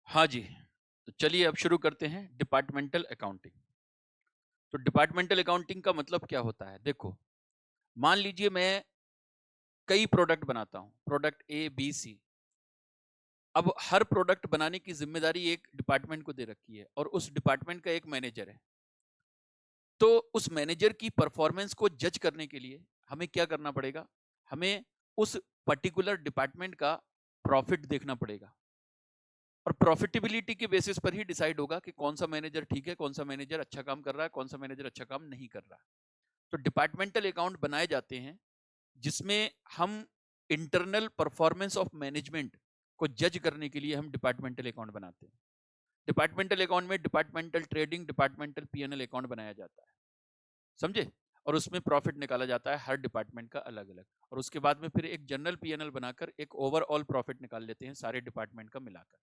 हाँ जी, तो चलिए अब शुरू करते हैं डिपार्टमेंटल अकाउंटिंग। तो डिपार्टमेंटल अकाउंटिंग का मतलब क्या होता है? देखो, मान लीजिए मैं कई प्रोडक्ट बनाता हूँ, प्रोडक्ट ए, बी, सी। अब हर प्रोडक्ट बनाने की ज़िम्मेदारी एक डिपार्टमेंट को दे रखी है और उस डिपार्टमेंट का एक मैनेजर है। तो उस मैनेजर की परफॉर्मेंस को जज करने के लिए हमें क्या करना पड़ेगा? हमें उस पर्टिकुलर डिपार्टमेंट का प्रॉफिट देखना पड़ेगा। और प्रॉफिटेबिलिटी के बेसिस पर ही डिसाइड होगा कि कौन सा मैनेजर ठीक है, कौन सा मैनेजर अच्छा काम कर रहा है, कौन सा मैनेजर अच्छा काम नहीं कर रहा है। तो डिपार्टमेंटल अकाउंट बनाए जाते हैं जिसमें हम इंटरनल परफॉर्मेंस ऑफ मैनेजमेंट को जज करने के लिए हम डिपार्टमेंटल अकाउंट बनाते हैं। डिपार्टमेंटल अकाउंट में departmental trading, departmental PNL account बनाया जाता है, समझे? और उसमें प्रॉफिट निकाला जाता है हर डिपार्टमेंट का अलग अलग, और उसके बाद में फिर एक जनरल पीएनएल बनाकर एक ओवरऑल प्रॉफिट निकाल लेते हैं सारे डिपार्टमेंट का मिलाकर।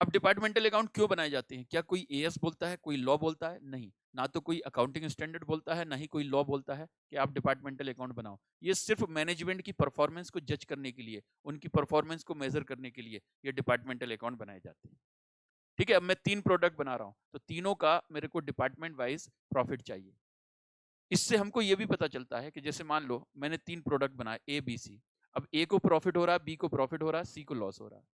अब डिपार्टमेंटल अकाउंट क्यों बनाए जाते हैं? क्या कोई एएस बोलता है, कोई लॉ बोलता है? नहीं। ना तो कोई अकाउंटिंग स्टैंडर्ड बोलता है, ना ही कोई लॉ बोलता है कि आप डिपार्टमेंटल अकाउंट बनाओ। ये सिर्फ मैनेजमेंट की परफॉर्मेंस को जज करने के लिए, उनकी परफॉर्मेंस को मेजर करने के लिए ये डिपार्टमेंटल अकाउंट बनाए जाते हैं। ठीक है, अब मैं 3 प्रोडक्ट बना रहा हूँ, तो तीनों का मेरे को डिपार्टमेंट वाइज प्रॉफिट चाहिए। इससे हमको ये भी पता चलता है कि जैसे मान लो मैंने 3 प्रोडक्ट बनाए ए, बी, सी। अब ए को प्रॉफिट हो रहा है, बी को प्रॉफिट हो रहा है, सी को लॉस हो रहा है।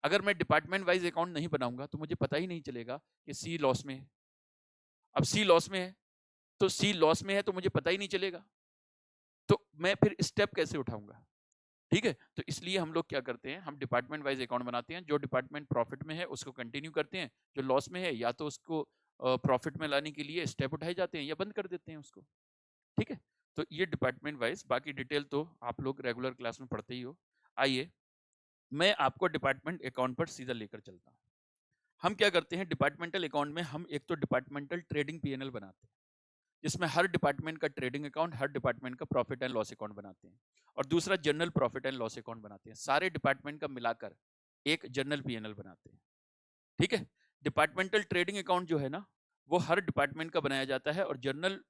अगर मैं डिपार्टमेंट वाइज अकाउंट नहीं बनाऊंगा तो मुझे पता ही नहीं चलेगा कि सी लॉस में है। अब सी लॉस में है, तो सी लॉस में है तो मुझे पता ही नहीं चलेगा, तो मैं फिर स्टेप कैसे उठाऊंगा? ठीक है, तो इसलिए हम लोग क्या करते हैं, हम डिपार्टमेंट वाइज अकाउंट बनाते हैं। जो डिपार्टमेंट प्रॉफिट में है उसको कंटिन्यू करते हैं, जो लॉस में है या तो उसको प्रॉफिट में लाने के लिए स्टेप उठाए जाते हैं या बंद कर देते हैं उसको। ठीक है, तो ये डिपार्टमेंट वाइज, बाकी डिटेल तो आप लोग रेगुलर क्लास में पढ़ते ही हो। आइए मैं आपको डिपार्टमेंट अकाउंट पर सीधा लेकर चलता हूँ। हम क्या करते हैं डिपार्टमेंटल अकाउंट में, हम एक तो डिपार्टमेंटल ट्रेडिंग पीएनएल बनाते हैं जिसमें हर डिपार्टमेंट का ट्रेडिंग अकाउंट, हर डिपार्टमेंट का प्रॉफिट एंड लॉस अकाउंट बनाते हैं। और दूसरा general profit and loss account बनाते हैं, सारे डिपार्टमेंट का मिलाकर एक जनरल पीएनएल बनाते हैं। ठीक है, डिपार्टमेंटल ट्रेडिंग अकाउंट जो है ना, वो हर डिपार्टमेंट का बनाया जाता है, और जनरल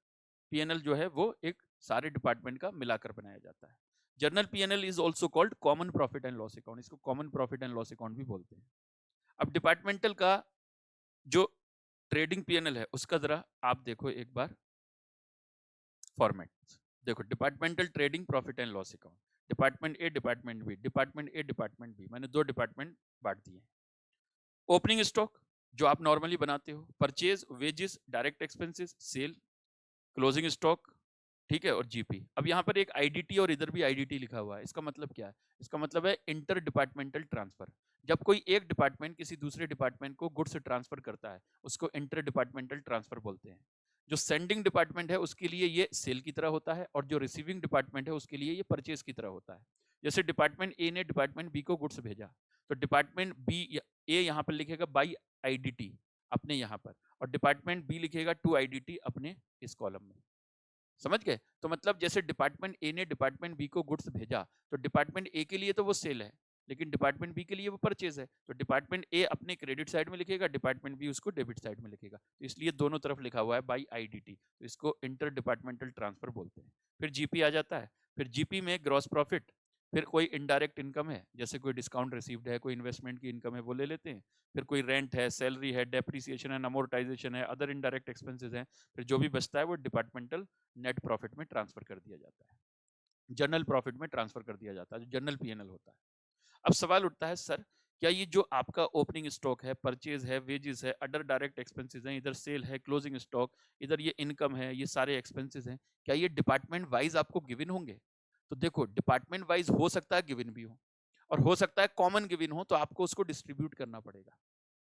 पीएनएल जो है वो एक सारे डिपार्टमेंट का मिलाकर बनाया जाता है। General PNL is also called common profit and loss account, इसको common profit and loss account भी बोलते हैं। अब डिपार्टमेंटल का जो ट्रेडिंग पीएनएल है उसका जरा आप देखो एक बार फॉर्मेट। देखो, departmental trading profit and loss account, department A, department B, department A, department B, मैंने 2 डिपार्टमेंट बांट दिए हैं। ओपनिंग स्टॉक जो आप नॉर्मली बनाते हो, purchase, wages, direct expenses, sale, closing stock, ठीक है, और जीपी। अब यहाँ पर एक आईडीटी और इधर भी आईडीटी लिखा हुआ है, इसका मतलब क्या है? इसका मतलब है इंटर डिपार्टमेंटल ट्रांसफर। जब कोई एक डिपार्टमेंट किसी दूसरे डिपार्टमेंट को गुड्स ट्रांसफर करता है उसको इंटर डिपार्टमेंटल ट्रांसफर बोलते हैं। जो सेंडिंग डिपार्टमेंट है उसके लिए ये सेल की तरह होता है, और जो रिसीविंग डिपार्टमेंट है उसके लिए ये परचेज की तरह होता है। जैसे डिपार्टमेंट ए ने डिपार्टमेंट बी को गुड्स भेजा, तो डिपार्टमेंट बी ए यहाँ पर लिखेगा बाई आईडीटी अपने यहाँ पर, और डिपार्टमेंट बी लिखेगा टू आईडीटी अपने इस कॉलम में। समझ गए? तो मतलब जैसे डिपार्टमेंट ए ने डिपार्टमेंट बी को गुड्स भेजा, तो डिपार्टमेंट ए के लिए तो वो सेल है, लेकिन डिपार्टमेंट बी के लिए वो परचेज है। तो डिपार्टमेंट ए अपने क्रेडिट साइड में लिखेगा, डिपार्टमेंट बी उसको डेबिट साइड में लिखेगा, तो इसलिए दोनों तरफ लिखा हुआ है बाई आईडीटी, तो इसको इंटर डिपार्टमेंटल ट्रांसफर बोलते हैं। फिर जीपी आ जाता है। फिर जीपी में ग्रॉस प्रॉफिट, फिर कोई इनडायरेक्ट इनकम है जैसे कोई डिस्काउंट रिसीव्ड है, कोई इन्वेस्टमेंट की इनकम है वो ले लेते हैं। फिर कोई रेंट है, सैलरी है, डेप्रिसिएशन है, अमोर्टाइजेशन है, अदर इनडायरेक्ट एक्सपेंसेस हैं। फिर जो भी बचता है वो डिपार्टमेंटल नेट प्रॉफिट में ट्रांसफर कर दिया जाता है, जनरल प्रॉफिट में ट्रांसफर कर दिया जाता है, जो जनरल पीएनएल होता है। अब सवाल उठता है, सर क्या ये जो आपका ओपनिंग स्टॉक है, परचेज है, वेजेस है, अदर डायरेक्ट एक्सपेंसेस हैं, इधर सेल है, क्लोजिंग स्टॉक, इधर ये इनकम है, ये सारे एक्सपेंसेस हैं, क्या ये डिपार्टमेंट वाइज आपको गिवन होंगे? तो देखो, डिपार्टमेंट वाइज हो सकता है गिवन भी हो, और हो सकता है कॉमन गिवन हो, तो आपको उसको डिस्ट्रीब्यूट करना पड़ेगा।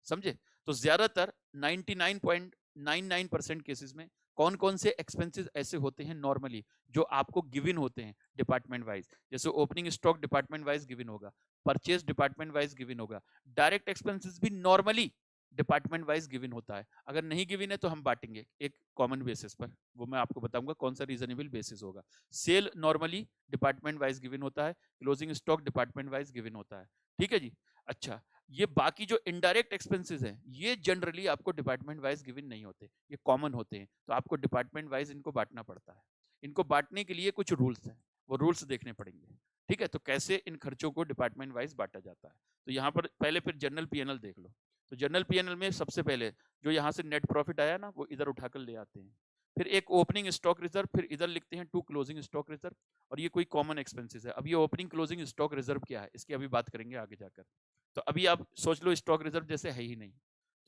समझे? तो ज्यादातर 99.99% केसेस में कौन कौन से एक्सपेंसेस ऐसे होते हैं नॉर्मली जो आपको गिवन होते हैं डिपार्टमेंट वाइज? जैसे opening stock department wise given होगा, परचेज डिपार्टमेंट वाइज गिवन होगा, डायरेक्ट एक्सपेंसेस भी नॉर्मली डिपार्टमेंट वाइज गिवन होता है। अगर नहीं गिवन है तो हम बांटेंगे एक कॉमन बेसिस पर, वो मैं आपको बताऊंगा कौन सा रीजनेबल बेसिस होगा। Sale normally department wise given होता है, closing stock department wise given होता है। ठीक है जी। अच्छा, ये बाकी जो इनडायरेक्ट एक्सपेंसेस हैं ये जनरली आपको डिपार्टमेंट वाइज गिवन नहीं होते, ये कॉमन होते हैं, तो आपको डिपार्टमेंट वाइज इनको बांटना पड़ता है। इनको बांटने के लिए कुछ रूल्स हैं, वो रूल्स देखने पड़ेंगे। ठीक है, तो कैसे इन खर्चों को डिपार्टमेंट वाइज बांटा जाता है। तो यहाँ पर पहले फिर जनरल पीएनएल देख लो। तो जनरल पीएनएल में सबसे पहले जो यहाँ से नेट प्रॉफिट आया ना, वो इधर उठाकर ले आते हैं। फिर एक ओपनिंग स्टॉक रिजर्व, फिर इधर लिखते हैं टू क्लोजिंग स्टॉक रिजर्व, और ये कोई कॉमन एक्सपेंसेस है। अब ये ओपनिंग क्लोजिंग स्टॉक रिजर्व क्या है, इसकी अभी बात करेंगे आगे जाकर। तो अभी आप सोच लो स्टॉक रिजर्व जैसे है ही नहीं,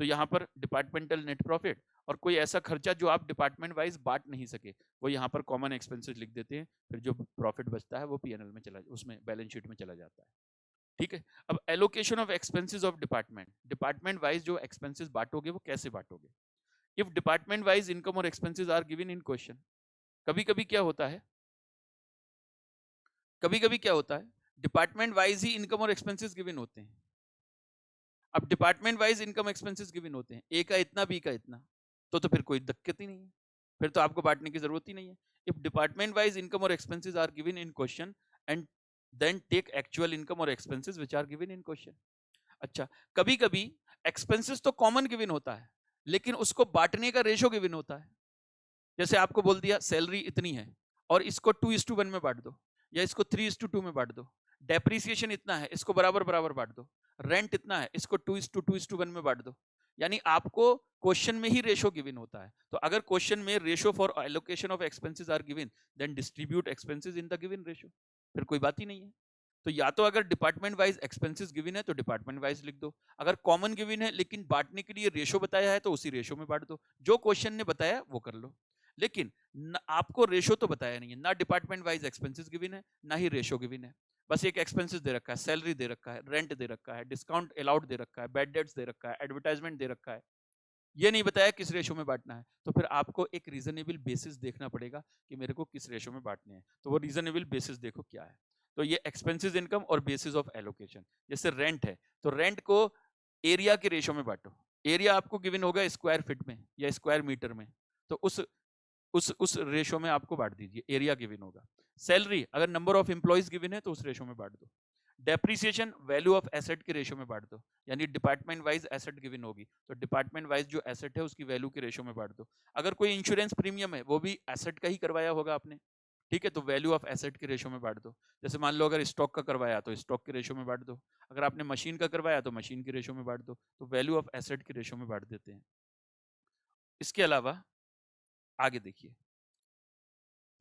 तो यहाँ पर डिपार्टमेंटल नेट प्रॉफिट और कोई ऐसा खर्चा जो आप डिपार्टमेंट वाइज बांट नहीं सके, वो यहाँ पर कॉमन एक्सपेंसेस लिख देते हैं। फिर जो प्रॉफिट बचता है वो पीएनएल में चला, उसमें बैलेंस शीट में चला जाता है। ठीक है, अब allocation of expenses of department wise जो एक्सपेंसेस बांटोगे वो कैसे बांटोगे। इफ डिपार्टमेंट वाइज इनकम और expenses are given in question, कभी कभी क्या होता है, डिपार्टमेंट वाइज ही इनकम और एक्सपेंसेस गिवन होते हैं। अब department wise income expenses given होते हैं, ए का इतना, बी का इतना, तो फिर कोई दिक्कत ही नहीं है, फिर तो आपको बांटने की जरूरत ही नहीं है। इफ डिपार्टमेंट वाइज इनकम और expenses are given in question and then take actual income और expenses which are given in question. अच्छा, कभी कभी एक्सपेंसेस तो कॉमन गिवन होता है, लेकिन उसको बांटने का रेशो गिवन होता है। जैसे आपको बोल दिया सैलरी इतनी है और इसको 2:1 में बांट दो, या इसको 3:2 में बांट दो। डेप्रिसिएशन इतना है, इसको बराबर बराबर बांट दो। रेंट इतना है, इसको 2:2:1 में बांट दो। यानी आपको क्वेश्चन में ही रेशो गिवन होता है। तो अगर क्वेश्चन में ratio for allocation of expenses are given, then distribute expenses in the given ratio, फिर कोई बात ही नहीं है। तो या तो अगर डिपार्टमेंट वाइज एक्सपेंसेस गिवन है तो डिपार्टमेंट वाइज लिख दो, अगर कॉमन गिवन है लेकिन बांटने के लिए रेशो बताया है तो उसी रेशो में बांट दो, जो क्वेश्चन ने बताया वो कर लो। लेकिन आपको रेशो तो बताया नहीं है, ना डिपार्टमेंट वाइज एक्सपेंसेस गिवन है ना ही रेशो गिवन है। बस एक एक्सपेंसेस दे रखा है, सैलरी दे रखा है, रेंट दे रखा है, डिस्काउंट अलाउड दे रखा है, बैड डेट्स दे रखा है, एडवर्टाइजमेंट दे रखा है, ये नहीं बताया किस रेशो में बांटना है। तो फिर आपको एक रीजनेबल बेसिस देखना पड़ेगा कि मेरे को किस रेशो में बांटने हैं। तो वो रीजनेबल बेसिस देखो क्या है। तो ये एक्सपेंसेस इनकम और बेसिस ऑफ एलोकेशन। जैसे रेंट है तो रेंट को एरिया के रेशो में बांटो। एरिया आपको गिवन होगा स्क्वायर फीट में या स्क्वायर मीटर में, तो उस रेशो में आपको बांट दीजिए, एरिया गिवन होगा। सैलरी अगर नंबर ऑफ एम्प्लॉइज गिवन है तो उस रेशो में बांट दो। डेप्रिसिएशन वैल्यू ऑफ एसेट के रेशो में बांट दो, यानी डिपार्टमेंट वाइज एसेट गिवन होगी तो डिपार्टमेंट वाइज जो एसेट है उसकी वैल्यू के रेशो में बांट दो। अगर कोई इंश्योरेंस प्रीमियम है वो भी एसेट का ही करवाया होगा आपने, ठीक है, तो वैल्यू ऑफ एसेट के रेशो में बांट दो। जैसे मान लो अगर स्टॉक का करवाया तो स्टॉक के रेशो में बांट दो, अगर आपने मशीन का करवाया तो मशीन के रेशो में बांट दो। तो वैल्यू ऑफ एसेट के रेशो में बांट देते हैं। इसके अलावा आगे देखिए,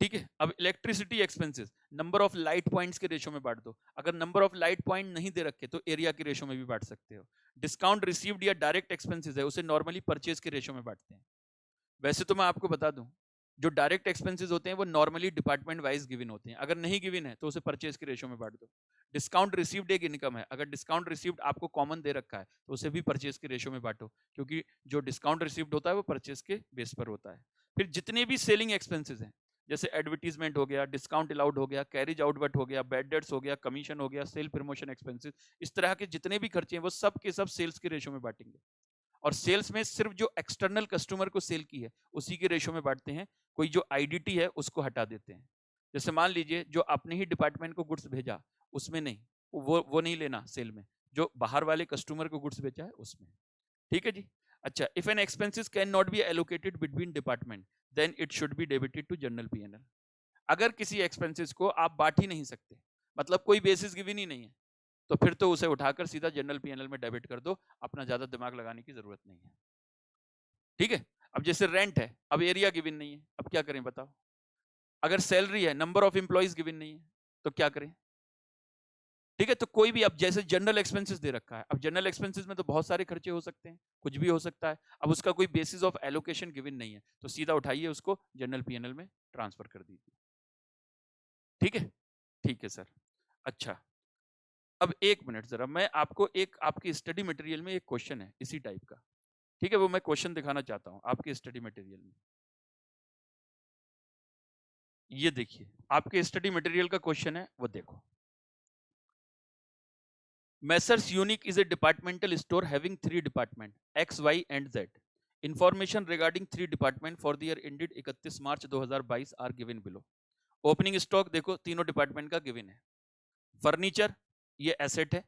ठीक है, अब electricity expenses number of light points के रेशो में बांट दो। अगर नंबर ऑफ लाइट पॉइंट नहीं दे रखे तो एरिया के रेशो में भी बांट सकते हो। डिस्काउंट रिसीव्ड या डायरेक्ट एक्सपेंसेस है उसे नॉर्मली परचेज के रेशो में बांटते हैं। वैसे तो मैं आपको बता दूं, जो डायरेक्ट एक्सपेंसेस होते हैं वो नॉर्मली डिपार्टमेंट वाइज गिवन होते हैं, अगर नहीं गिवन है तो उसे परचेज के रेशो में बांट दो। डिस्काउंट रिसीव्ड एक इनकम है, अगर डिस्काउंट रिसीव्ड आपको कॉमन दे रखा है तो उसे भी परचेज के रेशो में बांटो, क्योंकि जो डिस्काउंट रिसीव्ड होता है वो परचेज के बेस पर होता है। फिर जितने भी सेलिंग एक्सपेंसेस हैं, जैसे एडवर्टीजमेंट हो गया, डिस्काउंट अलाउड हो गया, कैरिज आउटवर्ट हो गया, बैड डेट्स हो गया, कमीशन हो गया, सेल प्रमोशन एक्सपेंसेस, इस तरह के जितने भी खर्चे हैं वो सब के सब सेल्स के रेशो में बांटेंगे। और सेल्स में सिर्फ जो एक्सटर्नल कस्टमर को सेल की है उसी के रेशो में बांटते हैं, कोई जो आईडीटी है उसको हटा देते हैं। जैसे मान लीजिए जो अपने ही डिपार्टमेंट को गुड्स भेजा उसमें नहीं, वो नहीं लेना सेल में, जो बाहर वाले कस्टमर को गुड्स बेचा है उसमें। ठीक है जी। अच्छा, if an expenses can not be allocated between department then it should be debited to general PNL. अगर किसी एक्सपेंसेस को आप बांट ही नहीं सकते, मतलब कोई बेसिस गिवन ही नहीं है, तो फिर तो उसे उठाकर सीधा जनरल पीएनएल में डेबिट कर दो, अपना ज्यादा दिमाग लगाने की जरूरत नहीं है। ठीक है, अब जैसे रेंट है, अब एरिया गिवन नहीं है, अब क्या करें बताओ। अगर सैलरी है, नंबर ऑफ एम्प्लॉइज गिवन नहीं है, तो क्या करें। ठीक है, तो कोई भी, अब जैसे जनरल एक्सपेंसेस दे रखा है, अब जनरल एक्सपेंसेस में तो बहुत सारे खर्चे हो सकते हैं, कुछ भी हो सकता है। अब उसका कोई बेसिस ऑफ एलोकेशन गिवन नहीं है, तो सीधा उठाइए उसको जनरल पीएनएल में ट्रांसफर कर दीजिए। ठीक है, ठीक है सर। अच्छा, अब एक मिनट जरा, मैं आपको एक आपकी स्टडी मटेरियल में एक क्वेश्चन है इसी टाइप का, ठीक है, वो मैं क्वेश्चन दिखाना चाहता हूं आपके स्टडी मटेरियल में। ये देखिए आपके स्टडी मटेरियल का क्वेश्चन है, वो देखो। Messrs Unique is a departmental store having 3 department X, Y and Z. Information regarding 3 department for the year ended 31 March 2022 are given below. Opening stock देखो तीनों डिपार्टमेंट का गिवन है। फर्नीचर ये asset है,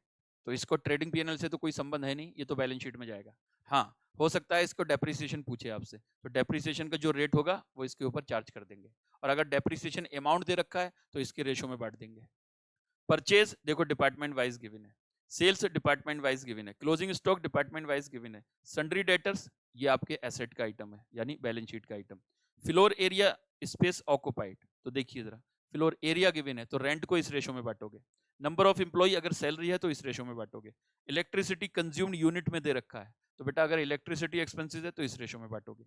तो इसको ट्रेडिंग पीएनएल से तो कोई संबंध है नहीं, ये तो बैलेंस शीट में जाएगा। हाँ, हो सकता है इसको डेप्रिसिएशन पूछे आपसे, तो डेप्रिसिएशन का जो रेट होगा वो इसके ऊपर चार्ज कर देंगे, और अगर डेप्रिसिएशन अमाउंट दे रखा है तो इसके रेशो में बांट देंगे। परचेज देखो डिपार्टमेंट वाइज गिवन है, सेल्स डिपार्टमेंट वाइज गिवन है, closing stock department wise given है, सन्ड्री डेटर्स ये आपके एसेट का आइटम है यानी बैलेंस शीट का item, floor area space occupied, तो देखिए जरा फ्लोर एरिया गिवन है तो रेंट को इस रेशो में बांटोगे, नंबर ऑफ एम्प्लॉय अगर सैलरी है तो इस रेशो में बांटोगे, इलेक्ट्रिसिटी कंज्यूम्ड यूनिट में दे रखा है तो बेटा अगर इलेक्ट्रिसिटी एक्सपेंसेस है तो इस रेशो में बांटोगे।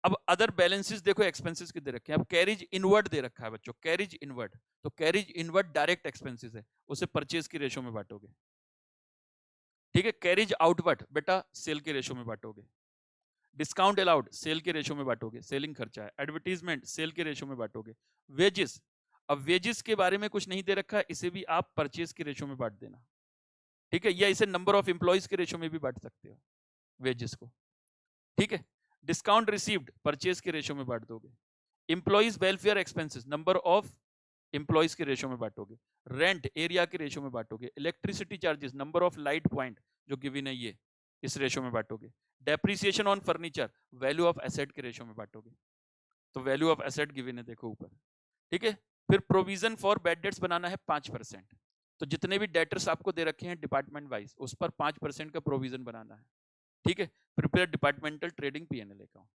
अब अदर बैलेंसेस देखो एक्सपेंसेस के दे रखे हैं, अब कैरिज इनवर्ड दे रखा है बच्चों, कैरिज इनवर्ड, तो कैरिज इनवर्ड डायरेक्ट एक्सपेंसेस है, उसे परचेज की रेशो में बांटोगे। ठीक है, कैरिज आउटवर्ड बेटा सेल के रेशो में बांटोगे, डिस्काउंट अलाउड सेल के रेशो में बांटोगे, सेलिंग खर्चा है, एडवर्टीजमेंट सेल के रेशो में बांटोगे, वेजेस, अब वेजेस के बारे में कुछ नहीं दे रखा है, इसे भी आप परचेज के रेशो में बांट देना। ठीक है, या इसे नंबर ऑफ एम्प्लॉइज के रेशो में भी बांट सकते हो वेजेस को। ठीक है, डिस्काउंट रिसीव्ड परचेज के रेशो में बांट दोगे, employees welfare expenses number of employees के रेशो में बांटोगे, रेंट एरिया के रेशो में बांटोगे, electricity charges number of light point जो गिवन है ये इस रेशो में बांटोगे, depreciation on furniture value of asset के रेशो में बांटोगे, तो वैल्यू ऑफ एसेट गिवन है देखो ऊपर। ठीक है, फिर प्रोविजन फॉर बैड डेट्स बनाना है 5%, तो जितने भी डेटर्स आपको दे रखे हैं डिपार्टमेंट वाइज उस पर 5% का प्रोविजन बनाना है। ठीक है, prepare departmental trading PNL account.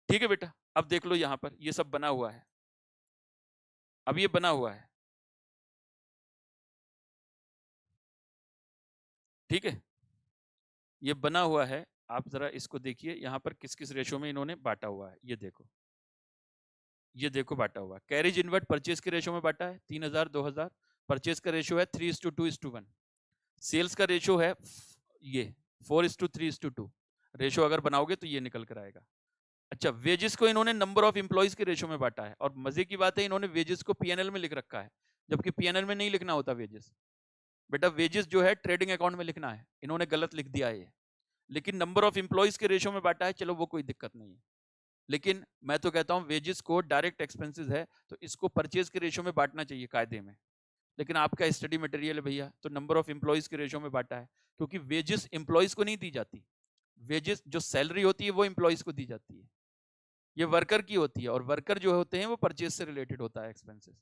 ठीक है बेटा, अब देख लो यहां पर ये सब बना हुआ है, अब ये बना हुआ है। ठीक है, ये बना हुआ है, आप जरा इसको देखिए यहां पर किस किस रेशो में इन्होंने बांटा हुआ है, ये देखो, ये देखो बांटा हुआ है, कैरिज इनवर्ट परचेज के रेशो में बांटा है 3000 2000, परचेज का रेशो है 3:2:1, सेल्स का रेशो है ये 4:3:2, रेशो अगर बनाओगे तो ये निकल कर आएगा। अच्छा, वेजेस को इन्होंने नंबर ऑफ एम्प्लॉइज के रेशो में बांटा है, और मजे की बात है इन्होंने वेजेस को पीएनएल में लिख रखा है, जबकि पीएनएल में नहीं लिखना होता वेजेस, बेटा वेजेस जो है ट्रेडिंग अकाउंट में लिखना है, इन्होंने गलत लिख दिया है, लेकिन नंबर ऑफ एम्प्लॉइज के रेशो में बांटा है, चलो वो कोई दिक्कत नहीं है, लेकिन मैं तो कहता हूं वेजेस को डायरेक्ट एक्सपेंसेस है तो इसको परचेज के रेशो में बांटना चाहिए कायदे में, लेकिन आपका स्टडी मटेरियल है भैया तो नंबर ऑफ एम्प्लॉइज के रेशो में बांटा है, क्योंकि वेजेस एम्प्लॉइज को नहीं दी जाती, वेजेस जो सैलरी होती है वो एम्प्लॉइज को दी जाती है, ये वर्कर की होती है, और वर्कर जो होते हैं वो परचेज से रिलेटेड होता है एक्सपेंसेस।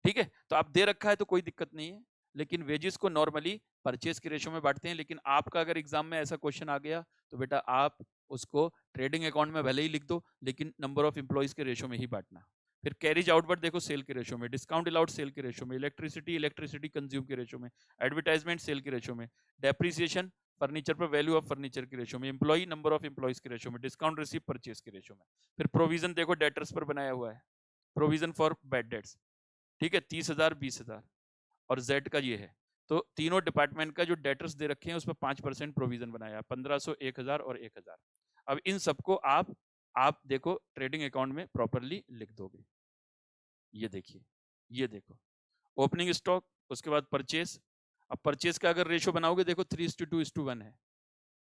ठीक है, तो आप दे रखा है तो कोई दिक्कत नहीं है, लेकिन वेजेस को नॉर्मली परचेज के रेशो में बांटते हैं, लेकिन आपका अगर एग्जाम में ऐसा क्वेश्चन आ गया तो बेटा आप उसको ट्रेडिंग अकाउंट में भले ही लिख दो लेकिन नंबर ऑफ एम्प्लॉइज के रेशो में ही बांटना। फिर कैरिज आउटवर्ड देखो सेल के रेशो में, डिस्काउंट अलाउड सेल के रेशो में, इलेक्ट्रिसिटी कंज्यूम के रेशो में, एडवर्टाइजमेंट सेल के रेशो में, डेप्रिसिएशन फर्नीचर पर वैल्यू ऑफ फर्नीचर के रेशो में, एम्प्लॉई नंबर ऑफ एम्प्लॉइज के रेशो में, डिस्काउंट रिसीव परचेज के रेशो में। फिर प्रोविजन देखो डेटर्स पर बनाया हुआ है, प्रोविजन फॉर बैड डेट्स, ठीक है 30,000 20,000, और जेड का ये है, तो तीनों डिपार्टमेंट का जो डेटर्स दे रखे हैं उस पर 5% प्रोविजन बनाया, 1500 1000 और 1000। अब इन सबको आप देखो ट्रेडिंग अकाउंट में प्रॉपरली लिख दोगे, ये देखिए, ये देखो ओपनिंग स्टॉक, उसके बाद परचेस, अब परचेस का अगर रेशो बनाओगे देखो 3:2:1 है,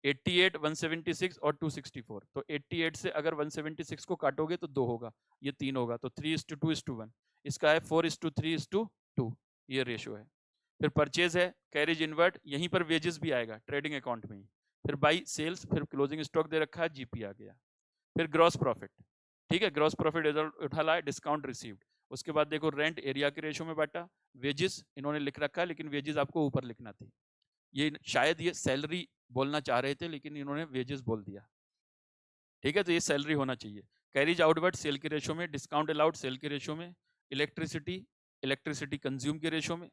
88 176 और 264, तो 88 से अगर 176 को काटोगे तो 2 होगा, ये 3 होगा, तो 3:2:1, इसका है 4:3:2, ये रेशो है। फिर परचेज है, कैरिज इनवर्ट, यहीं पर वेजेस भी आएगा ट्रेडिंग अकाउंट में ही, फिर बाई सेल्स, फिर क्लोजिंग स्टॉक दे रखा है, जीपी आ गया, फिर ग्रॉस प्रॉफिट, ठीक है ग्रॉस प्रॉफिट उठा लाए, डिस्काउंट रिसीव्ड, उसके बाद देखो रेंट एरिया के रेशो में बांटा, वेजेस इन्होंने लिख रखा है लेकिन वेजेस आपको ऊपर लिखना थी, ये शायद ये सैलरी बोलना चाह रहे थे लेकिन इन्होंने वेजेस बोल दिया, ठीक है, तो ये सैलरी होना चाहिए। कैरिज आउटवर्ड सेल के रेशो में, डिस्काउंट अलाउड सेल के रेशो में, इलेक्ट्रिसिटी कंज्यूम के रेशो में,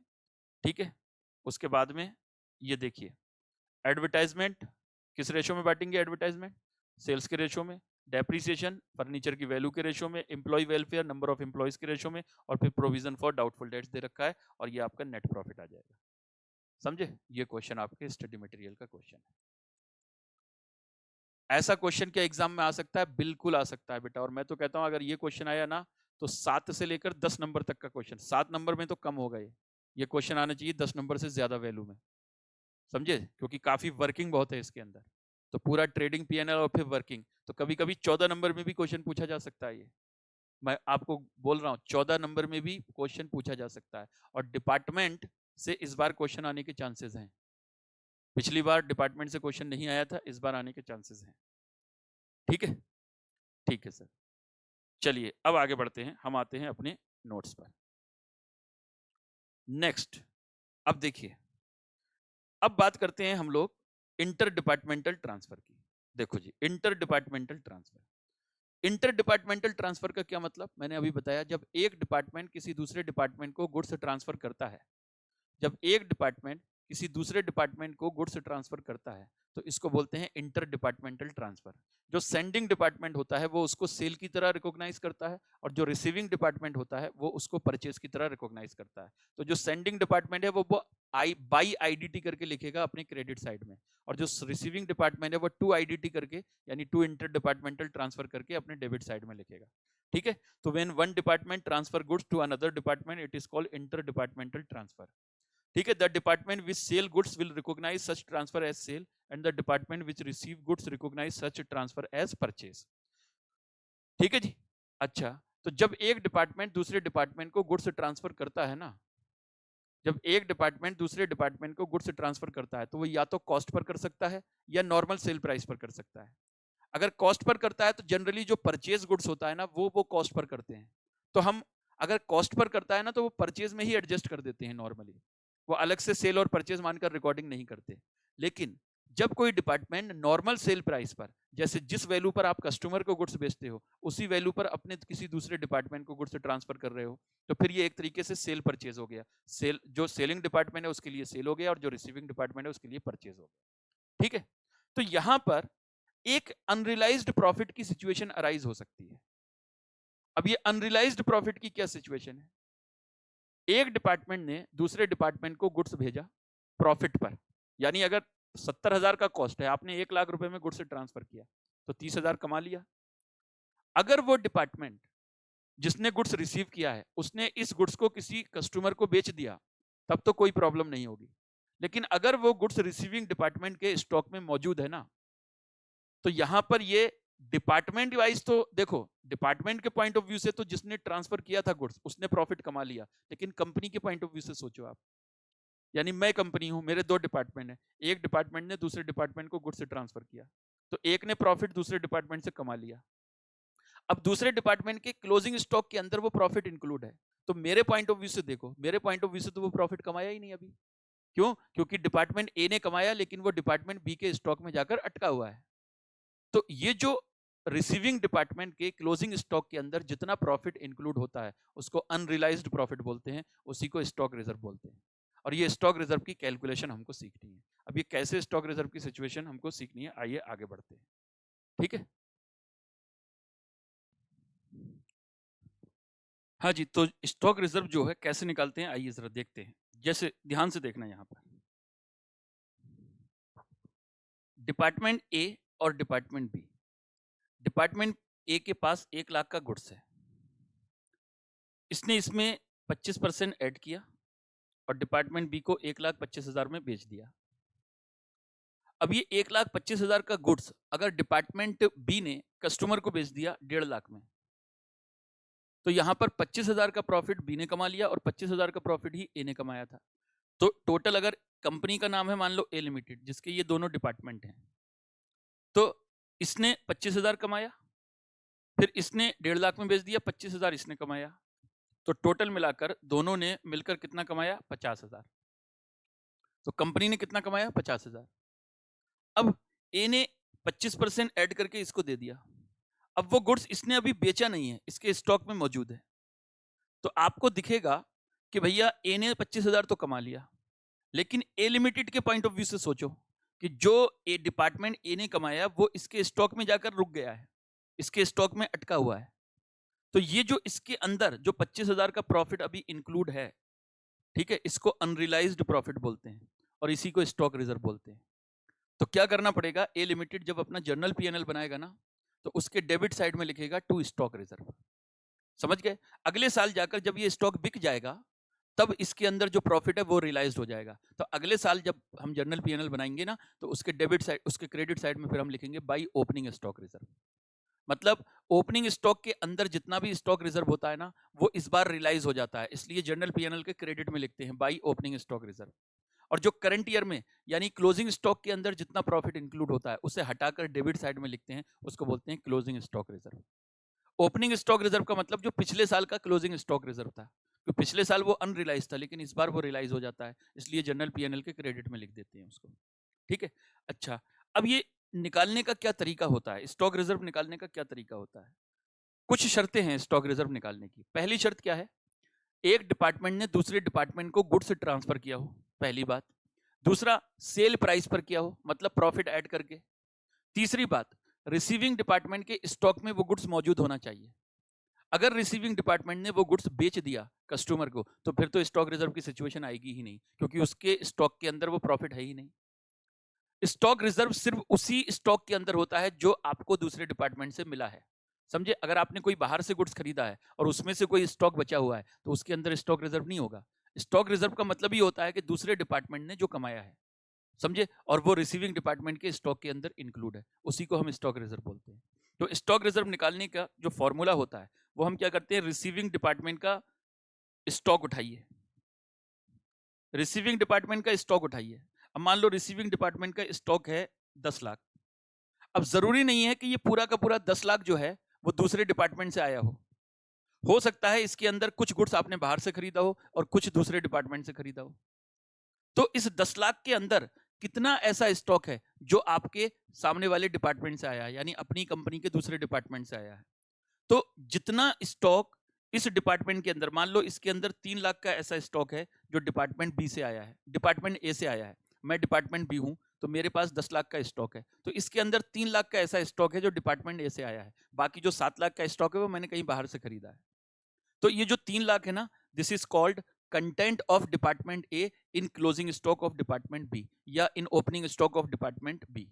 ठीक है। उसके बाद में ये देखिए एडवर्टाइजमेंट किस रेशो में बांटेंगे, एडवर्टाइजमेंट सेल्स के रेशो में, डेप्रिसिएशन फर्नीचर की वैल्यू के रेशो में, employee welfare number of employees के रेशो में, और फिर प्रोविजन फॉर डाउटफुल डेट्स दे रखा है, और ये आपका नेट प्रॉफिट आ जाएगा। समझे, ये क्वेश्चन आपके स्टडी मटेरियल का क्वेश्चन है। ऐसा क्वेश्चन क्या एग्जाम में आ सकता है, बिल्कुल आ सकता है बेटा, और मैं तो कहता हूं अगर ये क्वेश्चन आया ना तो 7 से लेकर 10 नंबर तक का क्वेश्चन, 7 नंबर में तो कम होगा, ये क्वेश्चन आना चाहिए 10 नंबर से ज्यादा वैल्यू में, समझे, क्योंकि काफी वर्किंग बहुत है इसके अंदर, तो पूरा ट्रेडिंग पीएनएल और फिर वर्किंग, तो कभी कभी 14 नंबर में भी क्वेश्चन पूछा जा सकता है, ये मैं आपको बोल रहा हूँ 14 नंबर में भी क्वेश्चन पूछा जा सकता है, और डिपार्टमेंट से इस बार क्वेश्चन आने के चांसेस हैं, पिछली बार डिपार्टमेंट से क्वेश्चन नहीं आया था, इस बार आने के चांसेस हैं। ठीक है, ठीक है सर, चलिए अब आगे बढ़ते हैं, हम आते हैं अपने नोट्स पर। नेक्स्ट, अब देखिए, अब बात करते हैं हम लोग इंटर डिपार्टमेंटल ट्रांसफर की। देखो जी, inter departmental transfer. Inter departmental transfer का क्या मतलब, मैंने अभी बताया, जब एक डिपार्टमेंट किसी दूसरे डिपार्टमेंट को गुड्स ट्रांसफर करता है, जब एक डिपार्टमेंट किसी दूसरे डिपार्टमेंट को गुड्स ट्रांसफर करता है तो इसको बोलते हैं इंटर डिपार्टमेंटल ट्रांसफर। जो सेंडिंग डिपार्टमेंट होता है वो उसको सेल की तरह रिकॉग्नाइज करता है, और जो रिसीविंग डिपार्टमेंट होता है वो उसको परचेज की तरह रिकॉग्नाइज करता है। तो जो सेंडिंग डिपार्टमेंट है वो बाई आईडीटी करके लिखेगा अपने क्रेडिट साइड में, और जो रिसीविंग डिपार्टमेंट है वो टू आईडीटी करके, यानी टू इंटर डिपार्टमेंटल ट्रांसफर करके अपने डेबिट साइड में लिखेगा। ठीक है, तो when one department transfer goods to another department it is called inter departmental transfer. ठीक है, the department which sell goods will recognise such transfer as sale and the department which receive goods recognise such transfer as purchase. ठीक है जी। अच्छा, तो जब एक department दूसरे डिपार्टमेंट को गुड्स ट्रांसफर करता है ना, जब एक डिपार्टमेंट दूसरे डिपार्टमेंट को गुड्स ट्रांसफर करता है तो वो या तो कॉस्ट पर कर सकता है या नॉर्मल सेल प्राइस पर कर सकता है। अगर कॉस्ट पर करता है तो जनरली जो परचेज गुड्स होता है ना वो कॉस्ट पर करते हैं। तो हम, अगर कॉस्ट पर करता है ना तो वो परचेज में ही एडजस्ट कर देते हैं नॉर्मली, वो अलग से सेल और परचेज मानकर रिकॉर्डिंग नहीं करते। लेकिन जब कोई डिपार्टमेंट नॉर्मल सेल प्राइस पर, जैसे जिस वैल्यू पर आप कस्टमर को गुड्स बेचते हो उसी वैल्यू पर अपने किसी दूसरे डिपार्टमेंट को गुड्स ट्रांसफर कर रहे हो, तो फिर ये एक तरीके से सेल परचेज हो गया। सेल, जो सेलिंग डिपार्टमेंट है उसके लिए सेल हो गया और जो रिसीविंग डिपार्टमेंट है उसके लिए परचेज हो गया। ठीक है, तो यहां पर एक अनरियलाइज्ड प्रॉफिट की सिचुएशन अराइज हो सकती है। अब ये अनरियलाइज्ड प्रॉफिट की क्या सिचुएशन है, एक डिपार्टमेंट ने दूसरे डिपार्टमेंट को गुड्स भेजा प्रॉफिट पर, यानी अगर 70,000 का कॉस्ट है, आपने 1 लाख रुपए में गुड्स ट्रांसफर किया तो 30,000 कमा लिया। अगर वो डिपार्टमेंट जिसने गुड्स रिसीव किया है उसने इस गुड्स को किसी कस्टमर को बेच दिया तब तो कोई प्रॉब्लम नहीं होगी। लेकिन अगर वो गुड्स रिसीविंग डिपार्टमेंट के स्टॉक में मौजूद है ना, तो यहां पर ये डिपार्टमेंट वाइज, तो देखो डिपार्टमेंट के पॉइंट ऑफ व्यू से तो जिसने ट्रांसफर किया था गुड्स उसने प्रॉफिट कमा लिया, लेकिन कंपनी के पॉइंट ऑफ व्यू से सोचो आप, यानी मैं कंपनी हूं, मेरे दो डिपार्टमेंट है, एक डिपार्टमेंट ने दूसरे डिपार्टमेंट को गुड्स ट्रांसफर किया, तो एक ने प्रॉफिट दूसरे डिपार्टमेंट से कमा लिया। अब दूसरे डिपार्टमेंट के क्लोजिंग स्टॉक के अंदर वो प्रॉफिट इंक्लूड है, तो मेरे पॉइंट ऑफ व्यू से देखो, मेरे पॉइंट ऑफ व्यू से तो वो प्रॉफिट कमाया ही नहीं अभी। क्यों? क्योंकि डिपार्टमेंट ए ने कमाया लेकिन वो डिपार्टमेंट बी के स्टॉक में जाकर अटका हुआ है। तो ये जो रिसीविंग डिपार्टमेंट के क्लोजिंग स्टॉक के अंदर जितना प्रॉफिट इंक्लूड होता है उसको अनरियलाइज्ड प्रॉफिट बोलते हैं, उसी को स्टॉक रिजर्व बोलते हैं। और ये स्टॉक रिजर्व की कैलकुलेशन हमको सीखनी है। अब ये कैसे स्टॉक रिजर्व की सिचुएशन हमको सीखनी है, आइए आगे बढ़ते हैं। ठीक है, हाँ जी, तो स्टॉक रिजर्व जो है कैसे निकालते हैं आइए जरा देखते हैं। जैसे ध्यान से देखना, यहाँ पर डिपार्टमेंट ए और डिपार्टमेंट बी। डिपार्टमेंट ए के पास 1 लाख का गुड्स है, इसने इसमें 25% ऐड किया और डिपार्टमेंट बी को 1,25,000 में बेच दिया। अब ये 1,25,000 का गुड्स अगर डिपार्टमेंट बी ने कस्टमर को बेच दिया 1.5 लाख में, तो यहां पर 25,000 का प्रॉफिट बी ने कमा लिया और 25,000 का प्रॉफिट ही ए ने कमाया था। तो टोटल, अगर कंपनी का नाम है मान लो ए लिमिटेड, जिसके ये दोनों डिपार्टमेंट हैं, तो इसने 25,000 कमाया, फिर इसने 1.5 लाख में बेच दिया, 25,000 इसने कमाया, तो टोटल मिलाकर दोनों ने मिलकर कितना कमाया, 50,000। तो कंपनी ने कितना कमाया, 50,000। अब ए ने 25% ऐड करके इसको दे दिया, अब वो गुड्स इसने अभी बेचा नहीं है, इसके स्टॉक में मौजूद है, तो आपको दिखेगा कि भैया ए ने 25,000 तो कमा लिया, लेकिन ए लिमिटेड के पॉइंट ऑफ व्यू से सोचो कि जो ए डिपार्टमेंट ए ने कमाया वो इसके स्टॉक में जाकर रुक गया है, इसके स्टॉक में अटका हुआ है। तो ये जो इसके अंदर जो 25,000 का प्रॉफिट अभी इंक्लूड है, ठीक है, इसको अनरियलाइज्ड प्रॉफिट बोलते हैं और इसी को स्टॉक रिजर्व बोलते हैं। तो क्या करना पड़ेगा, ए लिमिटेड जब अपना जर्नल पीएनएल बनाएगा ना, तो उसके डेबिट साइड में लिखेगा टू स्टॉक रिजर्व। समझ गए? अगले साल जाकर जब ये स्टॉक बिक जाएगा तब इसके अंदर जो प्रॉफिट है वो रियलाइज्ड हो जाएगा। तो अगले साल जब हम जर्नल पीएनएल बनाएंगे ना, तो उसके डेबिट साइड, उसके क्रेडिट साइड में फिर हम लिखेंगे बाई ओपनिंग स्टॉक रिजर्व। मतलब ओपनिंग स्टॉक के अंदर जितना भी स्टॉक रिजर्व होता है ना, वो इस बार रियलाइज हो जाता है, इसलिए जर्नल पीएनएल के क्रेडिट में लिखते हैं बाई ओपनिंग स्टॉक रिजर्व। और जो करंट ईयर में यानी क्लोजिंग स्टॉक के अंदर जितना प्रॉफिट इंक्लूड होता है उसे हटाकर डेबिट साइड में लिखते हैं, उसको बोलते हैं closing stock reserve. Opening stock reserve का मतलब जो पिछले साल का क्लोजिंग स्टॉक रिजर्व था, कि पिछले साल वो अनरिलाइज था लेकिन इस बार वो रिलाइज हो जाता है, इसलिए जनरल पीएनएल के क्रेडिट में लिख देते हैं उसको। ठीक है। अच्छा, अब ये निकालने का क्या तरीका होता है, स्टॉक रिजर्व निकालने का क्या तरीका होता है? कुछ शर्तें हैं स्टॉक रिजर्व निकालने की। पहली शर्त क्या है? एक डिपार्टमेंट ने दूसरे डिपार्टमेंट को गुड्स ट्रांसफर किया हो, पहली बात। दूसरा, सेल प्राइस पर किया हो, मतलब प्रॉफिट ऐड करके। तीसरी बात, रिसीविंग डिपार्टमेंट के स्टॉक में वो गुड्स मौजूद होना चाहिए। अगर रिसीविंग डिपार्टमेंट ने वो गुड्स बेच दिया कस्टमर को, तो फिर तो स्टॉक रिजर्व की सिचुएशन आएगी ही नहीं, क्योंकि उसके स्टॉक के अंदर वो प्रॉफिट है ही नहीं। स्टॉक रिजर्व सिर्फ उसी स्टॉक के अंदर होता है जो आपको दूसरे डिपार्टमेंट से मिला है। समझे? अगर आपने कोई बाहर से गुड्स खरीदा है और उसमें से कोई स्टॉक बचा हुआ है, तो उसके अंदर स्टॉक रिजर्व नहीं होगा। स्टॉक रिजर्व का मतलब ही होता है कि दूसरे डिपार्टमेंट ने जो कमाया है, समझे, और वो रिसीविंग डिपार्टमेंट के स्टॉक के अंदर इंक्लूड है, उसी को हम स्टॉक रिजर्व बोलते हैं। तो स्टॉक रिजर्व निकालने का जो फॉर्मूला होता है, वो हम क्या करते हैं, रिसीविंग डिपार्टमेंट का स्टॉक उठाइए। रिसीविंग डिपार्टमेंट का स्टॉक उठाइए। अब मान लो रिसीविंग डिपार्टमेंट का स्टॉक है 10 लाख। अब जरूरी नहीं है कि ये पूरा का पूरा 10 लाख जो है वो दूसरे डिपार्टमेंट से आया हो सकता है इसके अंदर कुछ गुड्स आपने बाहर से खरीदा हो और कुछ दूसरे डिपार्टमेंट से खरीदा हो। तो इस 10 लाख के अंदर कितना ऐसा स्टॉक है जो आपके सामने वाले डिपार्टमेंट से आया है, यानी अपनी कंपनी के दूसरे डिपार्टमेंट से आया है। तो जितना स्टॉक इस डिपार्टमेंट के अंदर, मान लो इसके अंदर 3 लाख का ऐसा स्टॉक है जो डिपार्टमेंट बी से आया है, डिपार्टमेंट ए से आया है, मैं डिपार्टमेंट बी हूं, तो मेरे पास 10 लाख का स्टॉक है। तो इसके अंदर 3 लाख का ऐसा स्टॉक है जो डिपार्टमेंट ए से आया है, बाकी जो 7 लाख का स्टॉक है वो मैंने कहीं बाहर से खरीदा है। तो ये जो 3 लाख है ना, this is called content of department A in closing stock of department B, या in opening stock of department B,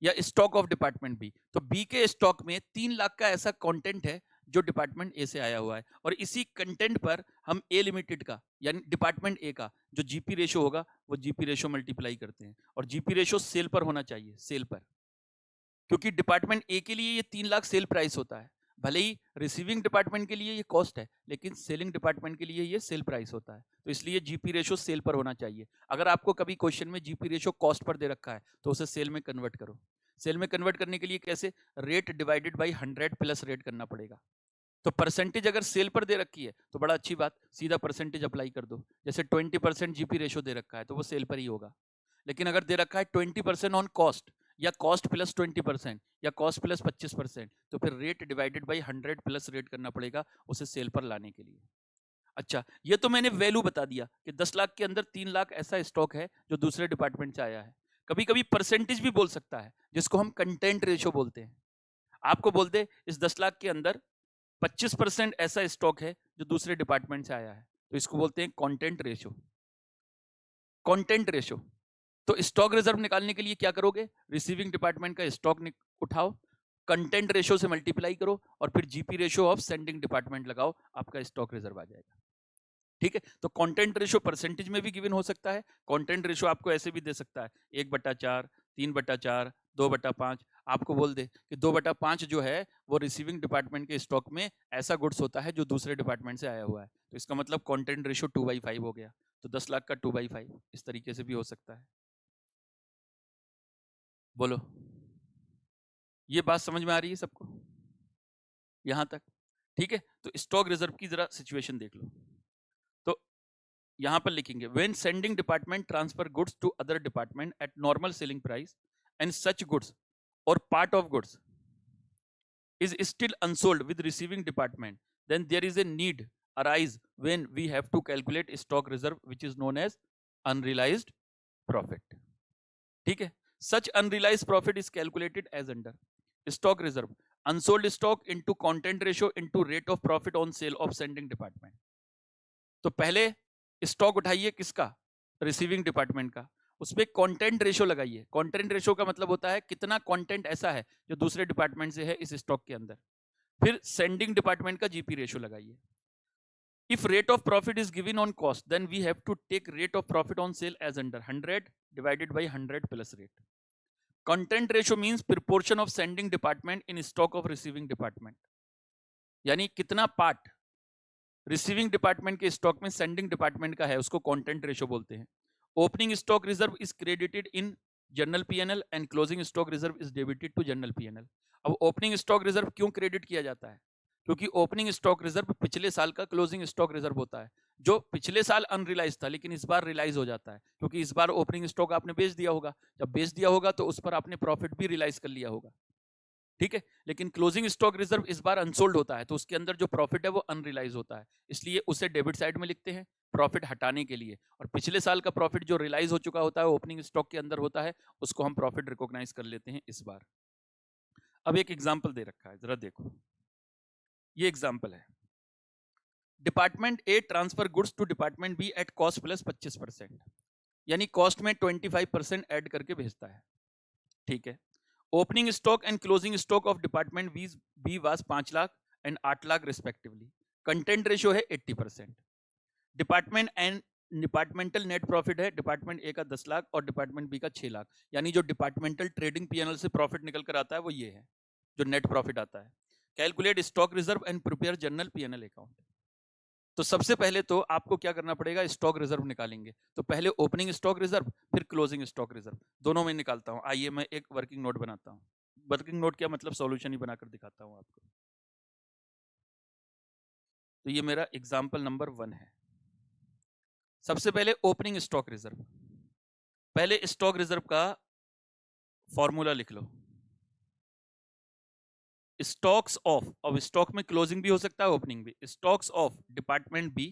या स्टॉक ऑफ डिपार्टमेंट बी। तो बी के स्टॉक में 3 लाख का ऐसा कंटेंट है जो डिपार्टमेंट ए से आया हुआ है, और इसी कंटेंट पर हम ए लिमिटेड का, यानी डिपार्टमेंट ए का जो जीपी रेशो होगा वो जीपी रेशो मल्टीप्लाई करते हैं, और जीपी रेशो सेल पर होना चाहिए, सेल पर, क्योंकि डिपार्टमेंट ए के लिए ये 3 लाख सेल प्राइस होता है। भले ही रिसीविंग डिपार्टमेंट के लिए ये कॉस्ट है, लेकिन सेलिंग डिपार्टमेंट के लिए ये सेल प्राइस होता है, तो इसलिए जीपी रेशो सेल पर होना चाहिए। अगर आपको कभी क्वेश्चन में जीपी रेशो कॉस्ट पर दे रखा है तो उसे सेल में कन्वर्ट करो। सेल में कन्वर्ट करने के लिए कैसे? Rate divided by 100 plus rate करना पड़ेगा। तो परसेंटेज अगर सेल पर दे रखी है तो बड़ा अच्छी बात, सीधा परसेंटेज अप्लाई कर दो। जैसे 20% जीपी रेशो दे रखा है तो वो सेल पर ही होगा। लेकिन अगर दे रखा है 20% ऑन कॉस्ट, या कॉस्ट प्लस 20%, या कॉस्ट प्लस 25%, तो फिर rate divided by 100 plus rate करना पड़ेगा उसे सेल पर लाने के लिए। अच्छा, ये तो मैंने वैल्यू बता दिया कि 10 लाख के अंदर 3 लाख ऐसा स्टॉक है जो दूसरे डिपार्टमेंट से आया है। कभी कभी परसेंटेज भी बोल सकता है, जिसको हम कंटेंट रेशो बोलते हैं। आपको बोल दे इस 10 लाख के अंदर 25% ऐसा स्टॉक है जो दूसरे डिपार्टमेंट से आया है, तो इसको बोलते हैं कंटेंट रेशो। Content ratio. तो स्टॉक रिजर्व निकालने के लिए क्या करोगे? रिसीविंग डिपार्टमेंट का स्टॉक उठाओ, कंटेंट रेशो से मल्टीप्लाई करो, और फिर GP ratio of sending department लगाओ, आपका स्टॉक रिजर्व आ जाएगा। ठीक है। तो कंटेंट रेशो परसेंटेज में भी गिवन हो सकता है। कंटेंट रेशो आपको ऐसे भी दे सकता है 1/4, 3/4, 2/5। आपको बोल दे कि 2/5 जो है वो रिसीविंग डिपार्टमेंट के स्टॉक में ऐसा गुड्स होता है जो दूसरे डिपार्टमेंट से आया हुआ है, तो इसका मतलब कंटेंट रेशो 2/5 हो गया। तो 10 लाख का 2/5 इस तरीके से भी हो सकता है। बोलो, ये बात समझ में आ रही है सबको यहां तक? ठीक है। तो स्टॉक रिजर्व की जरा सिचुएशन देख लो। तो यहां पर लिखेंगे when sending department transfer goods to other department at normal selling price and such goods or part of goods is still unsold with receiving department, then there is a need arise when we have to calculate stock reserve, which is known as unrealized profit. ठीक है। such unrealized profit is calculated as under stock reserve, unsold stock into content ratio into rate of profit on sale of sending department। तो पहले stock उठाइए किसका? Receiving department का, उसपे content ratio लगाइए। Content ratio का मतलब होता है कितना कंटेंट ऐसा है जो दूसरे डिपार्टमेंट से है इस स्टॉक के अंदर। फिर सेंडिंग डिपार्टमेंट का जीपी रेशो लगाइए। If rate of profit is given on cost, then we have to take rate of profit on sale as under 100 divided by 100 plus rate. Content ratio means proportion of sending department in stock of receiving department, यानी कितना part receiving department के stock में sending department का है, उसको content ratio बोलते हैं। Opening stock reserve is credited in general PNL and closing stock reserve is debited to general PNL. अब ओपनिंग स्टॉक रिजर्व क्यों क्रेडिट किया जाता है? क्योंकि ओपनिंग स्टॉक रिजर्व पिछले साल का क्लोजिंग स्टॉक रिजर्व होता है, जो पिछले साल अनरिलाइज था लेकिन इस बार रिलाइज हो जाता है, क्योंकि इस बार ओपनिंग स्टॉक आपने बेच दिया होगा। जब बेच दिया होगा तो उस पर आपने प्रॉफिट भी रिलाइज कर लिया होगा, ठीक है। लेकिन क्लोजिंग स्टॉक रिजर्व इस बार अनसोल्ड होता है, तो उसके अंदर जो प्रॉफिट है वो अनरिलाइज होता है, इसलिए उसे डेबिट साइड में लिखते हैं प्रॉफिट हटाने के लिए। और पिछले साल का प्रॉफिट जो रिलाइज हो चुका होता है ओपनिंग स्टॉक के अंदर होता है, उसको हम प्रॉफिट रिकॉग्नाइज कर लेते हैं इस बार। अब एक एग्जाम्पल दे रखा है, जरा देखो, ये एग्जाम्पल है, department A transfer goods to department B at cost plus 25%, यानी कॉस्ट में 25% ऐड करके भेजता है, ठीक है। Opening stock and closing stock of department B was 5 lakh and 8 lakh respectively. Content ratio है 80%। डिपार्टमेंटल नेट प्रॉफिट है डिपार्टमेंट ए का 10 लाख और डिपार्टमेंट बी का 6 लाख, यानी जो डिपार्टमेंटल ट्रेडिंग पीएनएल से प्रॉफिट निकल कर आता है वो ये है, जो नेट प्रॉफिट आता है। Calculate stock reserve and prepare general PNL account. तो सबसे पहले तो आपको क्या करना पड़ेगा, स्टॉक रिजर्व निकालेंगे। तो पहले ओपनिंग स्टॉक रिजर्व फिर क्लोजिंग स्टॉक रिजर्व, दोनों में निकालता हूं। आइए मैं एक वर्किंग नोट बनाता हूं। वर्किंग नोट क्या मतलब, सॉल्यूशन ही बनाकर दिखाता हूं आपको। तो ये मेरा एग्जांपल नंबर 1 है। सबसे पहले ओपनिंग स्टॉक रिजर्व, पहले स्टॉक रिजर्व का फॉर्मूला लिख लो। स्टॉक्स ऑफ, अब स्टॉक में क्लोजिंग भी हो सकता है ओपनिंग भी, स्टॉक्स ऑफ डिपार्टमेंट बी,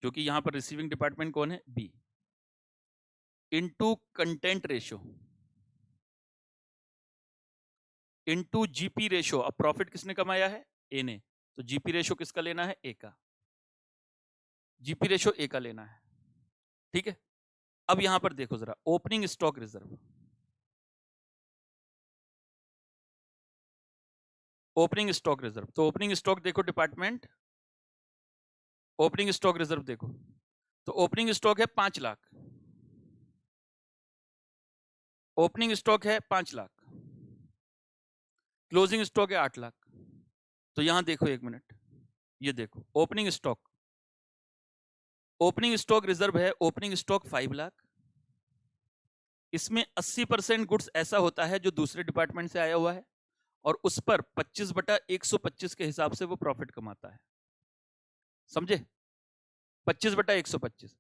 जो कि यहां पर रिसीविंग डिपार्टमेंट कौन है, B, into content ratio into GP ratio. अब प्रॉफिट किसने कमाया है, ए ने, तो जीपी रेशियो किसका लेना है, ए का, जीपी रेशियो ए का लेना है, ठीक है। अब यहां पर देखो जरा, opening stock reserve, opening stock reserve, तो ओपनिंग स्टॉक देखो डिपार्टमेंट, ओपनिंग स्टॉक रिजर्व देखो, तो ओपनिंग स्टॉक है 5 लाख, ओपनिंग स्टॉक है 5 लाख, क्लोजिंग स्टॉक है 8 लाख। तो यहां देखो एक मिनट, ये देखो ओपनिंग स्टॉक रिजर्व है, ओपनिंग स्टॉक 5 लाख, इसमें 80% गुड्स ऐसा होता है जो दूसरे डिपार्टमेंट से आया हुआ है, और उस पर 25/125 के हिसाब से वो प्रॉफिट कमाता है, समझे। 25/125,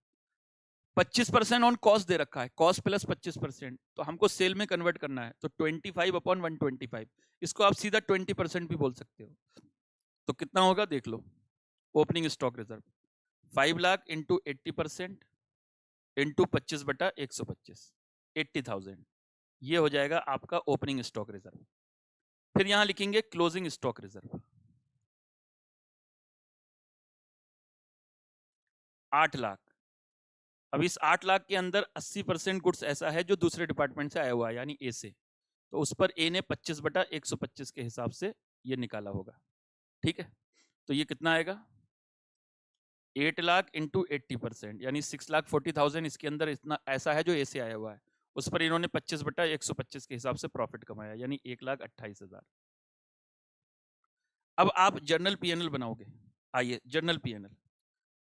25% ऑन कॉस्ट दे रखा है, कॉस्ट प्लस 25%, तो हमको सेल में कन्वर्ट करना है, तो 25/125, इसको आप सीधा 20% भी बोल सकते हो। तो कितना होगा देख लो, opening stock reserve 5 lakh into 80% into 25/125, 80,000, ये हो जाएगा आपका ओपनिंग स्टॉक रिजर्व। फिर यहां लिखेंगे क्लोजिंग स्टॉक रिजर्व 8 लाख। अब इस 8 लाख के अंदर 80% गुड्स ऐसा है जो दूसरे डिपार्टमेंट से आया हुआ है, यानी ए से, तो उस पर ए ने 25/125 के हिसाब से ये निकाला होगा, ठीक है। तो ये कितना आएगा, 8 लाख इंटू 80%, यानी 6,40,000 इसके अंदर इतना ऐसा है जो ए से आया हुआ है, उस पर इन्होंने 25/125 के हिसाब से प्रॉफिट कमाया, यानी 1,28,000। अब आप जर्नल पीएनएल बनाओगे। आइए जर्नल पीएनएल,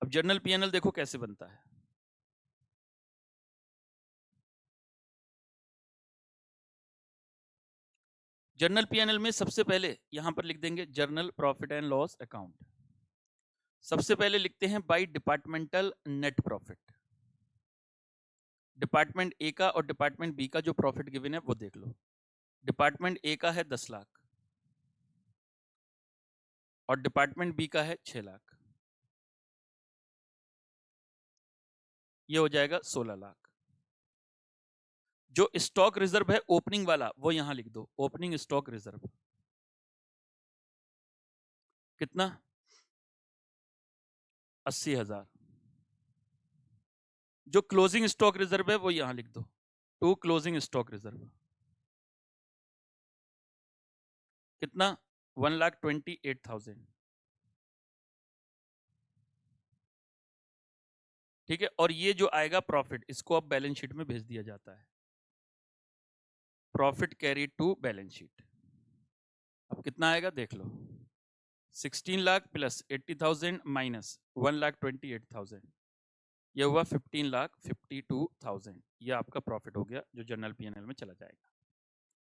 अब जर्नल पीएनएल देखो कैसे बनता है। जर्नल पीएनएल में सबसे पहले यहां पर लिख देंगे journal profit and loss account. सबसे पहले लिखते हैं by departmental net profit, department A का और डिपार्टमेंट बी का जो प्रॉफिट गिवन है वो देख लो। डिपार्टमेंट ए का है 10 लाख और डिपार्टमेंट बी का है 6 लाख, ये हो जाएगा 16 लाख। जो स्टॉक रिजर्व है ओपनिंग वाला वो यहां लिख दो, ओपनिंग स्टॉक रिजर्व कितना, 80,000। जो क्लोजिंग स्टॉक रिजर्व है वो यहां लिख दो, टू क्लोजिंग स्टॉक रिजर्व कितना, 1,28,000, ठीक है। और ये जो आएगा प्रॉफिट, इसको अब बैलेंस शीट में भेज दिया जाता है, profit carry to balance sheet. अब कितना आएगा देख लो, 16 लाख प्लस 80,000 माइनस 1,28,000, ये हुआ 15,52,000। ये आपका प्रॉफिट हो गया जो जर्नल पीएनएल में चला जाएगा,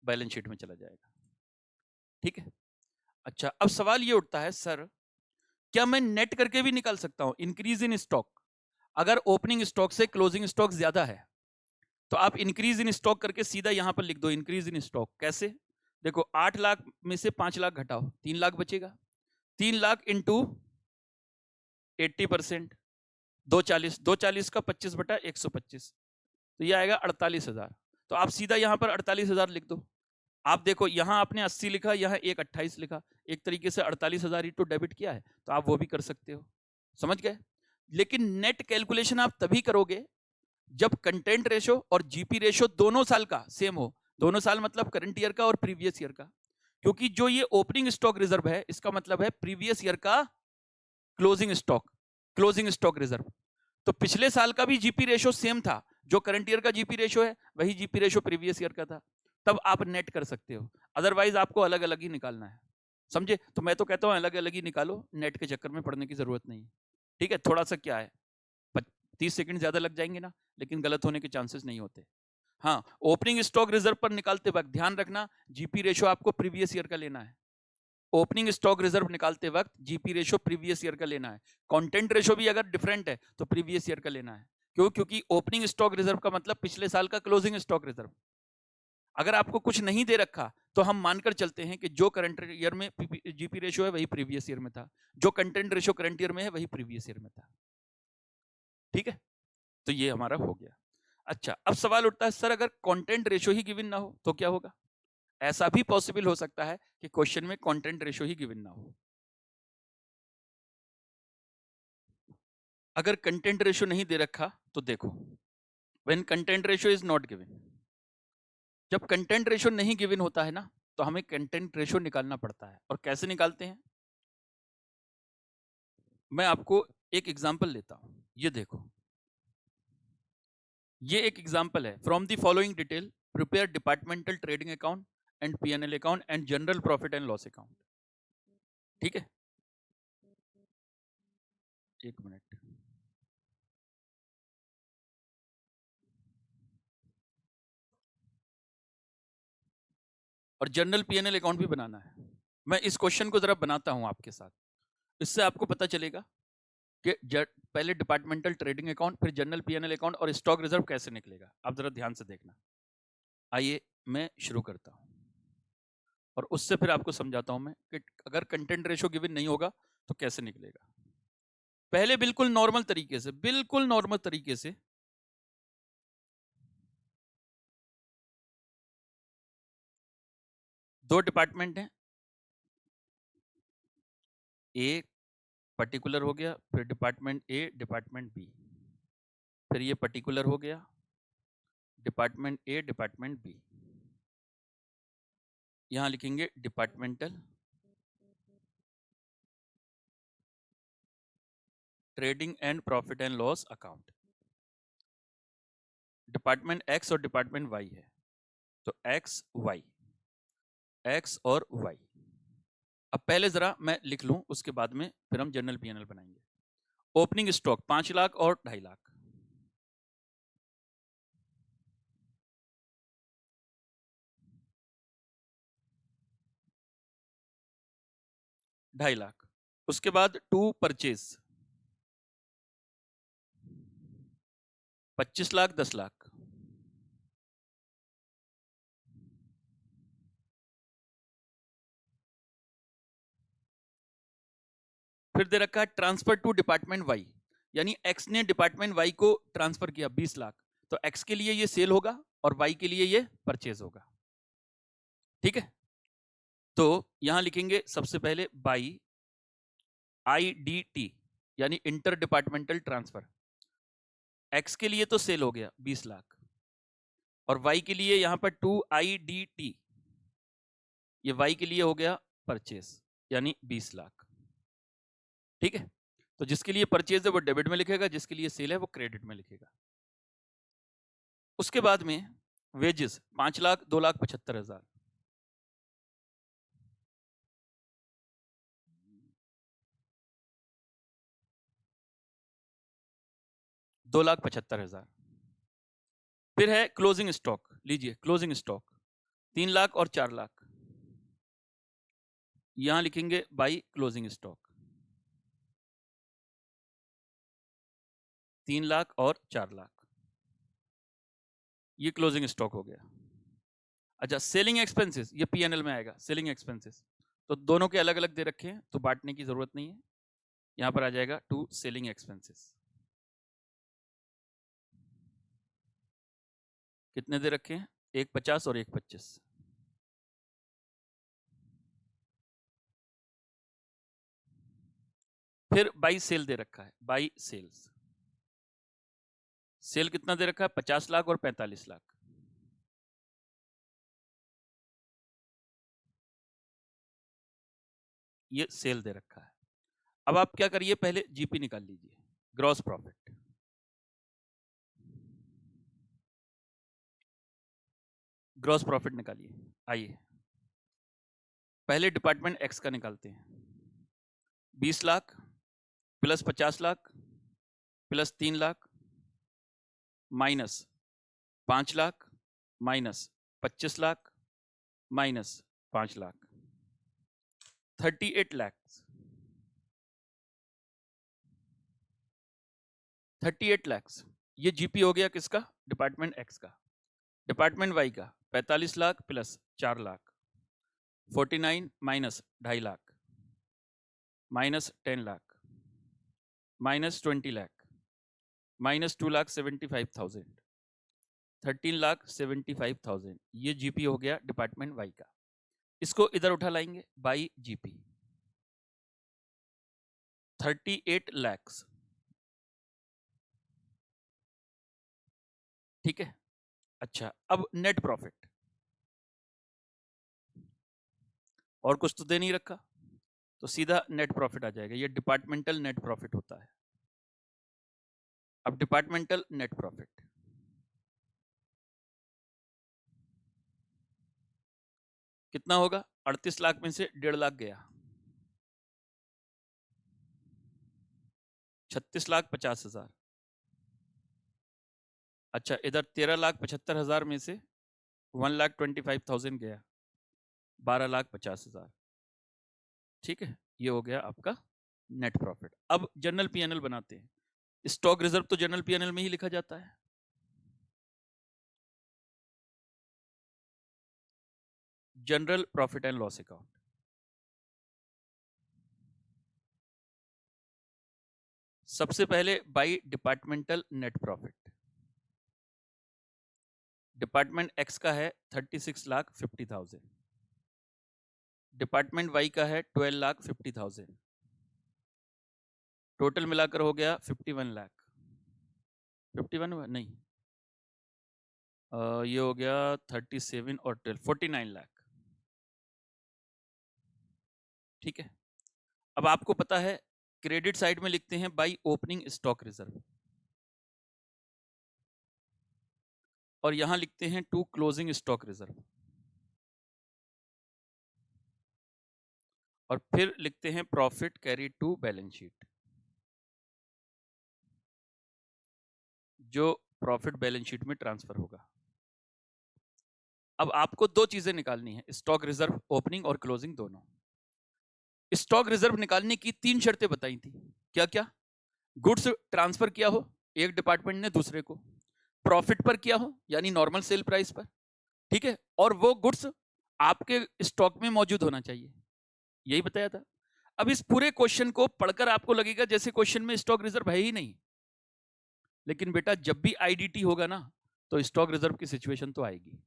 बैलेंस शीट में चला जाएगा। ठीक है। अच्छा, अब सवाल ये उठता है, सर क्या मैं नेट करके भी निकाल सकता हूं इंक्रीज इन स्टॉक? अगर ओपनिंग स्टॉक से क्लोजिंग स्टॉक ज्यादा है तो आप इंक्रीज इन स्टॉक करके सीधा यहां पर लिख दो इंक्रीज इन स्टॉक। कैसे? देखो 8 लाख में से 5 लाख घटाओ, 3 लाख बचेगा। 3 लाख इंटू 80%, 240, 240 का 25/125, तो ये आएगा 48,000। तो आप सीधा यहां पर 48,000 लिख दो। आप देखो यहां आपने 80 लिखा, यहां एक 28 लिखा, एक तरीके से 48,000 तो डेबिट किया है, तो आप वो भी कर सकते हो। समझ गए? लेकिन नेट कैलकुलेशन आप तभी करोगे जब कंटेंट रेशो और जीपी रेशो दोनों साल का सेम हो। दोनों साल मतलब करंट ईयर का और प्रीवियस ईयर का, क्योंकि जो ये ओपनिंग स्टॉक रिजर्व है इसका मतलब है प्रीवियस ईयर का क्लोजिंग स्टॉक रिजर्व। तो पिछले साल का भी जीपी रेशो सेम था, जो करंट ईयर का जीपी रेशो है वही जीपी रेशो प्रीवियस ईयर का था, तब आप नेट कर सकते हो। अदरवाइज आपको अलग अलग ही निकालना है। समझे? तो मैं तो कहता हूं अलग अलग ही निकालो, नेट के चक्कर में पड़ने की जरूरत नहीं। ठीक है, थोड़ा सा क्या है 30 सेकंड ज्यादा लग जाएंगे ना, लेकिन गलत होने के चांसेस नहीं होते। हाँ, ओपनिंग स्टॉक रिजर्व पर निकालते वक्त ध्यान रखना जीपी रेशो आपको प्रीवियस ईयर का लेना है। ओपनिंग स्टॉक रिजर्व निकालते वक्त जीपी रेशो प्रीवियस ईयर का लेना है। कंटेंट रेशो भी अगर डिफरेंट है तो प्रीवियस ईयर का लेना है। क्यों? क्योंकि ओपनिंग स्टॉक रिजर्व का मतलब पिछले साल का क्लोजिंग स्टॉक रिजर्व। अगर आपको कुछ नहीं दे रखा तो हम मानकर चलते हैं कि जो करंट ईयर में जीपी रेशो है वही प्रीवियस ईयर में था, जो कंटेंट रेशो करंट ईयर में है वही प्रीवियस ईयर में था। ठीक है, तो ये हमारा हो गया। अच्छा, अब सवाल उठता है सर अगर कंटेंट रेशो ही गिवन ना हो तो क्या होगा? ऐसा भी पॉसिबल हो सकता है कि क्वेश्चन में कंटेंट रेशो ही गिवन ना हो। अगर कंटेंट रेशो नहीं दे रखा तो देखो, when content ratio is not given, जब कंटेंट रेशो नहीं गिवन होता है ना तो हमें कंटेंट रेशो निकालना पड़ता है। और कैसे निकालते हैं? मैं आपको एक एग्जांपल लेता हूं, ये देखो, ये एक एग्जांपल है। From the following detail prepare departmental trading account and PNL account and general profit and loss account. ठीक है, एक मिनट। और जनरल पीएनएल अकाउंट भी बनाना है। मैं इस क्वेश्चन को जरा बनाता हूं आपके साथ, इससे आपको पता चलेगा कि पहले डिपार्टमेंटल ट्रेडिंग अकाउंट, फिर जनरल पीएनएल अकाउंट और स्टॉक रिजर्व कैसे निकलेगा। आप जरा ध्यान से देखना। आइए मैं शुरू करता हूं और उससे फिर आपको समझाता हूं मैं कि अगर कंटेंट रेशो गिवन नहीं होगा तो कैसे निकलेगा। पहले बिल्कुल नॉर्मल तरीके से, बिल्कुल नॉर्मल तरीके से दो डिपार्टमेंट हैं, ए पर्टिकुलर हो गया, फिर डिपार्टमेंट ए डिपार्टमेंट बी, फिर ये पर्टिकुलर हो गया डिपार्टमेंट ए डिपार्टमेंट बी। यहां लिखेंगे departmental trading and profit and loss account. Department X और डिपार्टमेंट वाई है, तो एक्स वाई, एक्स और वाई। अब पहले जरा मैं लिख लूं, उसके बाद में फिर हम जनरल पीएनएल बनाएंगे। ओपनिंग स्टॉक 5 लाख और 2.5 लाख, 2.5 लाख। उसके बाद टू परचेज 25 लाख 10 लाख, फिर दे रखा है ट्रांसफर टू डिपार्टमेंट वाई, यानी एक्स ने डिपार्टमेंट वाई को ट्रांसफर किया 20 लाख, तो एक्स के लिए ये सेल होगा और वाई के लिए ये परचेज होगा। ठीक है, तो यहां लिखेंगे सबसे पहले बाई IDT, यानी इंटर डिपार्टमेंटल ट्रांसफर। एक्स के लिए तो सेल हो गया 20 लाख और वाई के लिए यहां पर 2IDT, ये वाई के लिए हो गया परचेज यानी 20 लाख। ठीक है, तो जिसके लिए परचेज है वो डेबिट में लिखेगा, जिसके लिए सेल है वो क्रेडिट में लिखेगा। उसके बाद में वेजेस 5 लाख 2,75,000, 2,75,000। फिर है क्लोजिंग स्टॉक, लीजिए क्लोजिंग स्टॉक 3 लाख और 4 लाख, यहां लिखेंगे बाई क्लोजिंग स्टॉक, 3 लाख और 4 लाख, ये क्लोजिंग स्टॉक हो गया। अच्छा, सेलिंग एक्सपेंसेस, ये पीएनएल में आएगा, सेलिंग एक्सपेंसेस। तो दोनों के अलग अलग दे रखे हैं, तो बांटने की जरूरत नहीं है, यहां पर आ जाएगा टू सेलिंग एक्सपेंसेस। कितने दे रखे हैं? एक 50 और एक 25। फिर बाई सेल दे रखा है, बाई सेल्स, सेल कितना दे रखा है? 50 लाख और 45 लाख। ये सेल दे रखा है। अब आप क्या करिए, पहले जीपी निकाल लीजिए, ग्रॉस प्रॉफिट। ग्रॉस प्रॉफिट निकालिए। आइए पहले डिपार्टमेंट एक्स का निकालते हैं। 20 lakh plus 50 lakh plus 3 lakh minus 5 lakh minus 25 lakh minus 5 lakh, 38 lakh. 38 lakh ये जीपी हो गया किसका? डिपार्टमेंट एक्स का। डिपार्टमेंट वाई का 45 lakh plus 4 lakh, 49 minus 2.5 lakh minus 10 lakh minus 20 lakh minus 2,75,000, 13,75,000, ये जीपी हो गया डिपार्टमेंट वाई का। इसको इधर उठा लाएंगे, बाई जीपी 38 लाख। ठीक है। अच्छा, अब नेट प्रॉफिट, और कुछ तो दे नहीं रखा, तो सीधा नेट प्रॉफिट आ जाएगा। ये डिपार्टमेंटल नेट प्रॉफिट होता है। अब डिपार्टमेंटल नेट प्रॉफिट कितना होगा? 38 लाख में से 1.5 लाख गया, 36,50,000। अच्छा, इधर 13,75,000 में से 1,25,000 गया, 12,50,000। ठीक है, ये हो गया आपका नेट प्रॉफिट। अब जनरल पीएनएल बनाते हैं। स्टॉक रिजर्व तो जनरल पीएनएल में ही लिखा जाता है। General profit and loss account, सबसे पहले by departmental net profit. Department x का है 36,50,000, डिपार्टमेंट वाई का है 12,50,000, टोटल मिलाकर हो गया 51 लाख। 51 नहीं, ये हो गया 37 और 12, 49 लाख। ठीक है। अब आपको पता है क्रेडिट साइड में लिखते हैं बाई ओपनिंग स्टॉक रिजर्व, और यहां लिखते हैं टू क्लोजिंग स्टॉक रिजर्व, और फिर लिखते हैं profit carry to balance sheet, जो प्रॉफिट बैलेंस शीट में ट्रांसफर होगा। अब आपको दो चीजें निकालनी है, स्टॉक रिजर्व ओपनिंग और क्लोजिंग दोनों। स्टॉक रिजर्व निकालने की 3 शर्तें बताई थी। क्या क्या? गुड्स ट्रांसफर किया हो एक डिपार्टमेंट ने दूसरे को, प्रॉफिट पर किया हो यानी नॉर्मल सेल प्राइस पर, ठीक है, और वो गुड्स आपके स्टॉक में मौजूद होना चाहिए, यही बताया था। अब इस पूरे क्वेश्चन को पढ़कर आपको लगेगा जैसे क्वेश्चन में स्टॉक रिजर्व है ही नहीं, लेकिन बेटा जब भी आईडीटी होगा ना, तो स्टॉक रिजर्व की सिचुएशन तो आएगी।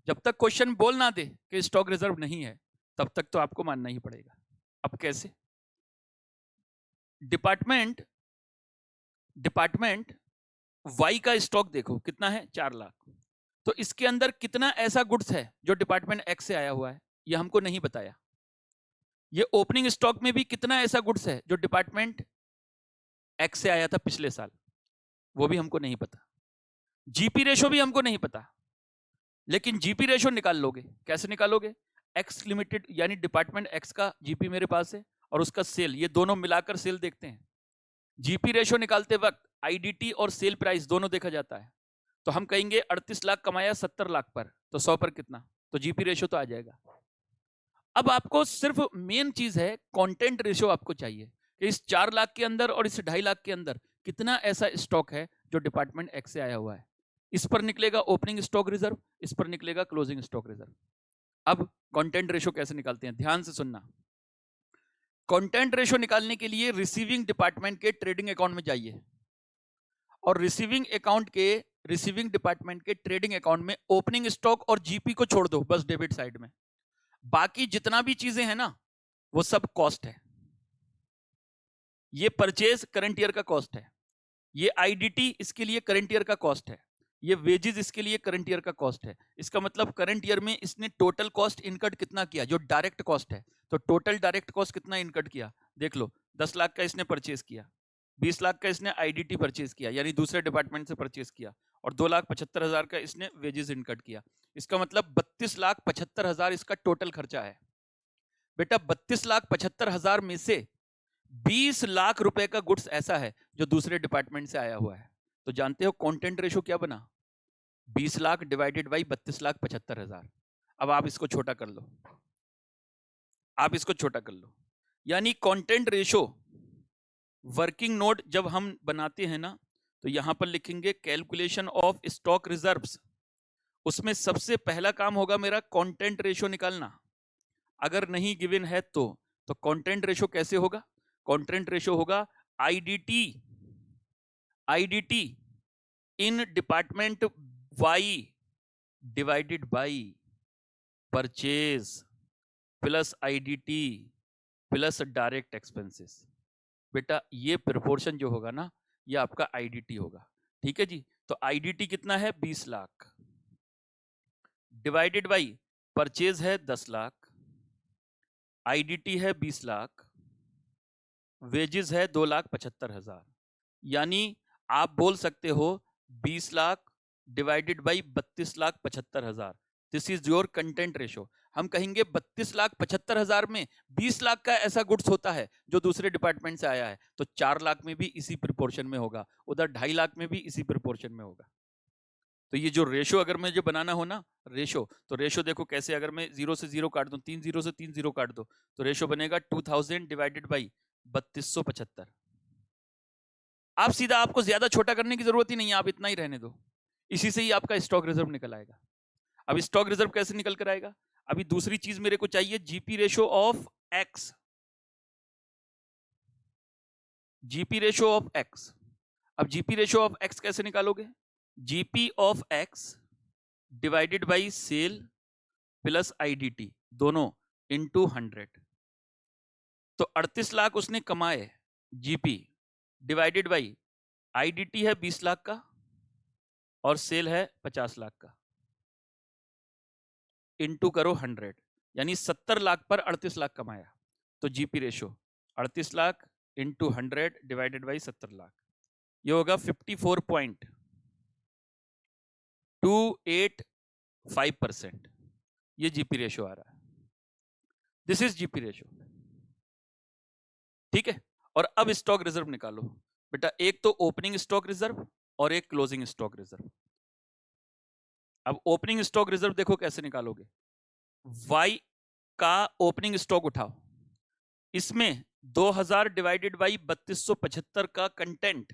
जब तक क्वेश्चन बोल ना दे कि स्टॉक रिजर्व नहीं है, तब तक तो आपको मानना ही पड़ेगा। अब कैसे? डिपार्टमेंट वाई का स्टॉक देखो कितना है, 4 लाख। तो इसके अंदर कितना ऐसा गुड्स है जो डिपार्टमेंट एक्स से आया हुआ है, ये हमको नहीं बताया। ये ओपनिंग स्टॉक में भी कितना ऐसा गुड्स है जो डिपार्टमेंट एक्स से आया था पिछले साल, वो भी हमको नहीं पता। जीपी रेशो भी हमको नहीं पता, लेकिन जीपी रेशो निकाल लोगे। कैसे निकालोगे? एक्स लिमिटेड यानी डिपार्टमेंट एक्स का जीपी मेरे पास है, और उसका सेल, ये दोनों मिलाकर सेल देखते हैं। जीपी रेशो निकालते वक्त आईडीटी और सेल प्राइस दोनों देखा जाता है। तो हम कहेंगे 38 लाख कमाया 70 लाख पर, तो 100 पर कितना, तो जीपी रेशो तो आ जाएगा। अब आपको सिर्फ मेन चीज है कंटेंट रेशियो आपको चाहिए कि इस 4 लाख के अंदर और इस 2.5 लाख के अंदर कितना ऐसा स्टॉक है जो डिपार्टमेंट एक्स से आया हुआ है। इस पर निकलेगा ओपनिंग स्टॉक रिजर्व, इस पर निकलेगा क्लोजिंग स्टॉक रिजर्व। अब कंटेंट रेशियो कैसे निकालते हैं, ध्यान से सुनना। कंटेंट रेशियो निकालने के लिए रिसीविंग डिपार्टमेंट के ट्रेडिंग अकाउंट में जाइए और रिसीविंग डिपार्टमेंट के ट्रेडिंग अकाउंट में ओपनिंग स्टॉक और जीपी को छोड़ दो, बस डेबिट साइड में। बाकी जितना भी चीजें हैं ना वो सब कॉस्ट है। ये परचेज करंट ईयर का कॉस्ट है, ये आईडीटी इसके लिए करंट ईयर का कॉस्ट है, ये वेजेस इसके लिए करंट ईयर का कॉस्ट है। इसका मतलब करंट ईयर में इसने टोटल कॉस्ट इनकट कितना किया, जो डायरेक्ट कॉस्ट है। तो टोटल डायरेक्ट कॉस्ट कितना इनकट किया, देख लो। 10 लाख का इसने परचेज किया, 20 लाख का इसने आईडीटी परचेज किया यानी दूसरे डिपार्टमेंट से परचेज किया, और 2,75,000 का इसने वेजेस इनकट किया। इसका मतलब 32,75,000 इसका टोटल खर्चा है। बेटा 32,75,000 में से 20 लाख रुपए का गुड्स ऐसा है जो दूसरे डिपार्टमेंट से आया हुआ है। तो जानते हो कंटेंट रेशो क्या बना, 20 लाख डिवाइडेड बाई 32,75,000। अब आप इसको छोटा कर लो, आप इसको छोटा कर लो। यानी कंटेंट रेशो वर्किंग नोट जब हम बनाते हैं ना, तो यहां पर लिखेंगे कैलकुलेशन ऑफ स्टॉक रिजर्व्स। उसमें सबसे पहला काम होगा मेरा कंटेंट रेशो निकालना। अगर नहीं गिवन है तो कंटेंट रेशो कैसे होगा, कंटेंट रेशो होगा IDT in department Y divided by purchase plus IDT plus direct expenses. बेटा ये प्रोपोर्शन जो होगा ना, ये आपका आईडीटी होगा। ठीक है जी। तो आईडीटी कितना है, 20 लाख डिवाइडेड बाई परचेज है 10 लाख, आईडीटी है 20 लाख, वेजेस है 2,75,000। यानी आप बोल सकते हो 20 lakh divided by 32,75,000, this is your content ratio. हम कहेंगे 32,75,000 में 20 लाख का ऐसा गुड्स होता है जो दूसरे डिपार्टमेंट से आया है, तो 4 लाख में भी इसी प्रोपोर्शन में होगा, उधर 2.5 लाख में भी इसी प्रोपोर्शन में होगा। तो ये जो रेशो अगर मुझे बनाना हो ना रेशो, तो रेशो देखो कैसे, अगर मैं 0 से 0 काट दूं, 3 0 से 3 0 काट दो, तो रेशो बनेगा 2000 डिवाइडेड बाई 3275। आप सीधा, आपको ज्यादा छोटा करने की जरूरत ही नहीं है, आप इतना ही रहने दो। इसी से ही आपका स्टॉक रिजर्व निकल आएगा। अब स्टॉक रिजर्व कैसे निकल कर आएगा, अभी दूसरी चीज मेरे को चाहिए, GP ratio of X. GP ratio of X. अब जीपी रेशो ऑफ एक्स कैसे निकालोगे, GP of X divided by sale plus IDT दोनों इनटू 100। तो 38 लाख उसने कमाए, जीपी डिवाइडेड बाई आईडीटी है 20 लाख का और सेल है 50 लाख का, इनटू करो 100, यानी 70 लाख पर 38 लाख कमाया। तो GP ratio 38 lakh into 100 divided by 70 lakh, ये होगा 54.285%। ये जीपी रेशो आ रहा है, दिस इज जीपी रेशो। ठीक है। और अब स्टॉक रिजर्व निकालो बेटा, एक तो ओपनिंग स्टॉक रिजर्व और एक क्लोजिंग स्टॉक रिजर्व। अब ओपनिंग स्टॉक रिजर्व देखो कैसे निकालोगे, वाई का ओपनिंग स्टॉक उठाओ, इसमें 2000 डिवाइडेड बाई 3275 का कंटेंट,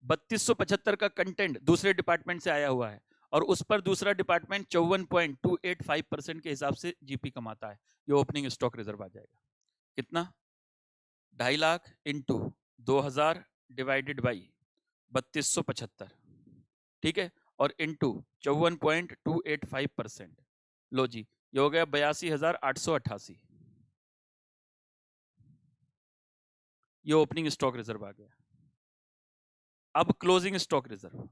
का कंटेंट दूसरे डिपार्टमेंट से आया हुआ है, और उस पर दूसरा डिपार्टमेंट 54.285% के हिसाब से जीपी कमाता है। ये ओपनिंग स्टॉक रिजर्व आ जाएगा कितना, 2.5 लाख इंटू 2000 डिवाइडेड बाई 3275, ठीक है, और इंटू 54.285%। लो जी, ये हो गया 82,888। ये ओपनिंग स्टॉक रिजर्व आ गया। अब क्लोजिंग स्टॉक रिजर्व,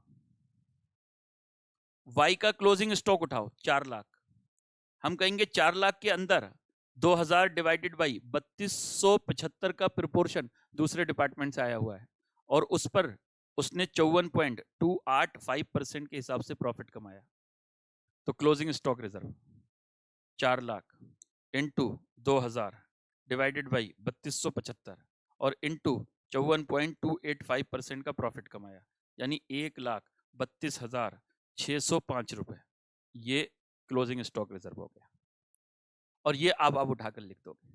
वाई का क्लोजिंग स्टॉक उठाओ 4 लाख। हम कहेंगे 4 लाख के अंदर 2000 डिवाइडेड बाई 3275 का प्रोपोर्शन दूसरे डिपार्टमेंट से आया हुआ है, और उस पर उसने 54.285% के हिसाब से प्रॉफिट कमाया। तो closing stock reserve 4 lakh into 2000 divided by 3275 और इंटू 54.285% का प्रॉफिट कमाया, यानी 1,32,000 605 रुपए, ये क्लोजिंग स्टॉक रिजर्व हो गया, और ये आप उठाकर लिख दोगे।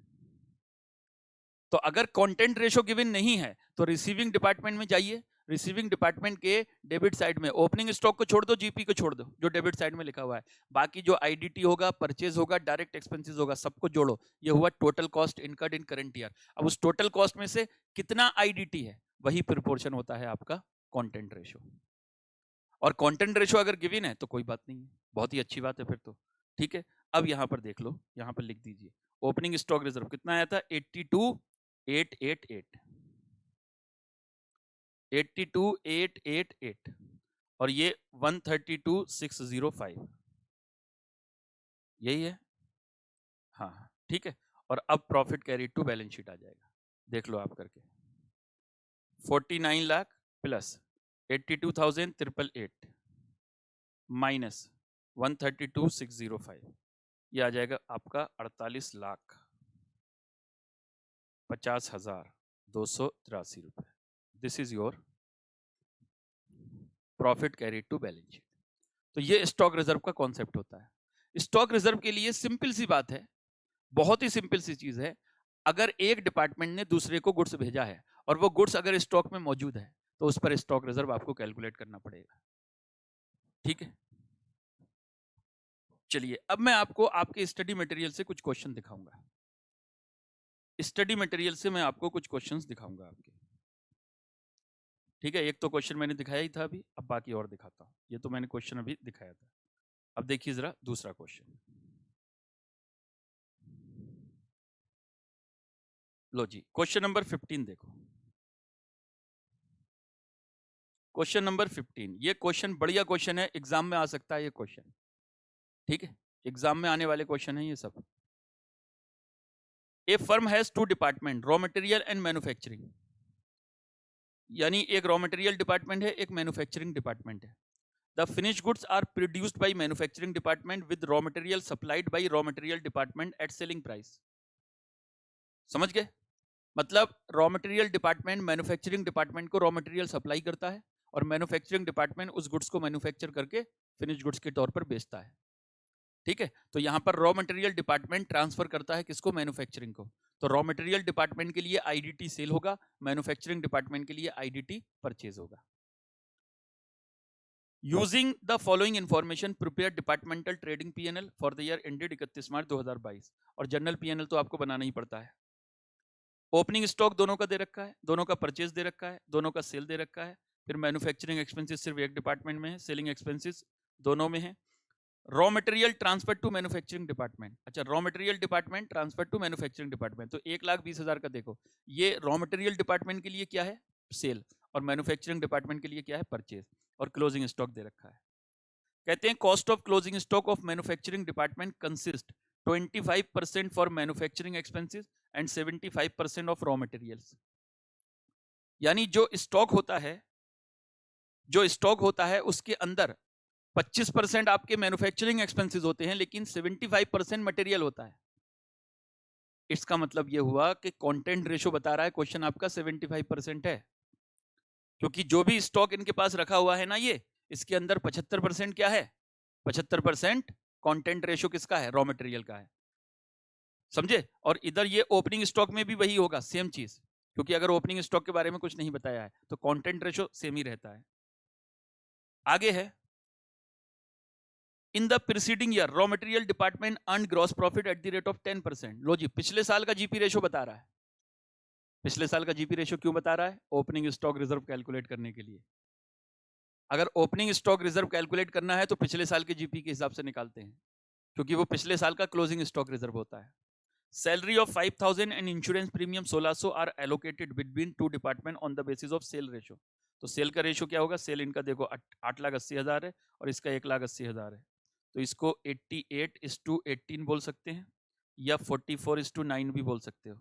तो अगर कंटेंट रेशो गिवन नहीं है तो रिसीविंग डिपार्टमेंट में जाइए, रिसीविंग डिपार्टमेंट के डेबिट साइड में ओपनिंग स्टॉक को छोड़ दो, जीपी को छोड़ दो, जो डेबिट साइड में लिखा हुआ है, बाकी जो आईडीटी होगा, परचेज होगा, डायरेक्ट एक्सपेंसेस होगा, सबको जोड़ो, ये हुआ total cost incurred in current year. अब उस टोटल कॉस्ट में से कितना आईडीटी है, वही प्रोपोर्शन होता है आपका कंटेंट रेशो। और कंटेंट रेशो अगर गिवन है तो कोई बात नहीं है, बहुत ही अच्छी बात है फिर तो, ठीक है। अब यहां पर देख लो, यहां पर लिख दीजिए ओपनिंग स्टॉक रिजर्व कितना आया था, 82,888 और ये 132,605, यही है, हाँ ठीक है। और अब profit carry to balance sheet आ जाएगा, देख लो आप करके, 49 लाख प्लस 82,888 माइनस 132,605, ये आ जाएगा आपका 48,50,283 रुपए। This is your profit carry to balance sheet. तो ये स्टॉक रिजर्व का कॉन्सेप्ट होता है। स्टॉक रिजर्व के लिए सिंपल सी बात है, बहुत ही सिंपल सी चीज है, अगर एक डिपार्टमेंट ने दूसरे को गुड्स भेजा है और वो गुड्स अगर स्टॉक में मौजूद है तो उस पर स्टॉक रिजर्व आपको कैलकुलेट करना पड़ेगा, ठीक है। चलिए अब मैं आपको आपके स्टडी मटेरियल से कुछ क्वेश्चन दिखाऊंगा, स्टडी मटेरियल से मैं आपको कुछ क्वेश्चंस दिखाऊंगा आपके, ठीक है। एक तो क्वेश्चन मैंने दिखाया ही था अभी, अब बाकी और दिखाता हूं। ये तो मैंने क्वेश्चन अभी दिखाया था, अब देखिए जरा दूसरा क्वेश्चन। लो जी, क्वेश्चन नंबर 15 देखो, क्वेश्चन नंबर 15, ये क्वेश्चन बढ़िया क्वेश्चन है, एग्जाम में आ सकता है ये क्वेश्चन, ठीक है, एग्जाम में आने वाले क्वेश्चन है ये सब। A firm has two department, raw material and manufacturing, यानी एक रॉ मटेरियल डिपार्टमेंट है, एक मैन्युफैक्चरिंग डिपार्टमेंट है। The finish goods are produced by manufacturing department with raw material supplied by raw material department at selling price. समझ गए, मतलब raw material department manufacturing department को raw material supply करता है और मैन्युफैक्चरिंग डिपार्टमेंट उस goods को मैन्युफैक्चर करके फिनिश गुड्स के तौर पर बेचता है, ठीक है। तो यहाँ पर रॉ मटेरियल डिपार्टमेंट ट्रांसफर करता है किसको, मैन्युफैक्चरिंग को। तो रॉ मटेरियल डिपार्टमेंट के लिए आईडीटी सेल होगा, मैन्युफैक्चरिंग डिपार्टमेंट के लिए आईडीटी परचेज होगा। Using the following information prepare departmental trading PNL for the year ended 31 March 2022, और जनरल पीएनएल तो आपको बनाना ही पड़ता है। ओपनिंग स्टॉक दोनों का दे रखा है, दोनों का परचेज दे रखा है, दोनों का सेल दे रखा है, फिर मैन्युफैक्चरिंग एक्सपेंसेस सिर्फ एक डिपार्टमेंट में है, सेलिंग एक्सपेंसेस दोनों में है। Raw material transfer to manufacturing department, अच्छा raw material department transfer to manufacturing department, तो 1,20,000 का देखो, ये रॉ मटेरियल डिपार्टमेंट के लिए क्या है, सेल, और मैन्युफैक्चरिंग डिपार्टमेंट के लिए क्या है, परचेज, और क्लोजिंग स्टॉक दे रखा है। कहते हैं cost of closing stock of manufacturing department consist 25% for manufacturing expenses and 75% of raw materials, यानी जो स्टॉक होता है उसके अंदर 25% आपके मैन्युफैक्चरिंग एक्सपेंसेस होते हैं, लेकिन 75% मटेरियल होता है। इसका मतलब यह हुआ कि कंटेंट रेशो बता रहा है क्वेश्चन आपका 75% है, क्योंकि जो भी स्टॉक इनके पास रखा हुआ है ना, ये इसके अंदर 75% क्या है, 75% कंटेंट रेशो किसका है, रॉ मटेरियल का है, समझे। और इधर ये ओपनिंग स्टॉक में भी वही होगा, सेम चीज, क्योंकि अगर ओपनिंग स्टॉक के बारे में कुछ नहीं बताया है तो कंटेंट रेशो सेम ही रहता है। आगे है, in the preceding year raw material department earn gross profit at the rate of 10%। लो जी, पिछले साल का जीपी रेशो बता रहा है, पिछले साल का जीपी रेशो क्यों बता रहा है, ओपनिंग स्टॉक रिजर्व कैलकुलेट करने के लिए। अगर ओपनिंग स्टॉक रिजर्व कैलकुलेट करना है तो पिछले साल के जीपी के हिसाब से निकालते हैं, क्योंकि वो पिछले साल का क्लोजिंग स्टॉक रिजर्व होता है। Salary of 5,000 and insurance premium 1600 are allocated between two department on the basis of sale ratio. तो सेल का रेशो क्या होगा, सेल इनका देखो 8,80,000 है और इसका 1,80,000 है, तो इसको 88:18 बोल सकते हैं या 44:9 भी बोल सकते हो,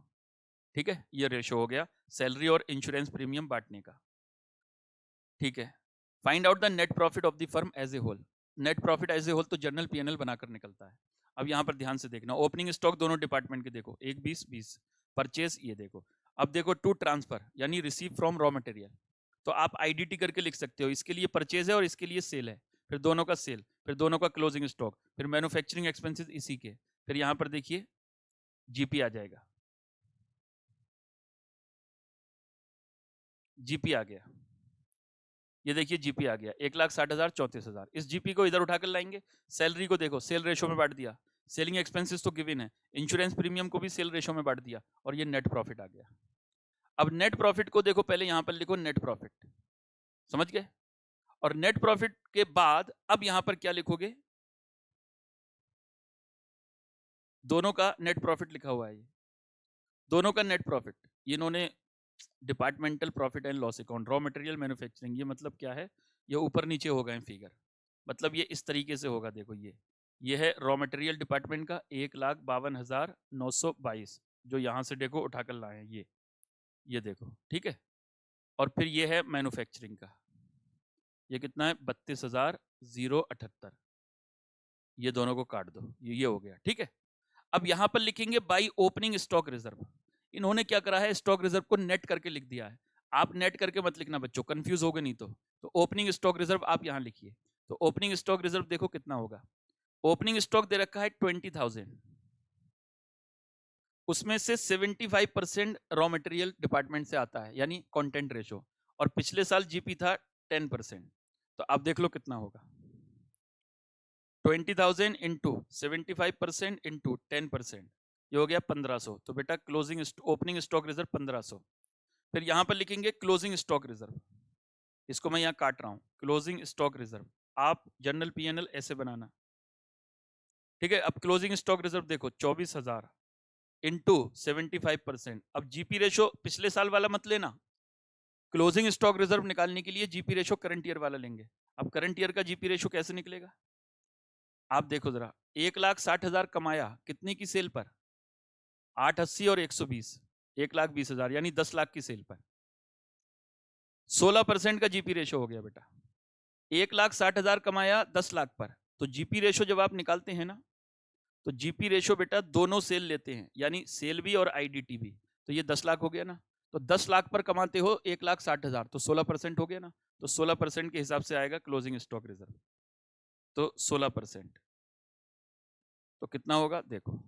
ठीक है। ये रेशो हो गया सैलरी और इंश्योरेंस प्रीमियम बांटने का, ठीक है। Find out the net profit of the firm as a whole. Net profit as a whole तो जनरल पीएनएल बनाकर निकलता है। अब यहाँ पर ध्यान से देखना, ओपनिंग स्टॉक दोनों डिपार्टमेंट के देखो, 1,20,20, परचेज ये देखो। अब देखो टू ट्रांसफर यानी रिसीव फ्रॉम रॉ मटेरियल, तो आप आईडीटी करके लिख सकते हो, इसके लिए परचेज है और इसके लिए सेल है, फिर दोनों का सेल, फिर दोनों का क्लोजिंग स्टॉक, फिर मैन्युफैक्चरिंग एक्सपेंसेस इसी के, फिर यहां पर देखिए जीपी आ जाएगा, जीपी आ गया, ये देखिए जीपी आ गया 1,60,000 34,000। इस जीपी को इधर उठाकर लाएंगे, सैलरी को देखो सेल रेशो में बांट दिया, सेलिंग एक्सपेंसेस तो गिवन है, इंश्योरेंस प्रीमियम को भी सेल रेशो में बांट दिया और ये नेट प्रॉफिट आ गया। अब नेट प्रॉफिट को देखो, पहले यहां पर लिखो नेट प्रॉफिट, समझ गए? और नेट प्रॉफिट के बाद अब यहां पर क्या लिखोगे, दोनों का नेट प्रॉफिट लिखा हुआ है, ये दोनों का नेट प्रॉफिट, इन्होंने departmental profit and loss account, raw material manufacturing, ये मतलब क्या है, ये ऊपर नीचे हो गए फिगर, मतलब ये इस तरीके से होगा, देखो ये है रॉ मटेरियल डिपार्टमेंट का 1,52,922 जो यहाँ से देखो उठाकर लाए हैं, ये देखो, ठीक है। और फिर ये है मैन्युफैक्चरिंग का, ये कितना है 32,078, ये दोनों को काट दो, ये हो गया, ठीक है। अब यहाँ पर लिखेंगे बाई ओपनिंग स्टॉक रिजर्व, इन्होंने क्या करा है, स्टॉक रिजर्व को नेट करके लिख दिया है। आप नेट करके मत लिखना बच्चों, कंफ्यूज हो गए नहीं तो ओपनिंग स्टॉक रिजर्व आप यहाँ लिखिए। तो ओपनिंग स्टॉक रिजर्व देखो कितना होगा, ओपनिंग स्टॉक दे रखा है 20,000, उसमें से 75% रॉ मटेरियल डिपार्टमेंट से आता है, यानी कंटेंट रेशो, और पिछले साल जीपी था 10%, तो आप देख लो कितना होगा, 20,000 इंटू 75% इंटू 10%, ये हो गया 1,500। तो बेटा क्लोजिंग ओपनिंग स्टॉक रिजर्व 1,500। फिर यहां पर लिखेंगे क्लोजिंग स्टॉक रिजर्व, इसको मैं यहां काट रहा हूं, क्लोजिंग स्टॉक रिजर्व, आप जनरल पीएनएल ऐसे बनाना, ठीक है। अब क्लोजिंग स्टॉक रिजर्व देखो 24,000 इंटू 75%, अब जीपी रेशो पिछले साल वाला मत लेना, क्लोजिंग स्टॉक रिजर्व निकालने के लिए जीपी रेशो करंट ईयर वाला लेंगे। अब करंट ईयर का जीपी रेशो कैसे निकलेगा, आप देखो जरा, 1,60,000 कमाया कितने की सेल पर, 880 और 120, 1,20,000 यानी 10 लाख की सेल पर 16% का जीपी रेशो हो गया बेटा। 1,60,000 कमाया 10 लाख पर, तो जीपी रेशो जब आप निकालते हैं ना, तो जीपी रेशो बेटा दोनों सेल लेते हैं, यानी सेल भी और आईडीटी भी, तो ये 10 लाख हो गया ना, तो 10 लाख पर कमाते हो 1,60,000, तो 16% हो गया ना, तो 16% के हिसाब से आएगा क्लोजिंग स्टॉक रिजर्व, तो 16%, तो कितना होगा देखो,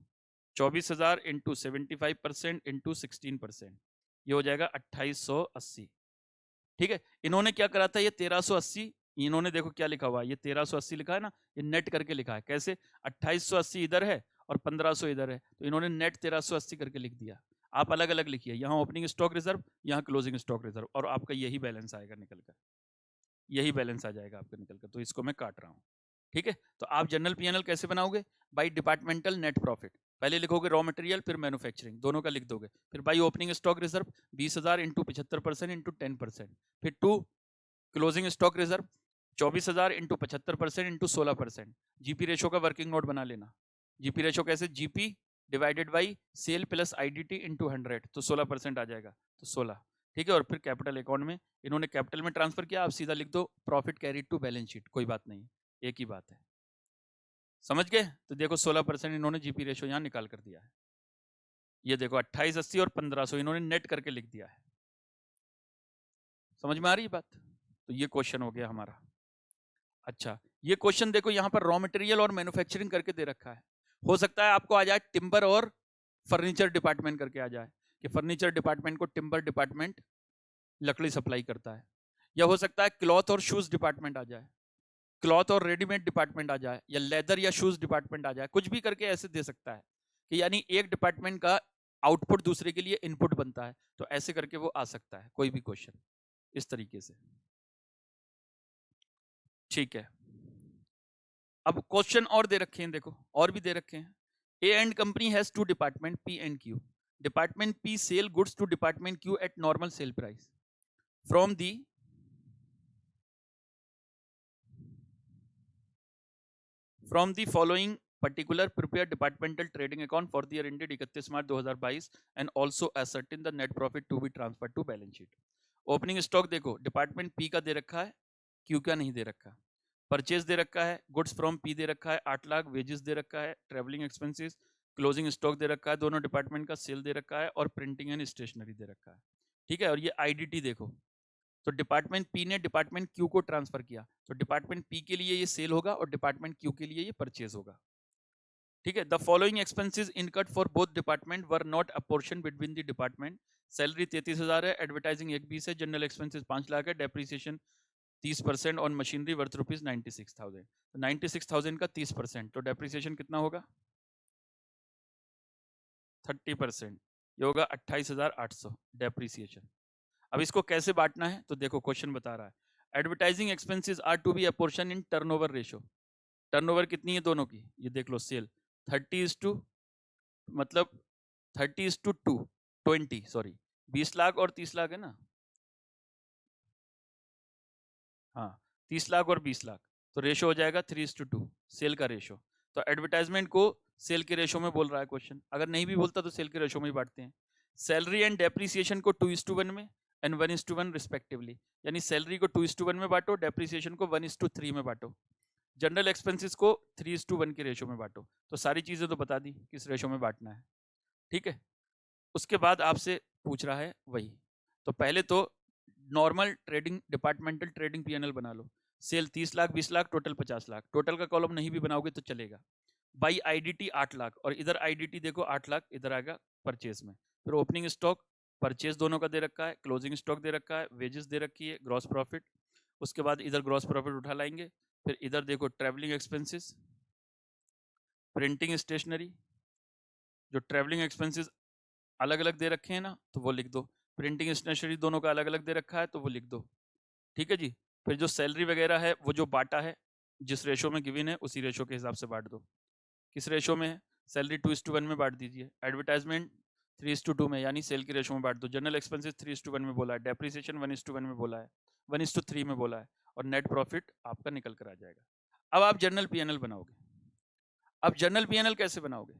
24,000 इंटू 75% इंटू 16%, ये हो जाएगा 2,880, ठीक है। इन्होंने क्या करा था, ये 1,380, इन्होंने देखो क्या लिखा हुआ है, ये 1,380 लिखा है ना, ये नेट करके लिखा है, कैसे, 2,880 इधर है और 1,500 इधर है, तो इन्होंने नेट 1,380 करके लिख दिया। आप अलग अलग लिखिए, यहाँ ओपनिंग स्टॉक रिजर्व, यहाँ क्लोजिंग स्टॉक रिजर्व, और आपका यही बैलेंस आएगा निकल कर, यही बैलेंस आ जाएगा आपका निकल कर, तो इसको मैं काट रहा हूँ, ठीक है। तो आप जनरल पीएनएल कैसे बनाओगे, बाई डिपार्टमेंटल नेट प्रॉफिट, पहले लिखोगे रॉ मटेरियल फिर मैन्युफैक्चरिंग, दोनों का लिख दोगे, फिर by opening stock reserve 20,000 into 75% into 10%, फिर to closing stock reserve 24,000 into 75% into 16%। GP ratio का वर्किंग नोट बना लेना, जीपी रेशो कैसे, GP divided by sale plus IDT into 100, तो 16% आ जाएगा, तो 16, ठीक है। और फिर कैपिटल अकाउंट में इन्होंने कैपिटल में ट्रांसफर किया, आप सीधा लिख दो profit carried to balance sheet, कोई बात नहीं, एक ही बात है, समझ गए। तो देखो 16% इन्होंने जीपी रेशो यहाँ निकाल कर दिया है, ये देखो 2,880 और 1,500 इन्होंने नेट करके लिख दिया है, समझ में आ रही बात। तो ये क्वेश्चन हो गया हमारा। अच्छा, ये क्वेश्चन देखो यहाँ पर रॉ मटेरियल और मैन्युफैक्चरिंग करके दे रखा है, हो सकता है आपको आ जाए टिम्बर और फर्नीचर डिपार्टमेंट करके आ जाए, कि फर्नीचर डिपार्टमेंट को टिम्बर डिपार्टमेंट लकड़ी सप्लाई करता है, या हो सकता है क्लॉथ और शूज डिपार्टमेंट आ जाए, क्लॉथ और रेडीमेड डिपार्टमेंट आ जाए, या लेदर या शूज डिपार्टमेंट आ जाए, कुछ भी करके ऐसे दे सकता है, कि यानी एक डिपार्टमेंट का आउटपुट दूसरे के लिए इनपुट बनता है, तो ऐसे करके वो आ सकता है कोई भी क्वेश्चन इस तरीके से, ठीक है। अब क्वेश्चन और दे रखे हैं, देखो और भी दे रखे हैं, A and company has two department P and Q, department P sell goods to department Q at normal sale price from the following particular prepare departmental trading account for the year ended 31 March 2022 and also ascertain the net profit to be transferred to balance sheet। Opening stock देखो department P का दे रखा है, Q का नहीं दे रखा, purchase दे रखा है, goods from P दे रखा है 8 लाख, वेजेस दे रखा है, ट्रेवलिंग एक्सपेंसेस, क्लोजिंग स्टॉक दे रखा है, दोनों डिपार्टमेंट का सेल दे रखा है, और प्रिंटिंग एंड स्टेशनरी दे रखा है, ठीक है। और ये आईडीटी देखो तो डिपार्टमेंट पी ने डिपार्टमेंट क्यू को ट्रांसफर किया, तो डिपार्टमेंट पी के लिए ये सेल होगा और डिपार्टमेंट क्यू के लिए ये परचेज होगा। ठीक है, the following expenses incurred for both department were not apportion between the department. Salary 33,000 है, एडवर्टाइजिंग 120 है, जनरल एक्सपेंसेस 5 लाख है, depreciation 30% on machinery worth rupees 96,000। तो 96,000 का 30%, तो डेप्रिसिएशन कितना होगा? 30%, ये होगा 28,800 डेप्रिसिएशन। अब इसको कैसे बांटना है? तो देखो क्वेश्चन बता रहा है, advertising expenses are to be apportion in turnover ratio. Turnover कितनी है दोनों की? ये देख लो, सेल 30:2, मतलब 30:2, 20 सॉरी, 20 लाख और 30 लाख है ना, हाँ 30 लाख और 20 लाख, तो रेशो हो जाएगा 3:2 सेल का रेशो। तो एडवर्टाइजमेंट को सेल के रेशो में बोल रहा है क्वेश्चन, अगर नहीं भी बोलता तो सेल के रेशो में ही बांटते हैं। सैलरी एंड डेप्रिसिएशन को 2:1 में एंड 1:1 रिस्पेक्टिवली, यानी सैलरी को 2:1 में बांटो, डेप्रिसिएशन को 1:3 में बांटो, जनरल एक्सपेंसेस को 3:1 के रेशो में बांटो। तो सारी चीजें तो बता दी किस रेशो में बांटना है। ठीक है, उसके बाद आपसे पूछ रहा है वही, तो पहले तो normal trading departmental trading PNL बना लो। Sale 30 lakh, 20 lakh, total 50 lakh, total का कॉलम नहीं भी बनाओगे तो चलेगा। बाई आईडीटी 8 लाख, और इधर आईडीटी देखो 8 लाख, इधर आएगा परचेज में। फिर ओपनिंग स्टॉक परचेज दोनों का दे रखा है, क्लोजिंग स्टॉक दे रखा है, वेजेस दे रखी है, ग्रॉस प्रॉफिट। उसके बाद इधर ग्रॉस प्रॉफिट उठा लाएंगे। फिर इधर देखो ट्रेवलिंग एक्सपेंसेस, प्रिंटिंग स्टेशनरी, जो ट्रेवलिंग एक्सपेंसेस अलग अलग दे रखे हैं ना तो वो लिख दो, प्रिंटिंग स्टेशनरी दोनों का अलग अलग दे रखा है तो वो लिख दो। ठीक है जी। फिर जो सैलरी वगैरह है वो जो बांटा है, जिस रेशो में गिवन है उसी रेशो के हिसाब से बांट दो। किस रेशो में है? सैलरी 2:1 में बांट दीजिए, एडवर्टाइजमेंट 3:2 में, यानी सेल के रेशो में बांट दो, जनरल एक्सपेंसेस 3:1 में बोला है, डेप्रिसिएशन 1:1 में बोला है, 1:3 में बोला है, और नेट प्रॉफिट आपका निकल कर आ जाएगा। अब आप जर्नल पीएनएल बनाओगे। अब जर्नल पीएनएल कैसे बनाओगे?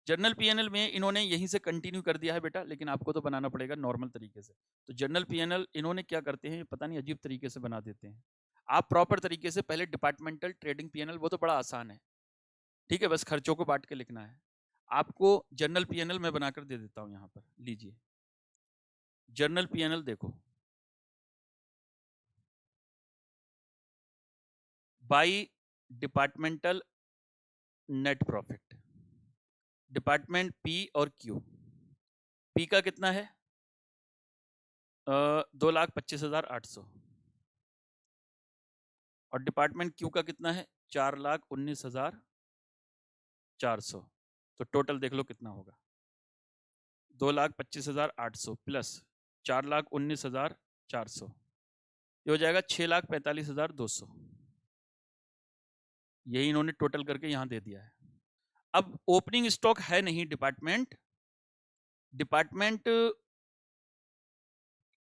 जर्नल पीएनएल में इन्होंने यहीं से कंटिन्यू कर दिया है बेटा, लेकिन आपको तो बनाना पड़ेगा नॉर्मल तरीके से। तो जर्नल पीएनएल इन्होंने क्या करते हैं, पता नहीं अजीब तरीके से बना देते हैं। आप प्रॉपर तरीके से पहले डिपार्टमेंटल ट्रेडिंग पीएनएल, वो तो बड़ा आसान है, ठीक है, बस खर्चों को बांट के लिखना है। आपको जर्नल पीएनएल मैं बनाकर दे देता हूं, यहां पर लीजिए जर्नल पीएनएल। देखो, by departmental net profit, department P और क्यू। पी का कितना है? 2,25,800, और डिपार्टमेंट क्यू का कितना है? 4,19,400। तो टोटल देख लो कितना होगा, 2,25,800 प्लस 4,19,400, ये हो जाएगा 6,45,200। यही इन्होंने टोटल करके यहां दे दिया है। अब ओपनिंग स्टॉक है नहीं डिपार्टमेंट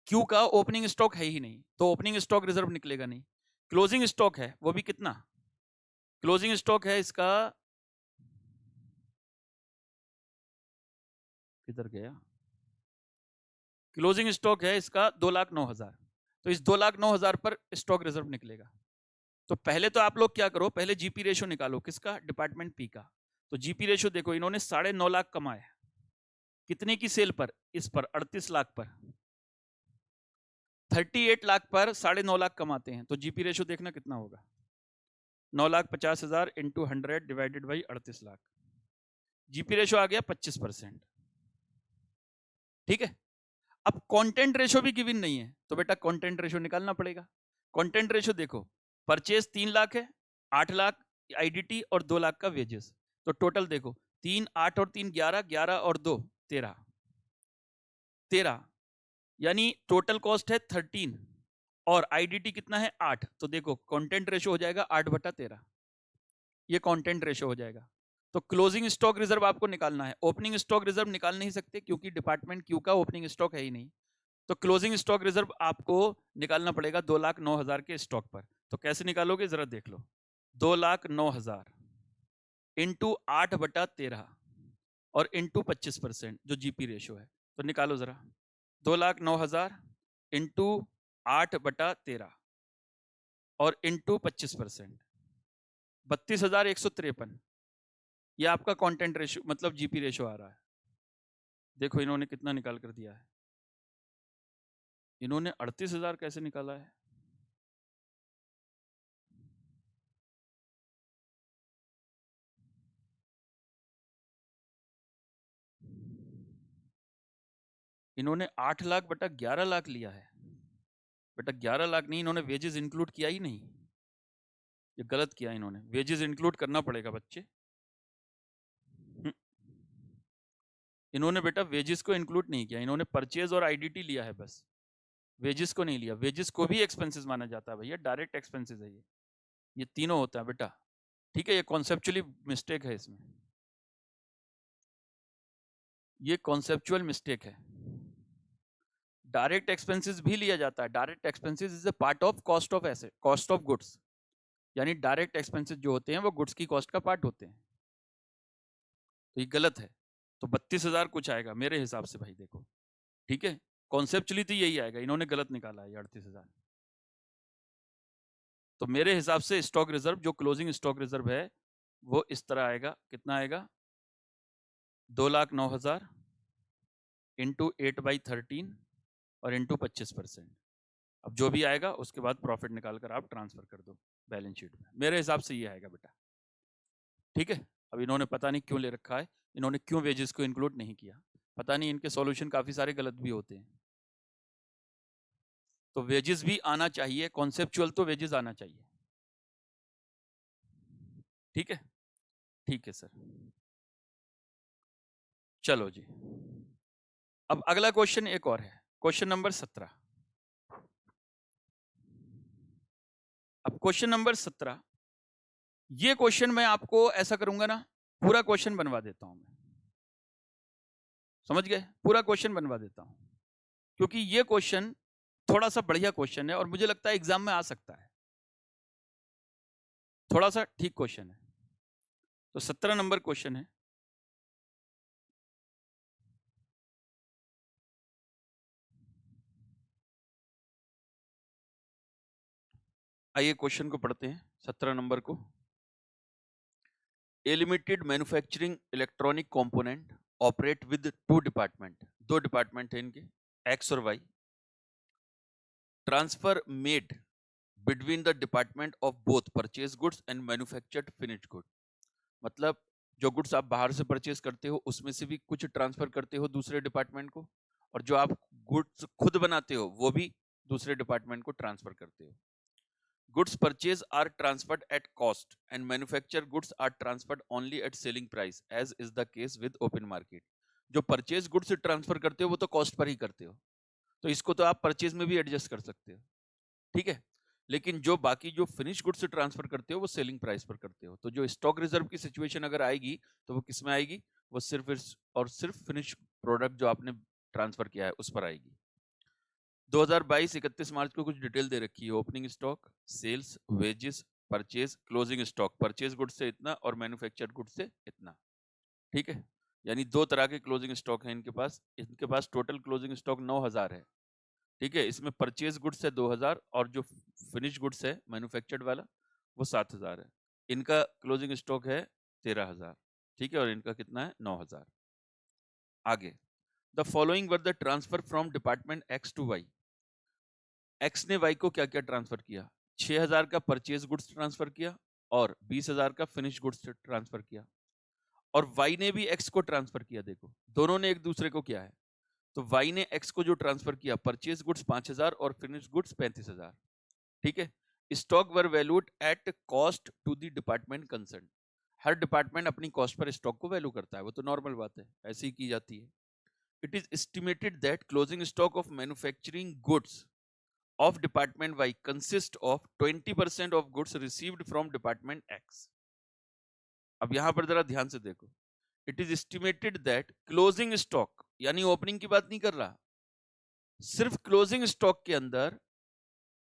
क्यू का, ओपनिंग स्टॉक है ही नहीं, तो ओपनिंग स्टॉक रिजर्व निकलेगा नहीं। क्लोजिंग स्टॉक है, वो भी कितना? क्लोजिंग स्टॉक है इसका, किधर गया? क्लोजिंग स्टॉक है इसका 2,09,000, तो इस 2,09,000 पर स्टॉक रिजर्व निकलेगा। तो पहले तो आप लोग क्या करो, पहले जीपी रेशो निकालो, किसका? डिपार्टमेंट पी का। तो जीपी रेशो देखो, इन्होंने 9.5 लाख कमाए, कितने की सेल पर? इस पर 38 लाख पर, 38 लाख पर 9.5 लाख कमाते हैं, तो जीपी रेशो देखना कितना होगा, 9,50,000 into 100 divided by 38 lakh, GP ratio आ गया 25%। ठीक है, अब कंटेंट रेशो भी गिवन नहीं है, तो बेटा कंटेंट रेशो निकालना पड़ेगा। कंटेंट रेशो देखो, परचेज 3 लाख है, 8 लाख आईडीटी और 2 लाख का वेजेस, तो टोटल देखो 3, 8 और 3 11, 11 और 2 13, 13, यानी टोटल कॉस्ट है 13 और आईडीटी कितना है 8, तो देखो कंटेंट रेशो हो जाएगा 8/13, ये कंटेंट रेशो हो जाएगा। तो क्लोजिंग स्टॉक रिजर्व आपको निकालना है, ओपनिंग स्टॉक रिजर्व निकाल नहीं सकते क्योंकि डिपार्टमेंट क्यू का ओपनिंग स्टॉक है ही नहीं, तो क्लोजिंग स्टॉक रिजर्व आपको निकालना पड़ेगा 2,09,000 के स्टॉक पर। तो कैसे निकालोगे जरा देख लो, 2,09,000 इंटू 8/13 और इंटू 25% जो जीपी रेशो है, तो निकालो जरा, 2,09,000 इंटू 8/13 और इंटू 25%, 32,153, ये आपका कंटेंट रेशो मतलब जीपी रेशो आ रहा है। देखो इन्होंने कितना निकाल कर दिया है, इन्होंने 38,000 कैसे निकाला है? इन्होंने 8 लाख बटा 11 लाख लिया है। बेटा 11 लाख नहीं, इन्होंने वेजेस इंक्लूड किया ही नहीं, ये गलत किया इन्होंने। वेजेस इंक्लूड करना पड़ेगा बच्चे। इन्होंने बेटा वेजेस को इंक्लूड नहीं किया, इन्होंने परचेज और आईडीटी लिया है बस, वेजेस को नहीं लिया। वेजेस को भी एक्सपेंसेस माना जाता है भैया, डायरेक्ट एक्सपेंसेस है ये तीनों होता है बेटा। ठीक है, ये कॉन्सेप्चुअली मिस्टेक है इसमें, ये कॉन्सेप्चुअल मिस्टेक है। डायरेक्ट एक्सपेंसेस भी लिया जाता है, direct expenses is a part of cost of asset, cost of goods, यानी डायरेक्ट एक्सपेंसेस जो होते हैं वो गुड्स की कॉस्ट का पार्ट होते हैं, तो ये गलत है। तो 32,000 कुछ आएगा मेरे हिसाब से भाई, देखो ठीक है, कॉन्सेप्चुअली तो यही आएगा, इन्होंने गलत निकाला है 38,000। तो मेरे हिसाब से स्टॉक रिजर्व, जो क्लोजिंग स्टॉक रिजर्व है वो इस तरह आएगा, कितना आएगा, 2,09,000 इंटू 8/13 और इंटू 25%। अब जो भी आएगा उसके बाद प्रॉफिट निकाल कर आप ट्रांसफर कर दो बैलेंस शीट में, मेरे हिसाब से ये आएगा बेटा। ठीक है, अब इन्होंने पता नहीं क्यों ले रखा है, इन्होंने क्यों वेजेस को इंक्लूड नहीं किया, पता नहीं, इनके सॉल्यूशन काफी सारे गलत भी होते हैं। तो वेजेस भी आना चाहिए, कॉन्सेप्चुअल तो वेजेस आना चाहिए। ठीक है, ठीक है सर। चलो जी, अब अगला क्वेश्चन एक और है, क्वेश्चन नंबर 17। अब क्वेश्चन नंबर 17, ये क्वेश्चन मैं आपको ऐसा करूंगा ना, पूरा क्वेश्चन बनवा देता हूं मैं, समझ गए, पूरा क्वेश्चन बनवा देता हूं, क्योंकि ये क्वेश्चन थोड़ा सा बढ़िया क्वेश्चन है और मुझे लगता है एग्जाम में आ सकता है, थोड़ा सा ठीक क्वेश्चन है। तो 17 नंबर क्वेश्चन है, आइए क्वेश्चन को पढ़ते हैं 17 नंबर को। A limited manufacturing electronic component operate with 2 department, 2 department है इनके, एक्स और Y. Transfer made between the department of both purchase goods and manufactured finished good, मतलब जो गुड्स आप बाहर से परचेज करते हो उसमें से भी कुछ ट्रांसफर करते हो दूसरे डिपार्टमेंट को, और जो आप गुड्स खुद बनाते हो वो भी दूसरे डिपार्टमेंट को ट्रांसफर करते हो। Goods purchased are transferred at cost and manufactured goods are transferred only at selling price as is the case with open market। जो परचेज गुड्स से ट्रांसफर करते हो वो तो कॉस्ट पर ही करते हो, तो इसको तो आप परचेज में भी एडजस्ट कर सकते हो, ठीक है। लेकिन जो बाकी जो फिनिश गुड्स से ट्रांसफर करते हो वो सेलिंग प्राइस पर करते हो। तो जो स्टॉक रिजर्व की सिचुएशन अगर आएगी तो वो किस में आएगी, वो सिर्फ और सिर्फ फिनिश प्रोडक्ट जो आपने ट्रांसफर किया है उस पर आएगी। 2022 31 मार्च को कुछ डिटेल दे रखी है, opening stock, sales, wages, purchase, closing stock, purchase goods से इतना और मैन्युफैक्चर्ड गुड्स से इतना, ठीक है। यानी 2 तरह के क्लोजिंग स्टॉक है इनके पास टोटल क्लोजिंग स्टॉक 9,000 है, ठीक है। इसमें परचेज गुड्स है 2,000 और जो फिनिश गुड्स है मैन्युफैक्चर्ड वाला वो 7,000 है। इनका क्लोजिंग स्टॉक है 13,000, ठीक है, और इनका कितना है 9,000। आगे, the following were the transfer from department X to Y. X ने वाई को क्या क्या ट्रांसफर किया, 6,000 का परचेज गुड्स ट्रांसफर किया और 20,000 का फिनिश गुड्स ट्रांसफर किया, और वाई ने भी एक्स को ट्रांसफर किया। देखो दोनों ने एक दूसरे को किया है, तो वाई ने एक्स को जो ट्रांसफर किया, परचेज गुड्स 5,000 और फिनिश गुड्स 35,000, ठीक है। Stock were valued at cost to the department concern. हर डिपार्टमेंट अपनी कॉस्ट पर स्टॉक को वैल्यू करता है, वो तो नॉर्मल बात है, ऐसे ही की जाती है। It is estimated that closing stock of manufacturing goods of department Y consist of 20% of goods received from department X। अब यहां पर जरा ध्यान से देखो, it is estimated that closing stock, यानी ओपनिंग की बात नहीं कर रहा, सिर्फ क्लोजिंग स्टॉक के अंदर,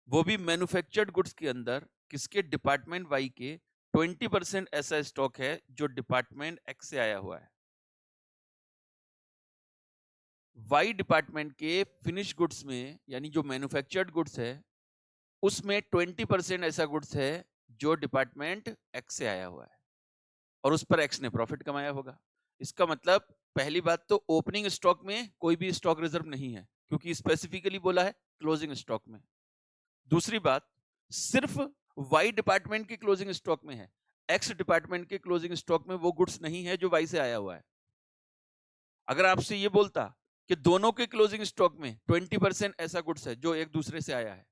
वो भी मैन्युफैक्चर्ड गुड्स के अंदर, किसके, डिपार्टमेंट वाई के 20% ऐसा स्टॉक है जो डिपार्टमेंट एक्स से आया हुआ है। वाई डिपार्टमेंट के फिनिश गुड्स में, यानी जो मैन्युफैक्चर्ड गुड्स है उसमें 20% ऐसा गुड्स है जो डिपार्टमेंट एक्स से आया हुआ है और उस पर एक्स ने प्रॉफिट कमाया होगा। इसका मतलब पहली बात तो ओपनिंग स्टॉक में कोई भी स्टॉक रिजर्व नहीं है, क्योंकि स्पेसिफिकली बोला है क्लोजिंग स्टॉक में। दूसरी बात, सिर्फ वाई डिपार्टमेंट के क्लोजिंग स्टॉक में है, एक्स डिपार्टमेंट के क्लोजिंग स्टॉक में वो गुड्स नहीं है जो वाई से आया हुआ है। अगर आपसे ये बोलता कि दोनों के क्लोजिंग स्टॉक में 20% ऐसा गुड्स है जो एक दूसरे से आया है,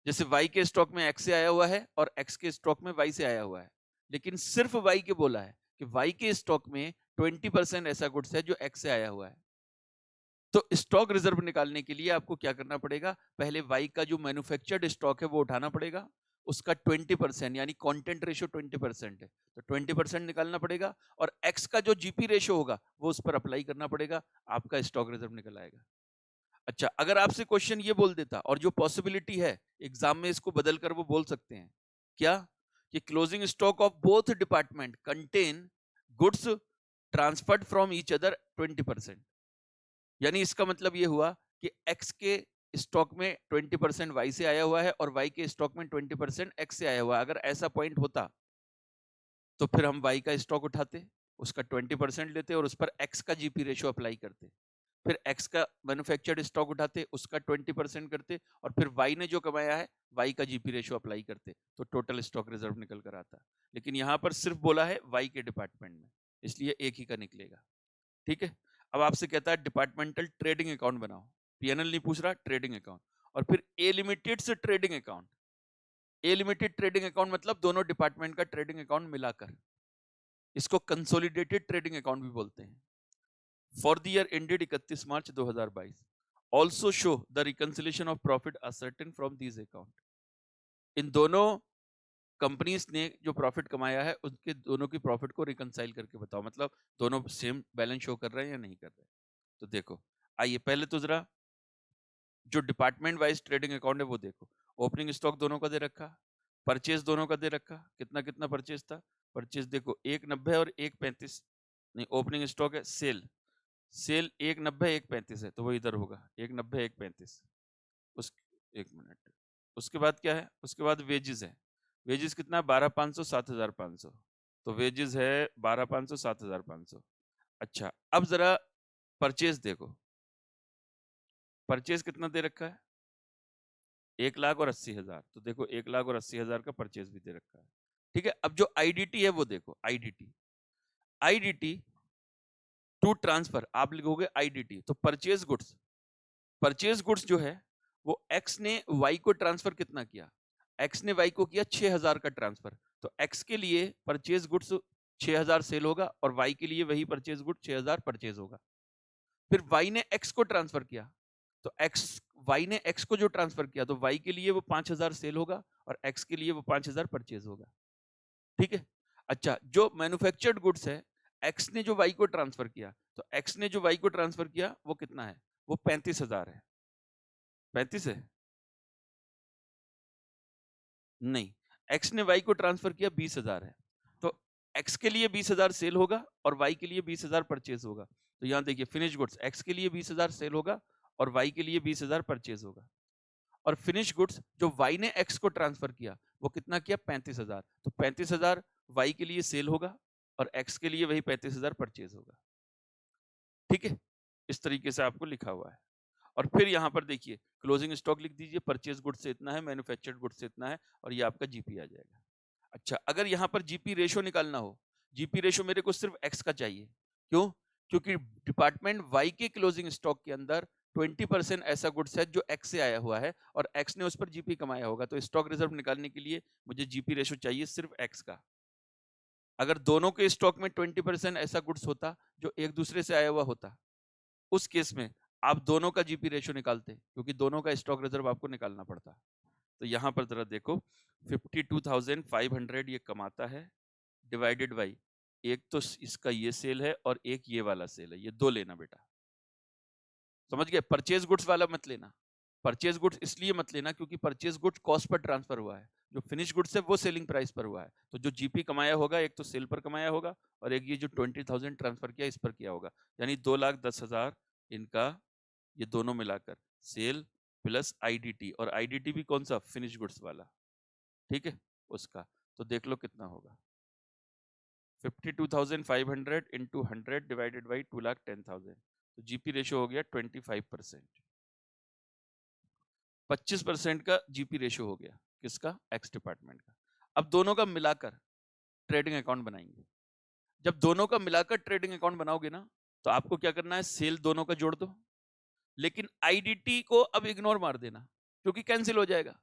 जैसे वाई के स्टॉक में एक्स से आया हुआ है और एक्स के स्टॉक में वाई से आया हुआ है, लेकिन सिर्फ वाई के बोला है कि वाई के स्टॉक में 20% ऐसा गुड्स है जो एक्स से आया हुआ है। तो स्टॉक रिजर्व निकालने के लिए आपको क्या करना पड़ेगा, पहले वाई का जो मैन्युफैक्चर्ड स्टॉक है वो उठाना पड़ेगा, उसका 20% यानी कंटेंट रेशियो 20% है, तो 20% निकालना पड़ेगा, और एक्स का जो जीपी रेशियो होगा वो उस पर अप्लाई करना पड़ेगा, आपका स्टॉक रिजर्व निकल आएगा। अच्छा, अगर आपसे क्वेश्चन ये बोल देता, और जो पॉसिबिलिटी है एग्जाम में इसको बदल कर वो बोल सकते हैं क्या, कि closing stock of both department contain goods transferred from each other 20%, यानी इसका मतलब ये हुआ कि एक्स के स्टॉक में 20% वाई से आया हुआ है और वाई के स्टॉक में 20% एक्स से आया हुआ है। अगर ऐसा पॉइंट होता तो फिर हम वाई का स्टॉक उठाते, उसका 20% लेते और उस पर एक्स का जीपी रेशियो अप्लाई करते, फिर एक्स का मैन्युफैक्चर्ड स्टॉक उठाते, उसका 20% करते, और फिर वाई ने जो कमाया है वाई का जीपी रेशियो अप्लाई करते, तो टोटल स्टॉक रिजर्व निकल कर आता। लेकिन यहाँ पर सिर्फ बोला है वाई के डिपार्टमेंट में, इसलिए एक ही का निकलेगा। ठीक है, अब आपसे कहता है डिपार्टमेंटल ट्रेडिंग अकाउंट बनाओ, पीएनएल नहीं पूछ रहा, ट्रेडिंग अकाउंट, और फिर ए लिमिटेड से ट्रेडिंग अकाउंट। ए लिमिटेड ट्रेडिंग अकाउंट मतलब दोनों डिपार्टमेंट का ट्रेडिंग अकाउंट मिलाकर, इसको कंसोलिडेटेड ट्रेडिंग अकाउंट भी बोलते हैं। For the year ended 31 March 2022, also show the reconciliation of profit ascertain from these account. इन दोनों कंपनीज ने जो प्रॉफिट कमाया है उनके दोनों की प्रॉफिट को रिकंसाइल करके बताओ, मतलब दोनों सेम बैलेंस शो कर रहे हैं या नहीं कर रहे। तो देखो, आइए पहले तो जरा जो डिपार्टमेंट वाइज ट्रेडिंग अकाउंट है वो देखो। ओपनिंग स्टॉक दोनों का दे रखा, परचेज दोनों का दे रखा, कितना कितना परचेज था, परचेज देखो 190 और 135, नहीं ओपनिंग स्टॉक है, सेल सेल 190 135 है, तो वो इधर होगा 190 135। उस एक मिनट, उसके बाद क्या है, उसके बाद वेजेस है, वेजेस कितना 12,500 7,500, तो वेजेस है 12,500 7,500। अच्छा, अब जरा परचेज देखो, परचेज कितना दे रखा है 1,80,000, तो देखो 1,80,000 का परचेज भी दे रखा है। ठीक है, अब जो आईडीटी है वो देखो, आईडीटी आईडीटी टू ट्रांसफर, आप लिखोगे आईडीटी, तो परचेज गुड्स जो है वो एक्स ने वाई को ट्रांसफर कितना किया, एक्स ने वाई को किया 6,000 का ट्रांसफर, तो एक्स के लिए परचेज गुड्स 6,000 सेल होगा और वाई के लिए वही परचेज गुड 6,000 परचेज होगा। फिर वाई ने एक्स को ट्रांसफर किया, तो एक्स वाई ने एक्स को जो ट्रांसफर किया तो वाई के लिए वो 5,000 सेल होगा और एक्स के लिए वो 5,000 परचेज होगा। ठीक है, अच्छा जो मैन्युफैक्चर्ड गुड्स है, एक्स ने जो वाई को ट्रांसफर किया, तो एक्स ने जो वाई को ट्रांसफर किया वो कितना है, वो 35,000 है। 35 है, नहीं, एक्स ने वाई को ट्रांसफर किया 20,000 है, तो एक्स के लिए 20,000 सेल होगा और वाई के लिए 20,000 परचेज होगा। तो यहाँ देखिए फिनिश गुड्स एक्स के लिए 20,000 सेल होगा और वाई के लिए 20,000 परचेज होगा, और फिनिश गुड्स जो वाई ने एक्स को ट्रांसफर किया वो कितना किया 35,000, तो 35,000 वाई के लिए सेल होगा और एक्स के लिए वही 35,000 परचेज होगा। ठीक है, इस तरीके से आपको लिखा हुआ है। और फिर यहाँ पर देखिए क्लोजिंग स्टॉक लिख दीजिए, परचेज गुड्स से इतना है, मैन्युफैक्चर्ड गुड्स से इतना है, और ये आपका जीपी आ जाएगा। अच्छा, अगर यहाँ पर जीपी रेशो निकालना हो, जीपी रेशो मेरे को सिर्फ एक्स का चाहिए, क्यों, क्योंकि डिपार्टमेंट वाई के क्लोजिंग स्टॉक के अंदर 20% ऐसा गुड्स है जो एक्स से आया हुआ है और एक्स ने उस पर जीपी कमाया होगा, तो स्टॉक रिजर्व निकालने के लिए मुझे जीपी रेशो चाहिए सिर्फ एक्स का। अगर दोनों के स्टॉक में 20% ऐसा गुड्स होता जो एक दूसरे से आया हुआ होता, उस केस में आप दोनों का जीपी रेशियो निकालते, क्योंकि दोनों का स्टॉक रिजर्व आपको निकालना पड़ता। तो यहाँ पर जरा देखो 52,500 ये कमाता है, डिवाइडेड बाई, एक तो इसका ये सेल है और एक ये वाला सेल है, ये दो लेना बेटा, समझ गए। परचेज गुड्स वाला मत लेना, परचेज गुड्स इसलिए मत लेना क्योंकि purchase goods cost per transfer हुआ है, जो फिनिश गुड्स है वो सेलिंग प्राइस पर हुआ है, तो जो जीपी कमाया होगा एक तो सेल पर कमाया होगा और एक ये जो 20,000 ट्रांसफर किया इस पर किया होगा, यानी 2,10,000 इनका, ये दोनों मिलाकर सेल प्लस आईडीटी, और आईडीटी भी कौन सा, फिनिश गुड्स वाला, ठीक है उसका, तो देख लो कितना होगा 52,500 इंटू 100 डिवाइडेड बाई 2,10,000, तो जीपी रेशियो हो गया 25%। 25% का जीपी रेशियो हो गया, किसका? एक्स डिपार्टमेंट का। अब दोनों का मिलाकर ट्रेडिंग अकाउंट बनाएंगे। जब दोनों का मिलाकर ट्रेडिंग अकाउंट बनाओगे ना, तो आपको क्या करना है, सेल दोनों का जोड़ दो, लेकिन आईडीटी को अब इग्नोर मार देना, क्योंकि कैंसिल हो जाएगा।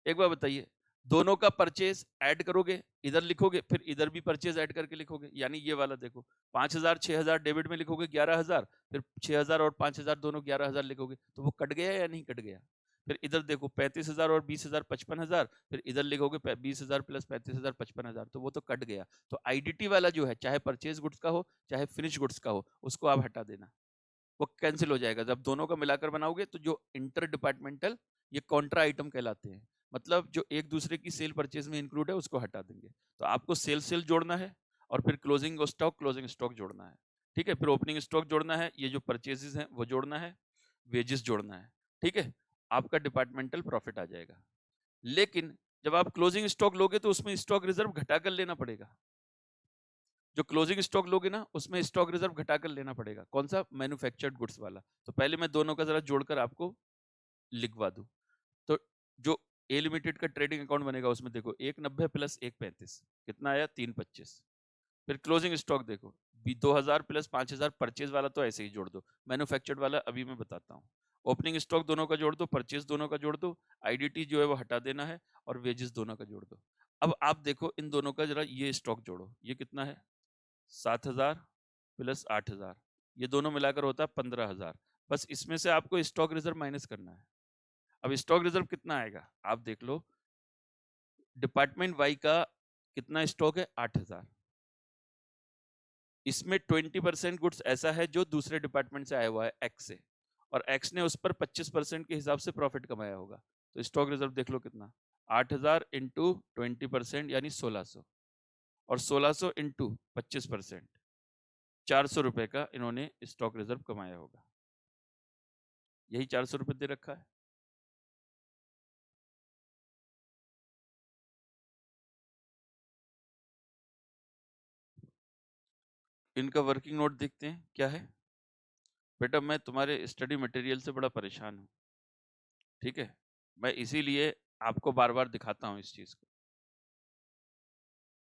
एक बार बताइए, दोनों का परचेज ऐड करोगे, इधर लिखोगे, फिर इधर भी परचेज ऐड करके लिखोगे, यानी ये वाला देखो 5000 6000 डेबिट में लिखोगे 11000, फिर 6000 और 5000 दोनों 11000 लिखोगे, तो वो कट गया या नहीं कट गया? फिर इधर देखो 35000 और 20000 55000, फिर इधर लिखोगे 20000 प्लस 35000 55000, तो वो तो कट गया। तो आईडीटी वाला जो है, चाहे परचेज गुड्स का हो चाहे फिनिश गुड्स का हो, उसको आप हटा देना, वो कैंसिल हो जाएगा। जब दोनों का मिलाकर बनाओगे तो जो इंटर डिपार्टमेंटल, ये कॉन्ट्रा आइटम कहलाते हैं, मतलब जो एक दूसरे की सेल परचेज में इंक्लूड है उसको हटा देंगे। तो आपको सेल सेल जोड़ना है, और फिर क्लोजिंग स्टॉक जोड़ना है, ठीक है। फिर ओपनिंग स्टॉक जोड़ना है, ये जो परचेजेस हैं वो जोड़ना है, वेजेस जोड़ना है, ठीक है। आपका डिपार्टमेंटल प्रॉफिट आ जाएगा। लेकिन जब आप क्लोजिंग स्टॉक लोगे तो उसमें स्टॉक रिजर्व घटाकर लेना पड़ेगा। जो क्लोजिंग स्टॉक लोगे ना, उसमें स्टॉक रिजर्व घटाकर लेना पड़ेगा। कौन सा? मैन्युफैक्चर्ड गुड्स वाला। तो पहले मैं दोनों का जरा जोड़कर आपको लिखवा दूं। तो जो ए लिमिटेड का ट्रेडिंग अकाउंट बनेगा, उसमें देखो 190 प्लस 135 कितना आया? 325। फिर क्लोजिंग स्टॉक देखो 2000 प्लस 5000, परचेज वाला तो ऐसे ही जोड़ दो, मैन्युफैक्चर्ड वाला अभी मैं बताता हूँ। ओपनिंग स्टॉक दोनों का जोड़ दो, परचेज दोनों का जोड़ दो, आईडीटी जो है वो हटा देना है, और वेजेस दोनों का जोड़ दो। अब आप देखो इन दोनों का जरा ये स्टॉक जोड़ो, ये कितना है? 7000 प्लस 8000, ये दोनों मिलाकर होता है 15000। बस इसमें से आपको स्टॉक रिजर्व माइनस करना है। अब स्टॉक रिजर्व कितना आएगा आप देख लो। डिपार्टमेंट वाई का कितना स्टॉक है? 8000। इसमें 20% गुड्स ऐसा है जो दूसरे डिपार्टमेंट से आया हुआ है, एक्स से, और एक्स ने उस पर 25% के हिसाब से प्रॉफिट कमाया होगा। तो स्टॉक रिजर्व देख लो कितना, 8000 इंटू 20% यानी 1600, और 1600 इंटू 25%, 400 रुपए का इन्होंने स्टॉक रिजर्व कमाया होगा। यही 400 रुपए दे रखा है। इनका वर्किंग नोट देखते हैं क्या है। बेटा मैं तुम्हारे स्टडी मटेरियल से बड़ा परेशान हूँ, ठीक है। मैं इसीलिए आपको बार बार दिखाता हूँ इस चीज को।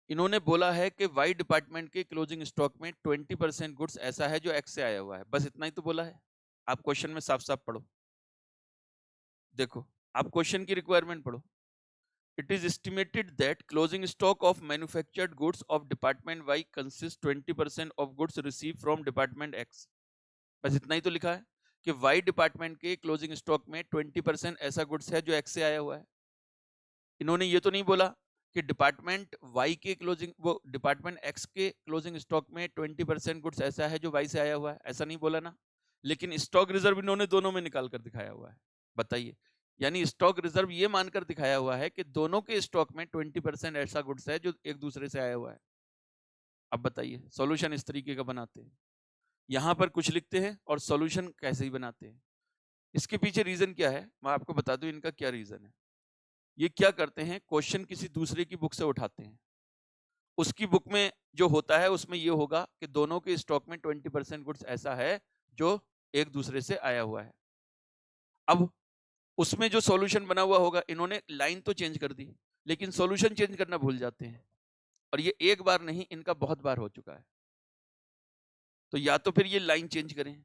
इन्होंने बोला है कि वाई डिपार्टमेंट के क्लोजिंग स्टॉक में 20% गुड्स ऐसा है जो एक्स से आया हुआ है, बस इतना ही तो बोला है। आप क्वेश्चन में साफ साफ पढ़ो, देखो आप क्वेश्चन की रिक्वायरमेंट पढ़ो। It is estimated that closing stock of manufactured goods of department Y consist 20% of goods receive from department X. बस इतना ही तो लिखा है कि वाई डिपार्टमेंट के क्लोजिंग स्टॉक में 20% ऐसा गुड्स है जो एक्स से आया हुआ है। इन्होंने ये तो नहीं बोला कि डिपार्टमेंट वाई के क्लोजिंग, वो डिपार्टमेंट एक्स के क्लोजिंग स्टॉक में 20% गुड्स ऐसा है जो वाई से आया हुआ है, ऐसा नहीं बोला ना। लेकिन स्टॉक रिजर्व इन्होंने दोनों में निकाल कर दिखाया हुआ है। बताइए, यानी स्टॉक रिजर्व ये मानकर दिखाया हुआ है कि दोनों के स्टॉक में 20% ऐसा गुड्स है जो एक दूसरे से आया हुआ है। अब बताइए सॉल्यूशन इस तरीके का बनाते हैं, यहां पर कुछ लिखते हैं और सॉल्यूशन कैसे ही बनाते हैं। इसके पीछे रीजन क्या है मैं आपको बता दूं, इनका क्या रीजन है। ये क्या करते हैं, क्वेश्चन किसी दूसरे की बुक से उठाते हैं, उसकी बुक में जो होता है उसमें ये होगा कि दोनों के स्टॉक में 20% गुड्स ऐसा है जो एक दूसरे से आया हुआ है। अब उसमें जो सॉल्यूशन बना हुआ होगा, इन्होंने लाइन तो चेंज कर दी लेकिन सॉल्यूशन चेंज करना भूल जाते हैं, और ये एक बार नहीं इनका बहुत बार हो चुका है। तो या तो फिर ये लाइन चेंज करें,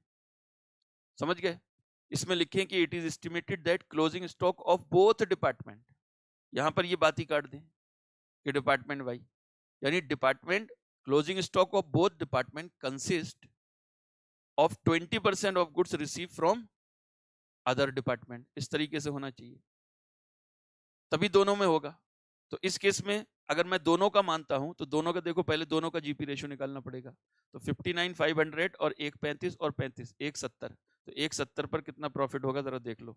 समझ गए। इसमें लिखें कि it is estimated that closing stock of both department, यहां पर ये बात ही काट दें कि डिपार्टमेंट वाई, यानी department closing stock of both department consist of 20% of goods receive from other department. इस तरीके से होना चाहिए, तभी दोनों में होगा। तो इस केस में अगर मैं दोनों का मानता हूं तो दोनों का देखो, पहले दोनों का जीपी रेशियो निकालना पड़ेगा। तो 59,500 और 135 और 35 170, तो 170 पर कितना प्रॉफिट होगा जरा देख लो।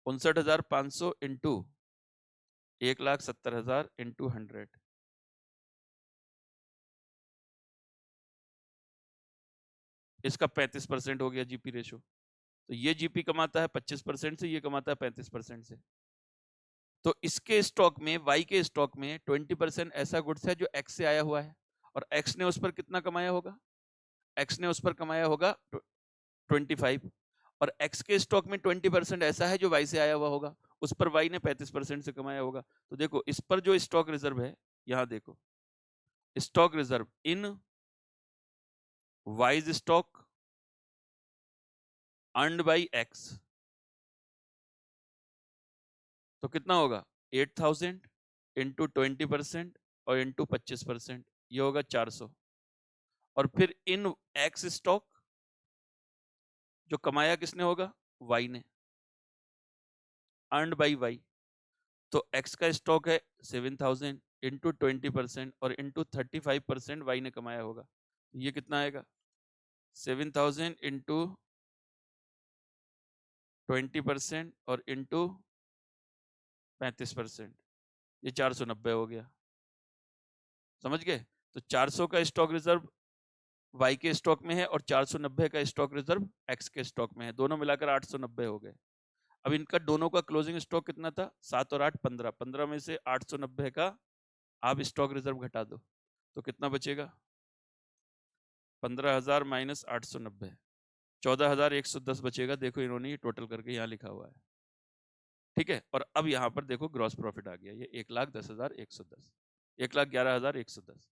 59,500 इंटू 1,70,000 इंटू 100, इसका 35% हो गया जीपी रेशियो। तो ये जीपी कमाता है 25% से, ये कमाता है 35% से। तो इसके स्टॉक में, वाई के स्टॉक में 20% ऐसा गुड्स है जो एक्स से आया हुआ है, और एक्स ने उस पर कितना कमाया होगा? एक्स ने उस पर कमाया होगा 25, और x के स्टॉक में 20% ऐसा है जो y से आया हुआ होगा, उस पर y ने 35% से कमाया होगा। तो देखो इस पर जो स्टॉक रिजर्व है, यहां देखो stock reserve in wise stock earned by x, तो कितना होगा 8000 इंटू 20% और इंटू 25%, ये होगा 400। और फिर इन x स्टॉक जो कमाया किसने होगा, y ने, अर्न्ड बाई y। तो x का स्टॉक है 7000 इंटू 20% और इंटू 35% y ने कमाया होगा, ये कितना आएगा 7000 इंटू 20% और इंटू 35%, ये 490 हो गया। समझ गए? तो 400 का स्टॉक रिजर्व y के स्टॉक में है और 490 का स्टॉक रिजर्व x के स्टॉक में है, दोनों मिलाकर 890 हो गए। अब इनका दोनों का क्लोजिंग स्टॉक कितना था, 7 और 8 15, 15 में से 890 का आप स्टॉक रिजर्व घटा दो तो कितना बचेगा 15,000 माइनस 890, 14,110 बचेगा। देखो इन्होंने ये टोटल करके यहाँ लिखा हुआ है, ठीक है। और अब यहाँ पर देखो ग्रॉस प्रॉफिट आ गया, ये 1,10,110, 1,11,110,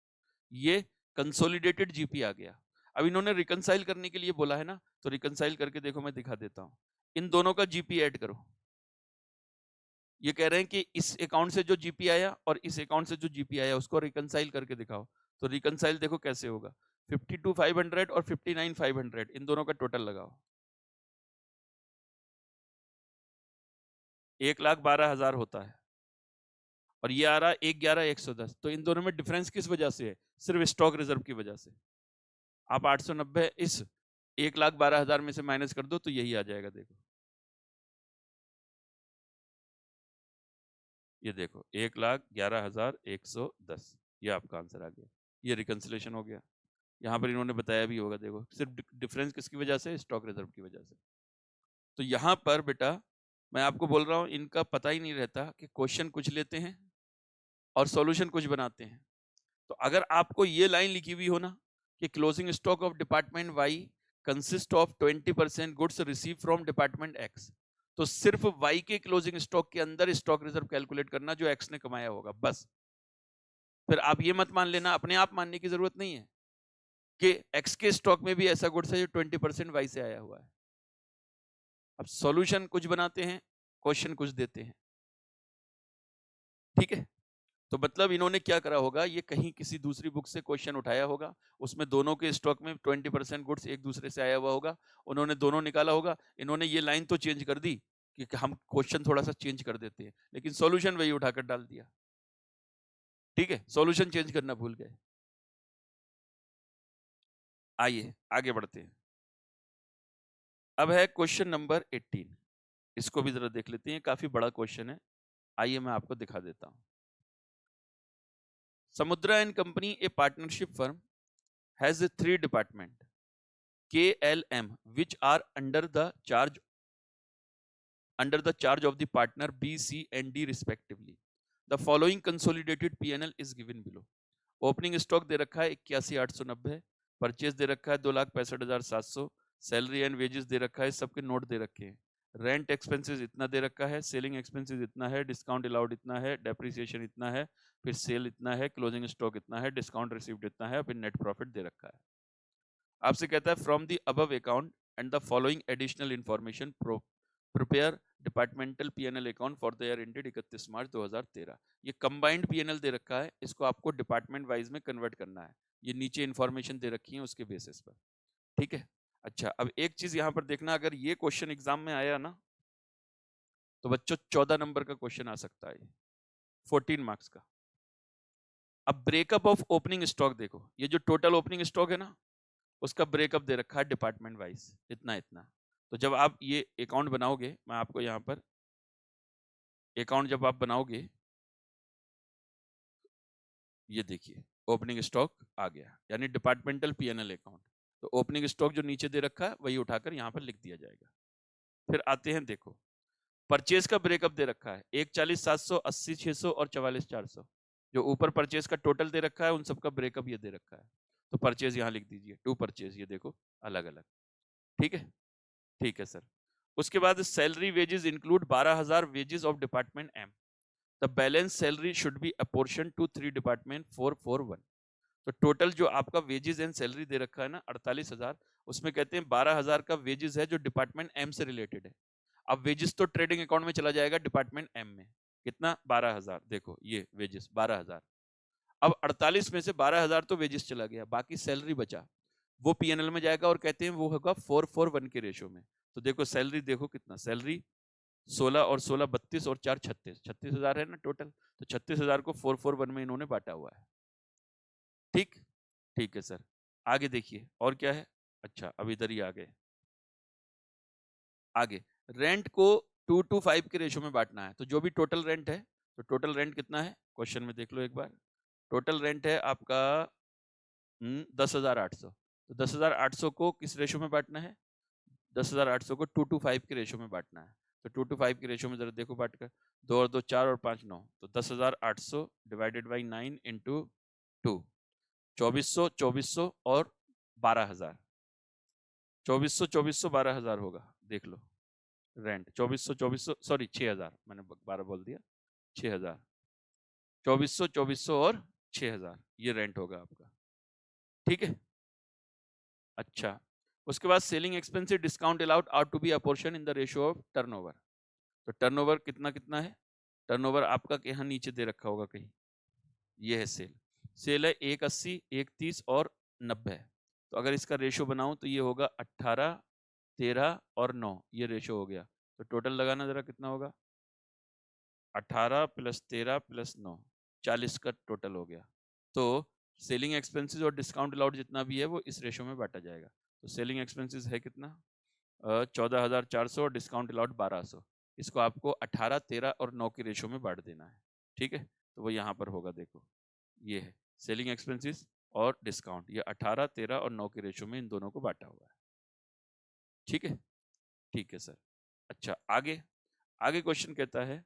ये कंसोलिडेटेड जीपी आ गया। अब इन्होंने रिकंसाइल करने के लिए बोला है ना, तो रिकंसाइल करके देखो मैं दिखा देता हूँ। इन दोनों का जीपी ऐड करो, ये कह रहे हैं कि इस अकाउंट से जो जीपी आया और इस अकाउंट से जो जीपी आया उसको रिकंसाइल करके दिखाओ। तो रिकंसाइल देखो कैसे होगा, 52,500 और 59,500 इन दोनों का टोटल लगाओ, 1,12,000 होता है और ये आ रहा है 1,11,110। तो इन दोनों में डिफरेंस किस वजह से है, सिर्फ स्टॉक रिजर्व की वजह से। आप 890 इस 1,12,000 में से माइनस कर दो तो यही आ जाएगा। देखो ये देखो 1,11,110, ये आपका आंसर आ गया, ये रिकंसिलेशन हो गया। यहाँ पर इन्होंने बताया भी होगा, देखो सिर्फ डिफरेंस किसकी वजह से, स्टॉक रिजर्व की वजह से। तो यहाँ पर बेटा मैं आपको बोल रहा हूँ इनका पता ही नहीं रहता कि क्वेश्चन कुछ लेते हैं और सॉल्यूशन कुछ बनाते हैं। तो अगर आपको ये लाइन लिखी हुई हो ना कि closing stock of department Y consist of 20% goods receive from department X, तो सिर्फ वाई के क्लोजिंग स्टॉक के अंदर स्टॉक रिजर्व कैलकुलेट करना जो एक्स ने कमाया होगा, बस। फिर आप ये मत मान लेना, अपने आप मानने की जरूरत नहीं है कि एक्स के स्टॉक में भी ऐसा गुड्स है जो 20% वाई से आया हुआ है। अब सॉल्यूशन कुछ बनाते हैं, क्वेश्चन कुछ देते हैं, ठीक है। तो मतलब इन्होंने क्या करा होगा, ये कहीं किसी दूसरी बुक से क्वेश्चन उठाया होगा, उसमें दोनों के स्टॉक में 20% गुड्स एक दूसरे से आया हुआ होगा, उन्होंने दोनों निकाला होगा। इन्होंने ये लाइन तो चेंज कर दी कि हम क्वेश्चन थोड़ा सा चेंज कर देते हैं, लेकिन सॉल्यूशन वही उठाकर डाल दिया, ठीक है। सॉल्यूशन चेंज करना भूल गए। आइए आगे बढ़ते हैं। अब है क्वेश्चन नंबर 18, इसको भी जरा देख लेते हैं, काफी बड़ा क्वेश्चन है। आइए मैं आपको दिखा देता हूं। समुद्रा and company A partnership firm has 3 department KLM which are under the charge of the partner B, C and D respectively. The following consolidated P&L is given below. Opening stock दे रखा है 81,890, परचेज दे रखा है 2,65,700, salary and wages दे रखा है, सबके note दे रखे हैं, रेंट एक्सपेंसेस इतना दे रखा है, सेलिंग एक्सपेंसेस इतना है, डिस्काउंट अलाउड इतना है, डेप्रिसिएशन इतना है, फिर सेल इतना है, क्लोजिंग स्टॉक इतना है, डिस्काउंट रिसीव्ड इतना है, फिर नेट प्रॉफिट दे रखा है। आपसे कहता है from the above account and the following additional information prepare departmental PNL account for the year ended 31 मार्च 2013। ये कंबाइंड पीएनएल दे रखा है, इसको आपको डिपार्टमेंट वाइज में कन्वर्ट करना है। ये नीचे इंफॉर्मेशन दे रखी है उसके बेसिस पर, ठीक है। अच्छा अब एक चीज यहाँ पर देखना, अगर ये क्वेश्चन एग्जाम में आया ना तो बच्चों 14 नंबर का क्वेश्चन आ सकता है, 14 मार्क्स का। अब ब्रेकअप ऑफ ओपनिंग स्टॉक देखो, ये जो टोटल ओपनिंग स्टॉक है ना उसका ब्रेकअप दे रखा है डिपार्टमेंट वाइज, इतना इतना। तो जब आप ये अकाउंट बनाओगे, मैं आपको यहाँ पर अकाउंट जब आप बनाओगे, ये देखिए ओपनिंग स्टॉक आ गया, यानी डिपार्टमेंटल पीएनएल अकाउंट। तो ओपनिंग स्टॉक जो नीचे दे रखा है वही उठाकर यहाँ पर लिख दिया जाएगा। फिर आते हैं, देखो परचेज का ब्रेकअप दे रखा है 1,40,700, 80,600 और 44,400। जो ऊपर परचेज का टोटल दे रखा है उन सबका ब्रेकअप ये दे रखा है। तो परचेज यहाँ लिख दीजिए, 2 परचेज, ये देखो अलग अलग, ठीक है। ठीक है सर। उसके बाद salary wages include 12,000 wages of department M, the balance salary should be apportion to 3 department 441। तो टोटल जो आपका वेजेस एंड सैलरी दे रखा है ना 48,000, उसमें कहते हैं 12,000 का वेजेस है जो डिपार्टमेंट एम से रिलेटेड है। अब वेजेस तो ट्रेडिंग अकाउंट में चला जाएगा डिपार्टमेंट एम में, कितना 12,000, देखो ये वेजेस 12,000। अब 48 में से 12,000 तो वेजेस चला गया, बाकी सैलरी बचा, वो पीएनएल में जाएगा और कहते हैं वो होगा 441 के रेशियो में। तो देखो सैलरी देखो कितना, सैलरी 16 और 16 32 और 4 36, 36,000 है ना टोटल, तो 36,000 को 441 में इन्होंने बांटा हुआ है। ठीक, ठीक है सर। आगे देखिए और क्या है। अच्छा अब इधर ही आ गए, आगे रेंट को 2 to 5 के रेशियो में बांटना है। तो जो भी टोटल रेंट है, तो टोटल रेंट कितना है क्वेश्चन में देख लो एक बार। टोटल रेंट है आपका 10,800। तो 10,800 को किस रेशियो में बांटना है, 10,800 को 2 to 5 के रेशियो में बांटना है। तो 2 to 5 के रेशियो में जरा देखो बांट कर, 2 और 2 4 और 5 9, तो 10,800 डिवाइडेड बाई 9 इंटू 2, 2400 2400 और 12,000, 2400 2400 12,000 होगा, देख लो रेंट 2400 2400 सॉरी 6,000, मैंने 12 बोल दिया, 6,000, 2400 2400 और 6,000 ये रेंट होगा आपका। ठीक है, अच्छा उसके बाद selling expensive discount allowed are to be apportion in the ratio of turnover. तो टर्नओवर कितना कितना है, टर्नओवर आपका यहाँ नीचे दे रखा होगा कहीं, ये है सेल, सेल है 180 130 और 90। तो अगर इसका रेशियो बनाऊं तो ये होगा 18 13 और 9, ये रेशियो हो गया। तो टोटल लगाना जरा कितना होगा, 18 + 13 + 9, 40 का टोटल हो गया। तो सेलिंग एक्सपेंसेस और डिस्काउंट अलाउड जितना भी है वो इस रेशियो में बांटा जाएगा। तो सेलिंग एक्सपेंसेस है कितना 14,400 और डिस्काउंट अलाउड 1,200। इसको आपको 18 13 और 9 के रेशियो में बांट देना है। ठीक है, तो वो यहाँ पर होगा, देखो ये है सेलिंग एक्सपेंसेस और डिस्काउंट, ये 18 13 और 9 के रेशियो में इन दोनों को बांटा हुआ है। ठीक है, ठीक है सर। अच्छा आगे, आगे क्वेश्चन कहता है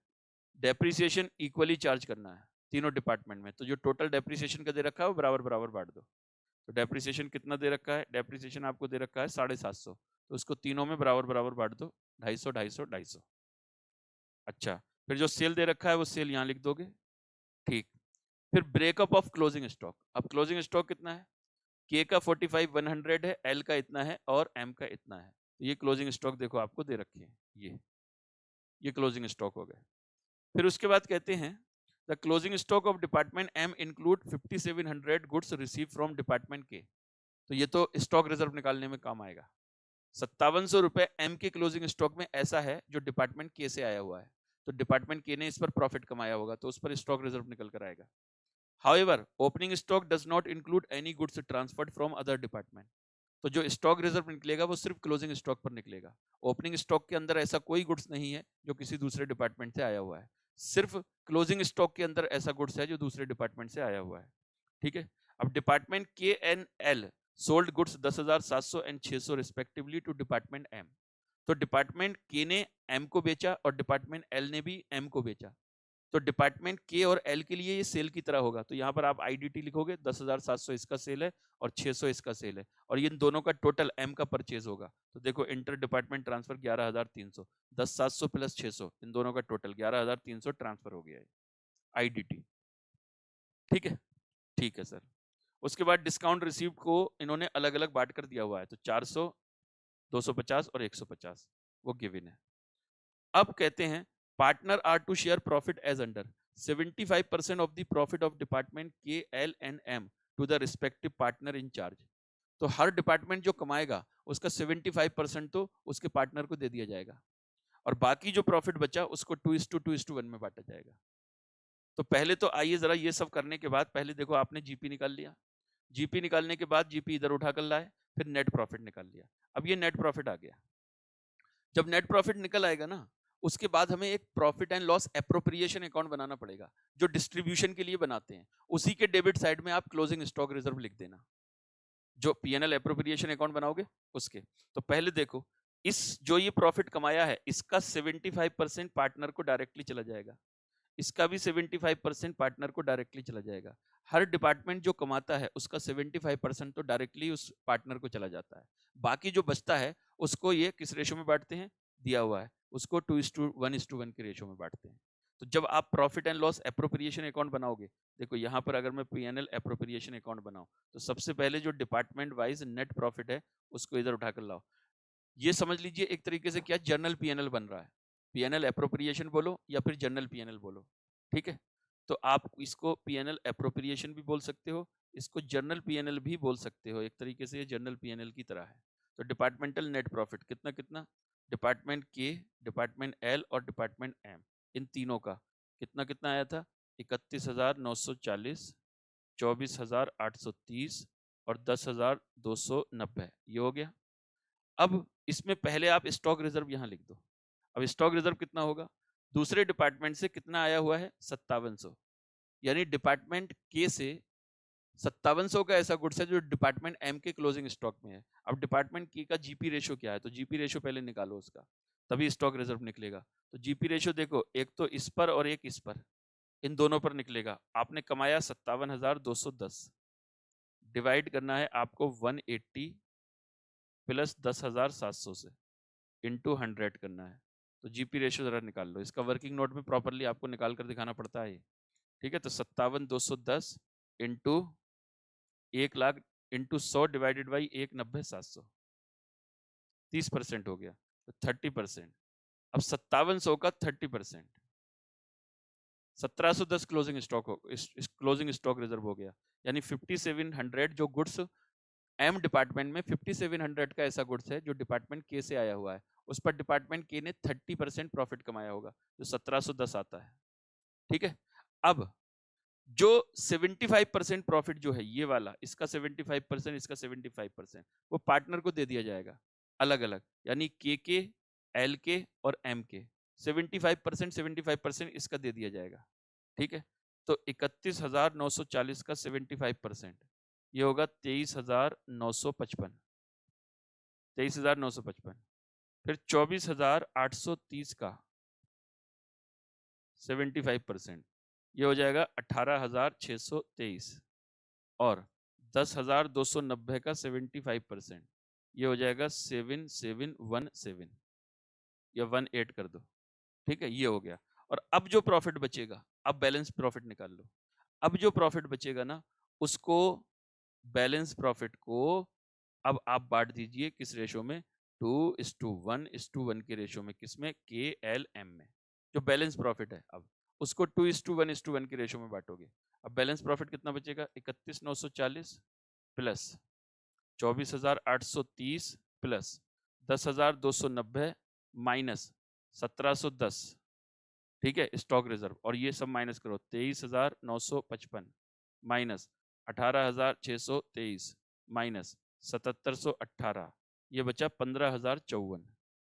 डेप्रिसिएशन इक्वली चार्ज करना है तीनों डिपार्टमेंट में। तो जो टोटल डेप्रिसिएशन का दे रखा है वो बराबर बराबर बांट दो। तो डेप्रिसिएशन कितना दे रखा है, डेप्रिसिएशन आपको दे रखा है 750, तो उसको तीनों में बराबर बराबर बांट दो, 250 250 250। अच्छा फिर जो सेल दे रखा है वो सेल यहाँ लिख दोगे। ठीक, फिर ब्रेकअप ऑफ क्लोजिंग स्टॉक। अब क्लोजिंग स्टॉक कितना है, के का 45 100 है, एल का इतना है और एम का इतना है। तो ये क्लोजिंग स्टॉक देखो आपको दे रखी है, ये क्लोजिंग स्टॉक हो गए। फिर उसके बाद कहते हैं the closing stock of department M include 5700 goods receive from department K. तो ये तो स्टॉक रिजर्व निकालने में काम आएगा। 5700 रुपए एम के क्लोजिंग स्टॉक में ऐसा है जो डिपार्टमेंट के से आया हुआ है, तो डिपार्टमेंट के ने इस पर प्रॉफिट कमाया होगा, तो उस पर स्टॉक रिजर्व निकल कर आएगा। However, opening stock does not include any goods transferred from other department। तो जो स्टॉक रिजर्व निकलेगा वो सिर्फ क्लोजिंग स्टॉक पर निकलेगा। ओपनिंग स्टॉक के अंदर ऐसा कोई गुड्स नहीं है जो किसी दूसरे डिपार्टमेंट से आया हुआ है, सिर्फ क्लोजिंग स्टॉक के अंदर ऐसा गुड्स है जो दूसरे डिपार्टमेंट से आया हुआ है। ठीक है, अब department K and L sold goods 10,700 एंड 600 रिस्पेक्टिवली टू डिपार्टमेंट एम। तो डिपार्टमेंट के ने एम को बेचा और डिपार्टमेंट एल ने भी एम को बेचा। तो डिपार्टमेंट के और एल के लिए ये सेल की तरह होगा। तो यहाँ पर आप आईडीटी लिखोगे, 10,700 इसका सेल है और 600 इसका सेल है, और इन दोनों का टोटल एम का परचेज होगा। तो देखो इंटर डिपार्टमेंट ट्रांसफर 11,300, 10,700 + 600, इन दोनों का टोटल 11,300 ट्रांसफर हो गया है आईडीटी। ठीक है, ठीक है सर। उसके बाद डिस्काउंट रिसीव को इन्होंने अलग अलग बांट कर दिया हुआ है, तो 400 250 और 150 वो गिवन है। अब कहते हैं partner are to share profit as under 75% of the profit of department के L and M to the respective partner in charge. तो हर डिपार्टमेंट जो कमाएगा उसका 75% तो उसके पार्टनर को दे दिया जाएगा, और बाकी जो प्रॉफिट बचा उसको 2:2:1 में बांटा जाएगा। तो पहले तो आइए जरा ये सब करने के बाद पहले देखो आपने जीपी निकाल लिया, जीपी निकालने के बाद जीपी इधर उठा कर लाए, फिर नेट प्रॉफिट निकाल लिया। अब ये नेट प्रॉफिट आ गया। जब नेट प्रॉफिट निकल आएगा ना, उसके बाद हमें एक profit and loss appropriation account बनाना पड़ेगा, जो डिस्ट्रीब्यूशन के लिए बनाते हैं। उसी के डेबिट साइड में आप क्लोजिंग स्टॉक रिजर्व लिख देना, जो पीएनएल एप्रोप्रिएशन अकाउंट बनाओगे उसके। तो पहले देखो, इस जो ये प्रॉफिट कमाया है इसका 75% पार्टनर को डायरेक्टली चला जाएगा, इसका भी 75% पार्टनर को डायरेक्टली चला जाएगा। हर डिपार्टमेंट जो कमाता है उसका 75% तो डायरेक्टली उस पार्टनर को चला जाता है। बाकी जो बचता है उसको ये किस रेशो में बांटते हैं, दिया हुआ है उसको 2:1:1 के रेशियो में बांटते हैं। तो जब आप profit and loss appropriation account बनाओगे, देखो यहाँ पर अगर मैं P&L एप्रोप्रिएशन अकाउंट बनाऊं तो सबसे पहले जो डिपार्टमेंट वाइज नेट प्रॉफिट है उसको इधर उठाकर लाओ। ये समझ लीजिए एक तरीके से क्या जनरल P&L बन रहा है, P&L एप्रोप्रिएशन बोलो या फिर जनरल P&L बोलो, ठीक है। तो आप इसको P&L एप्रोप्रिएशन भी बोल सकते हो, इसको जनरल P&L भी बोल सकते हो, एक तरीके से ये जनरल P&L की तरह है। तो डिपार्टमेंटल नेट प्रॉफिट कितना कितना, डिपार्टमेंट के, डिपार्टमेंट एल और डिपार्टमेंट एम, इन तीनों का कितना कितना आया था, 31,940, 24,830 और 10,290, ये हो गया। अब इसमें पहले आप स्टॉक रिजर्व यहाँ लिख दो। अब स्टॉक रिजर्व कितना होगा, दूसरे डिपार्टमेंट से कितना आया हुआ है 5700, यानी डिपार्टमेंट के से 5700 का ऐसा गुड्स है जो डिपार्टमेंट एम के क्लोजिंग स्टॉक में है। अब डिपार्टमेंट के का जीपी रेशियो क्या है, तो जीपी रेशियो पहले निकालो उसका, तभी स्टॉक रिजर्व निकलेगा। तो जीपी रेशियो देखो, एक तो इस पर और एक इस पर, इन दोनों पर निकलेगा। आपने कमाया 57,210, डिवाइड करना है आपको 180 प्लस 10,700 से, इंटू 100 करना है। तो जीपी रेशियो जरा निकाल लो, इसका वर्किंग नोट में प्रॉपरली आपको निकाल कर दिखाना पड़ता है, ठीक है। तो 57,210 इंटू 1,00,000 इंटू 100 डिवाइडेड बाई 1,90,700, 30% हो गया, तो 30%। अब 5700 का 30%, 1710 क्लोजिंग स्टॉक हो, इस क्लोजिंग स्टॉक रिजर्व हो गया, यानी 5700 जो गुड्स एम डिपार्टमेंट में 5700 का ऐसा गुड्स है जो डिपार्टमेंट के से आया हुआ है, उस पर डिपार्टमेंट के ने 30% प्रॉफिट कमाया होगा, जो 1710 आता है, ठीक है। अब जो 75% प्रॉफिट जो है ये वाला, इसका 75%, इसका 75%, वो पार्टनर को दे दिया जाएगा अलग अलग, यानी के, एल के और एम के 75% इसका दे दिया जाएगा, ठीक है। तो 31,940 का 75% ये होगा 23,955, 23,955। फिर 24,830 का 75% ये हो जाएगा 18,623, और 10,290 का 75% ये हो जाएगा 7,717, या 18 कर दो, ठीक है, ये हो गया। और अब जो प्रॉफिट बचेगा, अब बैलेंस प्रॉफिट निकाल लो। अब जो प्रॉफिट बचेगा ना, उसको, बैलेंस प्रॉफिट को अब आप बांट दीजिए किस रेशो में, 2:1:1 के रेशो में, किसमें, के एल एम में। जो बैलेंस प्रॉफिट है अब उसको 2:1:1 के रेशो में बांटोगे। अब बैलेंस प्रॉफिट कितना बचेगा, 31,940 प्लस 24,830 प्लस 10,290 माइनस 1,710, ठीक है, स्टॉक रिजर्व, और ये सब माइनस करो, 23,955 माइनस 18,623 माइनस 7,718, ये बचा 15,054।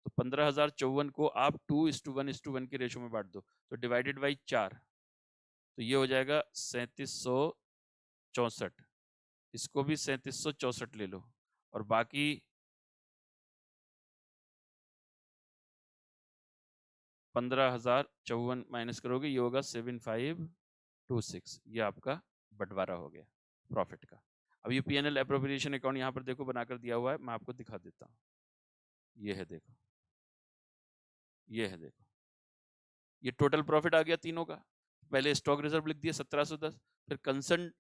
तो 15,054 को आप 2:1:1 के रेशो में बांट दो, तो डिवाइडेड बाई 4, तो ये हो जाएगा 3764, इसको भी 3764 ले लो, और बाकी 15,054 माइनस करोगे, ये होगा 7526, ये आपका बंटवारा हो गया प्रॉफिट का। अब ये P&L एप्रोप्रिएशन अकाउंट यहाँ पर देखो बनाकर दिया हुआ है, मैं आपको दिखा देता हूँ। ये है, देखो, ये है, देखो, ये टोटल प्रॉफिट आ गया तीनों का। पहले स्टॉक रिजर्व लिख दिया 1710, फिर कंसर्न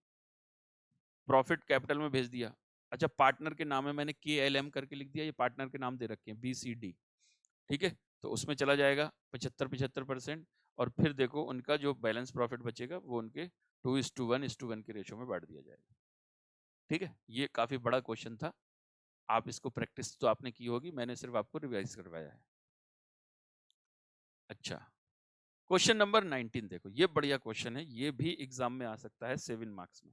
प्रॉफिट कैपिटल में भेज दिया। अच्छा, पार्टनर के नाम में मैंने KLM करके लिख दिया, ये पार्टनर के नाम दे रखे हैं BCD, ठीक है। तो उसमें चला जाएगा 75% और फिर देखो उनका जो बैलेंस प्रॉफिट बचेगा वो उनके 2:1:1 के रेशो में बांट दिया जाएगा, ठीक है। ये काफी बड़ा क्वेश्चन था, आप इसको प्रैक्टिस तो आपने की होगी, मैंने सिर्फ आपको रिवाइज करवाया है। अच्छा, क्वेश्चन नंबर 19 देखो, ये बढ़िया क्वेश्चन है, ये भी एग्जाम में आ सकता है 7 मार्क्स में,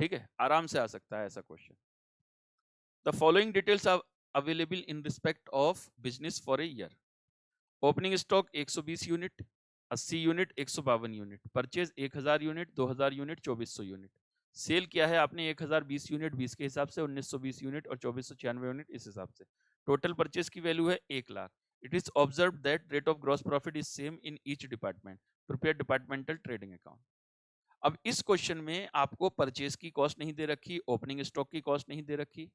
ठीक है, आराम से आ सकता है ऐसा question. The following details are available in respect of business for a year. Opening stock 120 unit, 80 unit, 152 unit, purchase 1000 unit, 2000 unit, 2400 unit. Sale किया है आपने 1020 यूनिट 20 के हिसाब से, 1920 यूनिट और 2496 यूनिट इस हिसाब से। टोटल परचेज की वैल्यू है 1 lakh. It is observe that rate of gross profit is same in each department. Prepare departmental trading account. अब इस क्वेश्चन में आपको परचेज की कॉस्ट नहीं दे रखी, ओपनिंग स्टॉक की कॉस्ट नहीं दे रखी,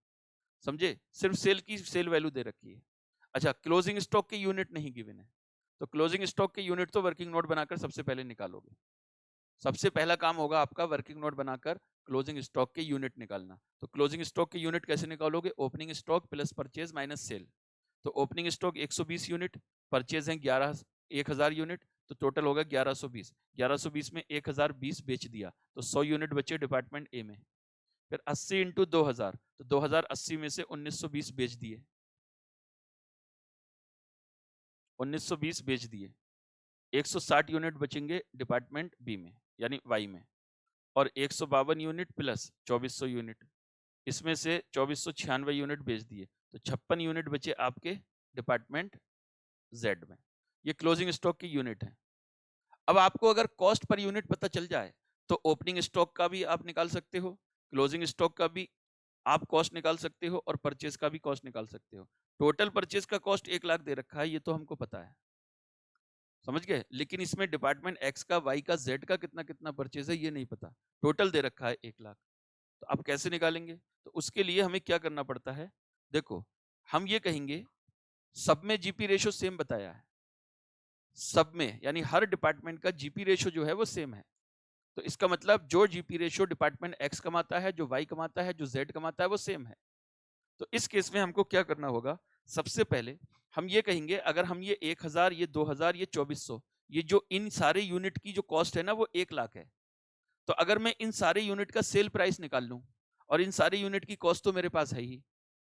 समझे, सिर्फ सेल की सेल वैल्यू दे रखी है। अच्छा, क्लोजिंग स्टॉक के यूनिट नहीं गिवन है, तो क्लोजिंग स्टॉक के यूनिट तो वर्किंग नोट बनाकर सबसे पहले निकालोगे। सबसे पहला काम होगा आपका वर्किंग नोट बनाकर क्लोजिंग स्टॉक के यूनिट निकालना। तो क्लोजिंग स्टॉक के यूनिट कैसे निकालोगे? Opening stock plus purchase minus cell. तो ओपनिंग स्टॉक 120 यूनिट, परचेज है 1000 यूनिट, तो टोटल होगा 1120। 1120 में 1020 बेच दिया तो 100 यूनिट बचे डिपार्टमेंट ए में। फिर 80 इंटू 2000, तो 2080 में से 1920 बेच दिए, 1920 बेच दिए। 160 यूनिट बचेंगे डिपार्टमेंट बी में यानी वाई में, और 152 यूनिट प्लस 2400 यूनिट, इसमें से 2496 यूनिट बेच दिए, तो 56 यूनिट बचे आपके डिपार्टमेंट जेड में। ये क्लोजिंग स्टॉक की यूनिट है। अब आपको अगर कॉस्ट पर यूनिट पता चल जाए तो ओपनिंग स्टॉक का भी आप निकाल सकते हो, क्लोजिंग स्टॉक का भी आप कॉस्ट निकाल सकते हो, और परचेज का भी कॉस्ट निकाल सकते हो। टोटल परचेज का कॉस्ट 1 लाख दे रखा है, ये तो हमको पता है, समझ गए। लेकिन इसमें डिपार्टमेंट एक्स का, वाई का, जेड का कितना कितना परचेज है ये नहीं पता। टोटल दे रखा है 1 लाख। तो आप कैसे निकालेंगे? तो उसके लिए हमें क्या करना पड़ता है? देखो, हम ये कहेंगे सब में जीपी रेशो सेम बताया है, सब में यानी हर डिपार्टमेंट का जीपी रेशो जो है वो सेम है। तो इसका मतलब जो जीपी रेशो डिपार्टमेंट एक्स कमाता है, जो वाई कमाता है, जो जेड कमाता है, वो सेम है। तो इस केस में हमको क्या करना होगा? सबसे पहले हम ये कहेंगे अगर हम ये 1000, ये 2000, ये 2400, ये जो इन सारे यूनिट की जो कॉस्ट है ना वो 1 लाख है। तो अगर मैं इन सारे यूनिट का सेल प्राइस निकाल लूं, और इन सारे यूनिट की कॉस्ट तो मेरे पास है ही,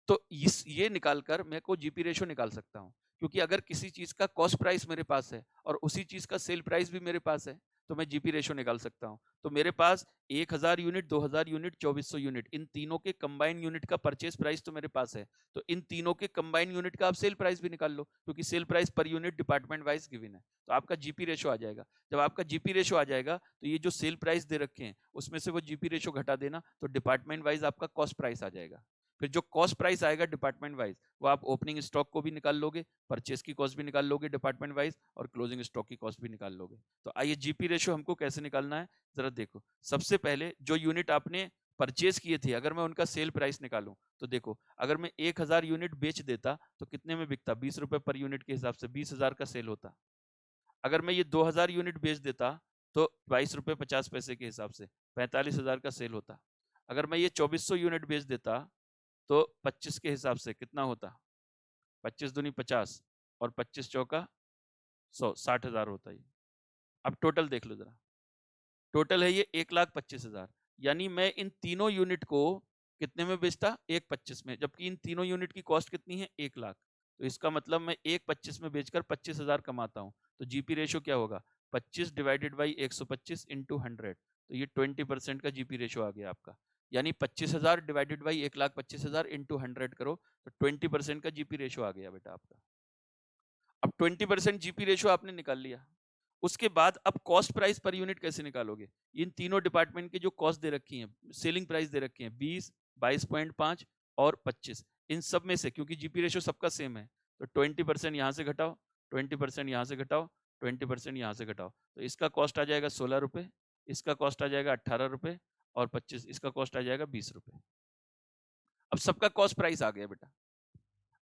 तो ये निकालकर मैं को जीपी रेशो निकाल सकता हूं। क्योंकि अगर किसी चीज का कॉस्ट प्राइस मेरे पास है और उसी चीज का सेल प्राइस भी मेरे पास है, तो मैं जीपी रेशो निकाल सकता हूं। तो मेरे पास 1000 यूनिट, 2000 यूनिट, 2400 यूनिट, इन तीनों के कंबाइन यूनिट का परचेस प्राइस तो मेरे पास है। तो इन तीनों के कंबाइन यूनिट का आप सेल प्राइस भी निकाल लो, क्योंकि sale price per unit department wise given है। तो आपका जीपी रेशो आ जाएगा। जब आपका जीपी रेशो आ जाएगा तो ये जो सेल प्राइस दे रखे हैं उसमें से वो जीपी रेशो घटा देना, तो डिपार्टमेंट वाइज आपका कॉस्ट प्राइस आ जाएगा। फिर जो कॉस्ट प्राइस आएगा डिपार्टमेंट वाइज, वो आप ओपनिंग स्टॉक को भी निकाल लोगे, परचेस की कॉस्ट भी निकाल लोगे डिपार्टमेंट वाइज, और क्लोजिंग स्टॉक की कॉस्ट भी निकाल लोगे। तो आइए जीपी रेशो हमको कैसे निकालना है जरा देखो। सबसे पहले जो यूनिट आपने परचेस किए थे, अगर मैं उनका सेल प्राइस निकालूं, तो देखो अगर मैं 1000 यूनिट बेच देता तो कितने में बिकता? 20 रुपए पर यूनिट के हिसाब से 20,000 का सेल होता। अगर मैं ये 2000 यूनिट बेच देता तो 22 रुपए 50 पैसे के हिसाब से 45,000 का सेल होता। अगर मैं ये 2400 यूनिट बेच देता तो 25 के हिसाब से कितना होता? 25 दूनी 50 और 25 चौका 100, 60,000 होता है। अब टोटल देख लो जरा, टोटल है ये 1,25,000। यानी मैं इन तीनों यूनिट को कितने में बेचता? 1,25 में, जबकि इन तीनों यूनिट की कॉस्ट कितनी है? 1 लाख। तो इसका मतलब मैं 1,25 में बेचकर 25,000 कमाता हूँ। तो जीपी रेशो क्या होगा? 25 डिवाइडेड बाई 125 इंटू 100, तो ये 20% का जीपी रेशो आ गया आपका। यानी 25,000 डिवाइडेड बाई 1,25,000 इंटू 100 करो तो 20% का जीपी रेशो आ गया बेटा आपका। अब 20% जीपी रेशो आपने निकाल लिया। उसके बाद अब कॉस्ट प्राइस पर यूनिट कैसे निकालोगे? इन तीनों डिपार्टमेंट की जो कॉस्ट दे रखी है, सेलिंग प्राइस दे रखी है 20, 22.5 और 25, इन सब में से क्योंकि जीपी रेशो सबका सेम है, तो 20% यहाँ से घटाओ, 20% यहाँ से घटाओ, 20% यहाँ से घटाओ, तो इसका कॉस्ट आ जाएगा 16 रुपए, इसका कॉस्ट आ जाएगा 18 रुपए, और 25 इसका कॉस्ट आ जाएगा 20 रुपए। अब सबका कॉस्ट प्राइस आ गया बेटा।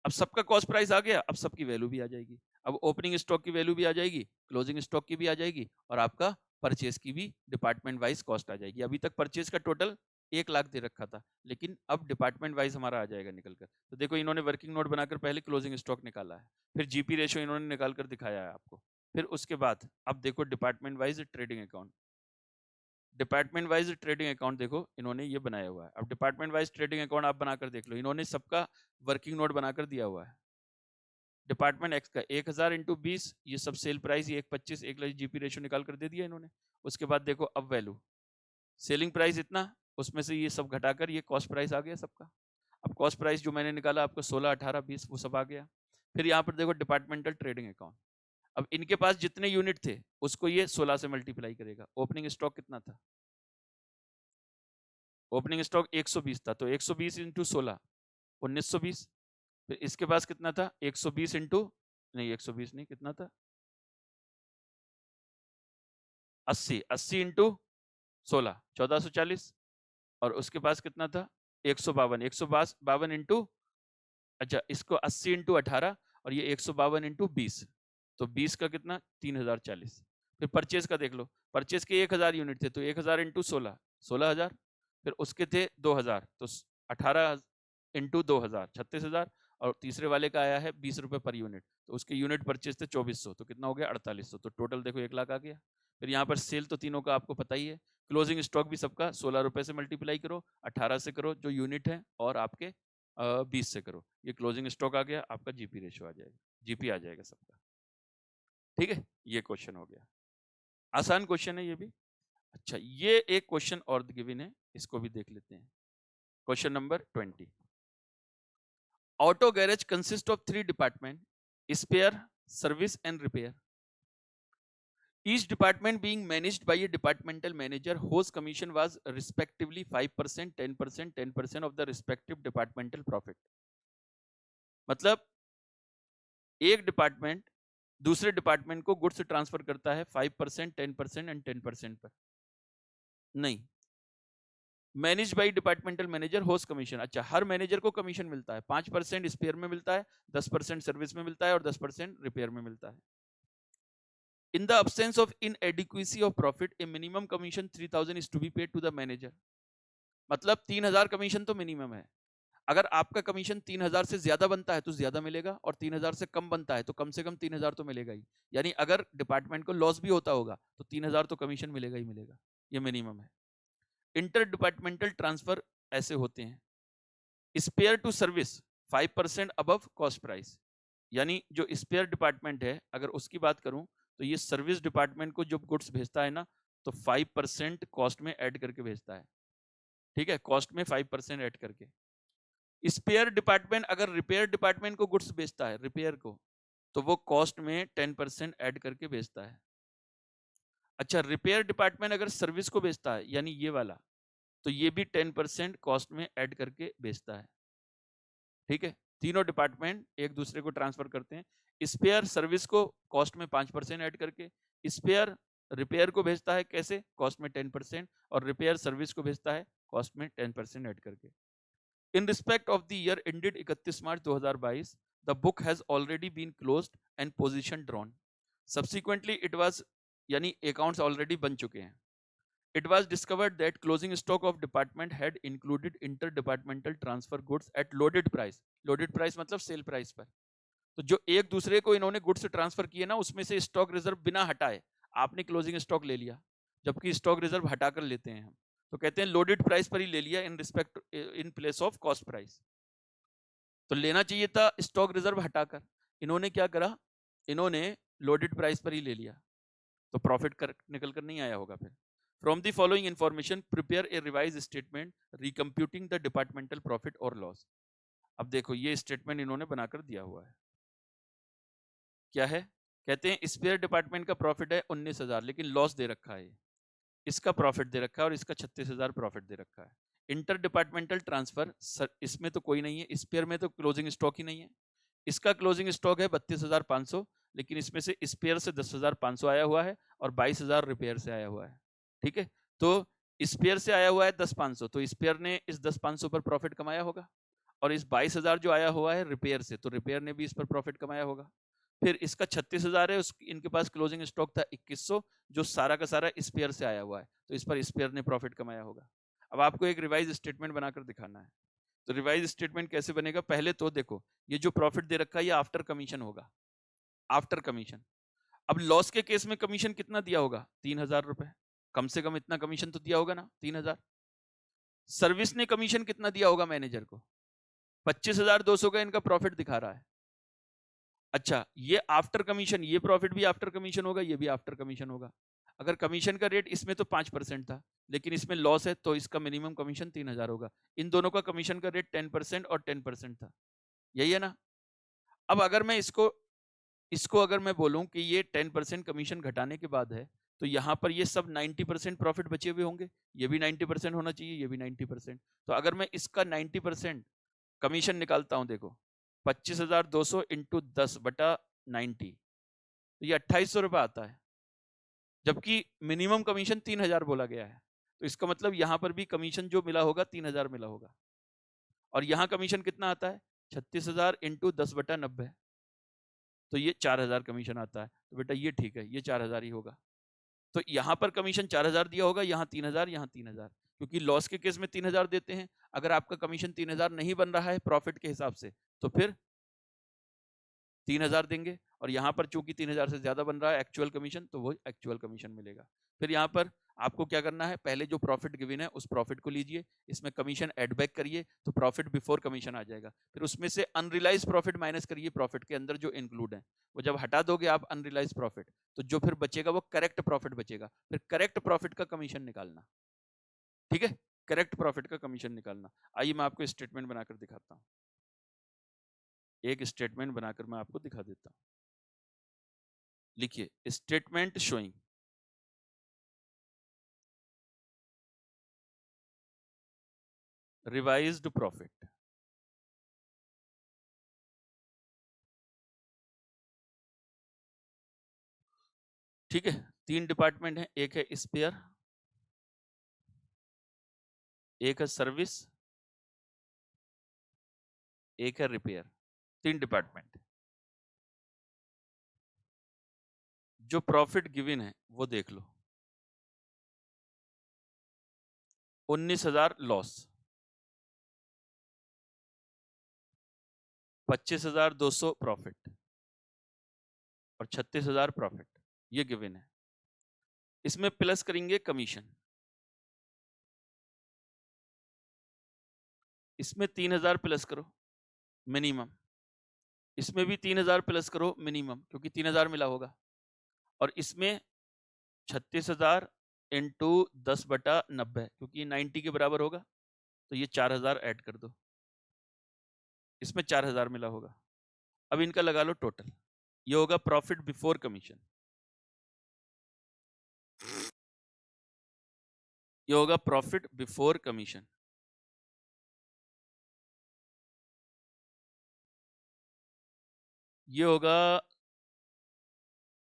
अब सबका कॉस्ट प्राइस आ गया, अब सबकी वैल्यू भी आ जाएगी। अब ओपनिंग स्टॉक की वैल्यू भी आ जाएगी, क्लोजिंग स्टॉक की भी आ जाएगी, और आपका परचेज की भी डिपार्टमेंट वाइज कॉस्ट आ जाएगी। अभी तक परचेज का टोटल 1 लाख दे रखा था, लेकिन अब डिपार्टमेंट वाइज हमारा आ जाएगा निकल कर। तो देखो इन्होंने वर्किंग नोट बनाकर पहले क्लोजिंग स्टॉक निकाला है, फिर जीपी रेशो इन्होंने निकाल कर दिखाया है आपको, फिर उसके बाद अब देखो department wise trading account. Department wise trading account देखो इन्होंने ये बनाया हुआ है। अब डिपार्टमेंट वाइज ट्रेडिंग अकाउंट आप बनाकर देख लो, इन्होंने सबका वर्किंग नोट बनाकर दिया हुआ है। डिपार्टमेंट एक्स का 1000 इंटू 20, ये सब सेल प्राइस, ये 1,25, 1 लाख जीपी रेशो निकाल कर दे दिया इन्होंने। उसके बाद देखो अब वैल्यू, सेलिंग प्राइस इतना, उसमें से ये सब घटाकर ये कॉस्ट प्राइस आ गया सबका। अब कॉस्ट प्राइस जो मैंने निकाला आपको 16, 18, 20 वो सब आ गया। फिर यहाँ पर देखो डिपार्टमेंटल ट्रेडिंग अकाउंट। अब इनके पास जितने यूनिट थे उसको ये 16 से मल्टीप्लाई करेगा। ओपनिंग स्टॉक कितना था? ओपनिंग स्टॉक 120 था, तो 120 इंटू 16 1920। फिर इसके पास कितना था? 120 इंटू, नहीं 120 नहीं, कितना था? 80, 80 इंटू 16 1440। और उसके पास कितना था? 152, 152 इंटू, अच्छा इसको 80 इंटू 18, और ये 152 इंटू 20, तो 20 का कितना 3040। फिर परचेज का देख लो, परचेज के 1000 यूनिट थे तो 1000 इंटू 16 16000, फिर उसके थे 2000 तो 18 इंटू 2000 36000, और तीसरे वाले का आया है 20 रुपए पर यूनिट, तो उसके यूनिट परचेज थे 2400, तो कितना हो गया 4800, तो टोटल देखो 1 लाख आ गया। फिर यहाँ पर सेल तो तीनों का आपको पता ही है, क्लोजिंग स्टॉक भी सबका 16 रुपए से मल्टीप्लाई करो, 18 से करो जो यूनिट है, और आपके 20 से करो, ये क्लोजिंग स्टॉक आ गया, आपका जीपी रेशियो आ जाएगा, जीपी आ जाएगा सबका। ठीक है, ये क्वेश्चन हो गया, आसान क्वेश्चन है ये भी। अच्छा, ये एक क्वेश्चन और गिवन है, इसको भी देख लेते हैं। Question number 20, auto garage consist of 3 department, spare, service and repair, each department being managed by a departmental manager whose commission was respectively 5%, 10%, 10% of the respective departmental profit। मतलब एक डिपार्टमेंट दूसरे डिपार्टमेंट को गुड्स ट्रांसफर करता है 5%, 10% and 10% पर, नहीं, manage by departmental manager host commission. अच्छा, हर manager को कमीशन मिलता है, 5% स्पेयर में मिलता है, 10% सर्विस में मिलता है और 10% रिपेयर में मिलता है। In the absence of inadequacy of profit, a minimum commission 3000 is to be paid to the manager। मतलब 3000 कमीशन तो मिनिमम है, अगर आपका कमीशन 3000 से ज्यादा बनता है तो ज्यादा मिलेगा, और 3000 से कम बनता है तो कम से कम 3000 तो मिलेगा ही। यानी अगर डिपार्टमेंट को लॉस भी होता होगा तो 3000 तो कमीशन मिलेगा ही मिलेगा, ये मिनिमम है। इंटर डिपार्टमेंटल ट्रांसफर ऐसे होते हैं, spare to service 5% above cost price, यानी जो स्पेयर डिपार्टमेंट है अगर उसकी बात करूं तो ये सर्विस डिपार्टमेंट को जो गुड्स भेजता है ना, तो 5% कॉस्ट में ऐड करके भेजता है। ठीक है, कॉस्ट में 5% ऐड करके। स्पेयर डिपार्टमेंट अगर रिपेयर डिपार्टमेंट को गुड्स बेचता है, रिपेयर को, तो वो कॉस्ट में 10% ऐड करके बेचता है। अच्छा, रिपेयर डिपार्टमेंट अगर सर्विस को बेचता है, यानी ये वाला, तो ये भी 10% कॉस्ट में ऐड करके बेचता है। ठीक है, तीनों डिपार्टमेंट एक दूसरे को ट्रांसफर करते हैं। स्पेयर सर्विस को कॉस्ट में 5% ऐड करके, स्पेयर रिपेयर को भेजता है कैसे, कॉस्ट में 10%, और रिपेयर सर्विस को भेजता है कॉस्ट में 10% ऐड करके। In respect of the year ended 31 March 2022, the book has already been closed and position drawn. Subsequently, it was, यानी accounts already बन चुके हैं। It was discovered that closing stock of department had included interdepartmental transfer goods at loaded price. Loaded price मतलब sale price पर। तो जो एक दूसरे को इन्होंने गुड्स ट्रांसफर किए ना, उसमें से स्टॉक रिजर्व बिना हटाए आपने क्लोजिंग स्टॉक ले लिया, जबकि स्टॉक रिजर्व हटाकर लेते हैं हम, तो कहते हैं लोडेड प्राइस पर ही ले लिया in respect in place of cost price. तो लेना चाहिए था स्टॉक रिजर्व हटाकर, इन्होंने क्या करा, इन्होंने लोडेड प्राइस पर ही ले लिया, तो प्रॉफिट निकल कर नहीं आया होगा। फिर from the following information prepare a revise statement recomputing the departmental profit और लॉस। अब देखो ये स्टेटमेंट इन्होंने बनाकर दिया हुआ है, क्या है, कहते हैं स्पेयर डिपार्टमेंट का प्रॉफिट है 19000, लेकिन लॉस दे रखा है, इसका प्रॉफिट दे रखा है और इसका 36000 प्रॉफिट दे रखा है। इंटर डिपार्टमेंटल ट्रांसफर, इसमें तो कोई नहीं है, स्पेयर में तो क्लोजिंग स्टॉक ही नहीं है, इसका क्लोजिंग स्टॉक है 32500, लेकिन इसमें से स्पेयर से 10500 आया हुआ है और 22000 रिपेयर से आया हुआ है। ठीक है, तो स्पेयर से आया हुआ है 10500, तो स्पेयर ने इस 10500 पर प्रॉफिट कमाया होगा, और इस 22000 जो आया हुआ है रिपेयर से, तो रिपेयर ने भी इस पर प्रॉफिट कमाया होगा। फिर इसका 36000 है, इनके पास क्लोजिंग स्टॉक था 2100, जो सारा का सारा स्पेयर से आया हुआ है, तो इस पर स्पेयर ने प्रॉफिट कमाया होगा। अब आपको एक रिवाइज स्टेटमेंट बनाकर दिखाना है, तो रिवाइज स्टेटमेंट कैसे बनेगा, पहले तो देखो ये जो प्रॉफिट दे रखा है ये आफ्टर कमीशन होगा, आफ्टर कमीशन। अब लॉस के केस में कमीशन कितना दिया होगा, 3000 रुपए, कम से कम इतना कमीशन तो दिया होगा ना, 3000। सर्विस ने कमीशन कितना दिया होगा मैनेजर को, 25200 का इनका प्रॉफिट दिखा रहा है। अच्छा, ये आफ्टर कमीशन, ये प्रॉफिट भी आफ्टर कमीशन होगा, ये भी आफ्टर कमीशन होगा। अगर कमीशन का रेट इसमें तो 5% था, लेकिन इसमें लॉस है तो इसका मिनिमम कमीशन 3000 होगा। इन दोनों का कमीशन का रेट 10% और 10% था, यही है ना। अब अगर मैं इसको अगर मैं बोलूं कि ये 10% कमीशन घटाने के बाद है, तो यहाँ पर ये सब 90% प्रॉफिट बचे हुए होंगे, ये भी 90% होना चाहिए, ये भी 90%। तो अगर मैं इसका 90% कमीशन निकालता हूं, देखो 25200 इंटू 10/90, तो ये 2800 रुपये आता है, जबकि मिनिमम कमीशन 3000 बोला गया है, तो इसका मतलब यहां पर भी कमीशन जो मिला होगा 3000 मिला होगा। और यहां कमीशन कितना आता है, 36000 इंटू 10/90, तो ये 4000 कमीशन आता है। तो बेटा ये ठीक है, ये 4000 ही होगा। तो यहाँ पर कमीशन 4000 दिया होगा, यहाँ 3000, यहाँ 3000, क्योंकि लॉस के केस में 3000 देते हैं। अगर आपका कमीशन 3000 नहीं बन रहा है प्रॉफिट के हिसाब से, तो फिर 3000 देंगे, और यहाँ पर चूंकि 3000 से ज्यादा बन रहा है एक्चुअल कमीशन, तो वो एक्चुअल कमीशन मिलेगा। फिर यहाँ पर आपको क्या करना है, पहले जो प्रॉफिट गिवन है उस प्रॉफिट को लीजिए, इसमें कमीशन ऐड बैक करिए, तो प्रॉफिट बिफोर कमीशन आ जाएगा। फिर उसमें से अनरियलाइज प्रॉफिट माइनस करिए प्रॉफिट के अंदर जो इंक्लूड है, वो जब हटा दोगे आप अनरियलाइज प्रॉफिट, तो जो फिर बचेगा वो करेक्ट प्रॉफिट बचेगा। फिर करेक्ट प्रॉफिट का कमीशन निकालना, ठीक है, करेक्ट प्रॉफिट का कमीशन निकालना। आइए मैं आपको स्टेटमेंट बनाकर दिखाता हूँ, एक स्टेटमेंट बनाकर मैं आपको दिखा देता हूँ। लिखिए स्टेटमेंट शोइंग रिवाइज्ड प्रॉफिट। ठीक है, 3 डिपार्टमेंट है, एक है स्पेयर, एक है सर्विस, एक है रिपेयर। 3 डिपार्टमेंट। जो प्रॉफिट गिवन है वो देख लो, 19,000 लॉस, 25,200 प्रॉफिट और 36,000 प्रॉफिट, ये गिवन है। इसमें प्लस करेंगे कमीशन, इसमें 3,000 प्लस करो मिनिमम, इसमें भी 3,000 प्लस करो मिनिमम, क्योंकि 3,000 मिला होगा, और इसमें 36,000 इंटू 10/90, क्योंकि 90 के बराबर होगा, तो ये 4,000 ऐड कर दो, इसमें 4,000 मिला होगा। अब इनका लगा लो टोटल, ये होगा प्रॉफिट बिफोर कमीशन, ये होगा प्रॉफिट बिफोर कमीशन। ये होगा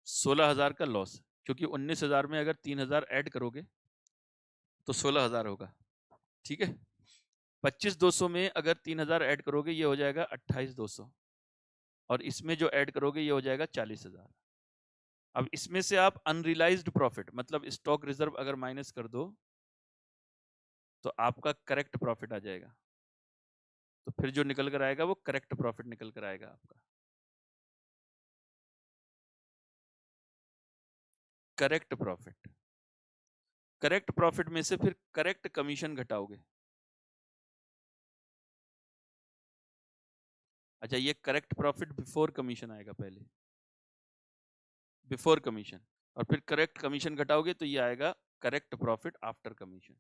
16,000 का लॉस, क्योंकि 19,000 में अगर 3,000 ऐड करोगे तो 16,000 होगा, ठीक है। 25,200 में अगर 3,000 ऐड करोगे ये हो जाएगा 28,200, और इसमें जो ऐड करोगे ये हो जाएगा 40,000। अब इसमें से आप अनरियलाइज्ड प्रॉफिट मतलब स्टॉक रिजर्व अगर माइनस कर दो तो आपका करेक्ट प्रॉफिट आ जाएगा, तो फिर जो निकल कर आएगा वो करेक्ट प्रॉफिट निकल कर आएगा आपका। करेक्ट प्रॉफिट, करेक्ट प्रॉफिट में से फिर करेक्ट कमीशन घटाओगे। अच्छा, ये करेक्ट प्रॉफिट बिफोर कमीशन आएगा पहले, बिफोर कमीशन, और फिर करेक्ट कमीशन घटाओगे तो ये आएगा करेक्ट प्रॉफिट आफ्टर कमीशन।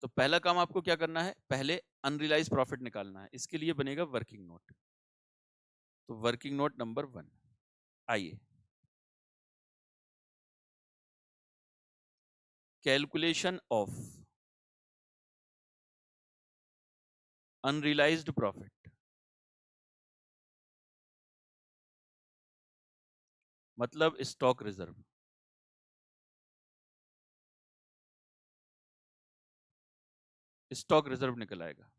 तो पहला काम आपको क्या करना है, पहले अनरियलाइज प्रॉफिट निकालना है, इसके लिए बनेगा वर्किंग नोट। तो वर्किंग नोट नंबर 1, आइए कैलकुलेशन ऑफ अनरियलाइज्ड प्रॉफिट, मतलब स्टॉक रिजर्व। स्टॉक रिजर्व निकल आएगा।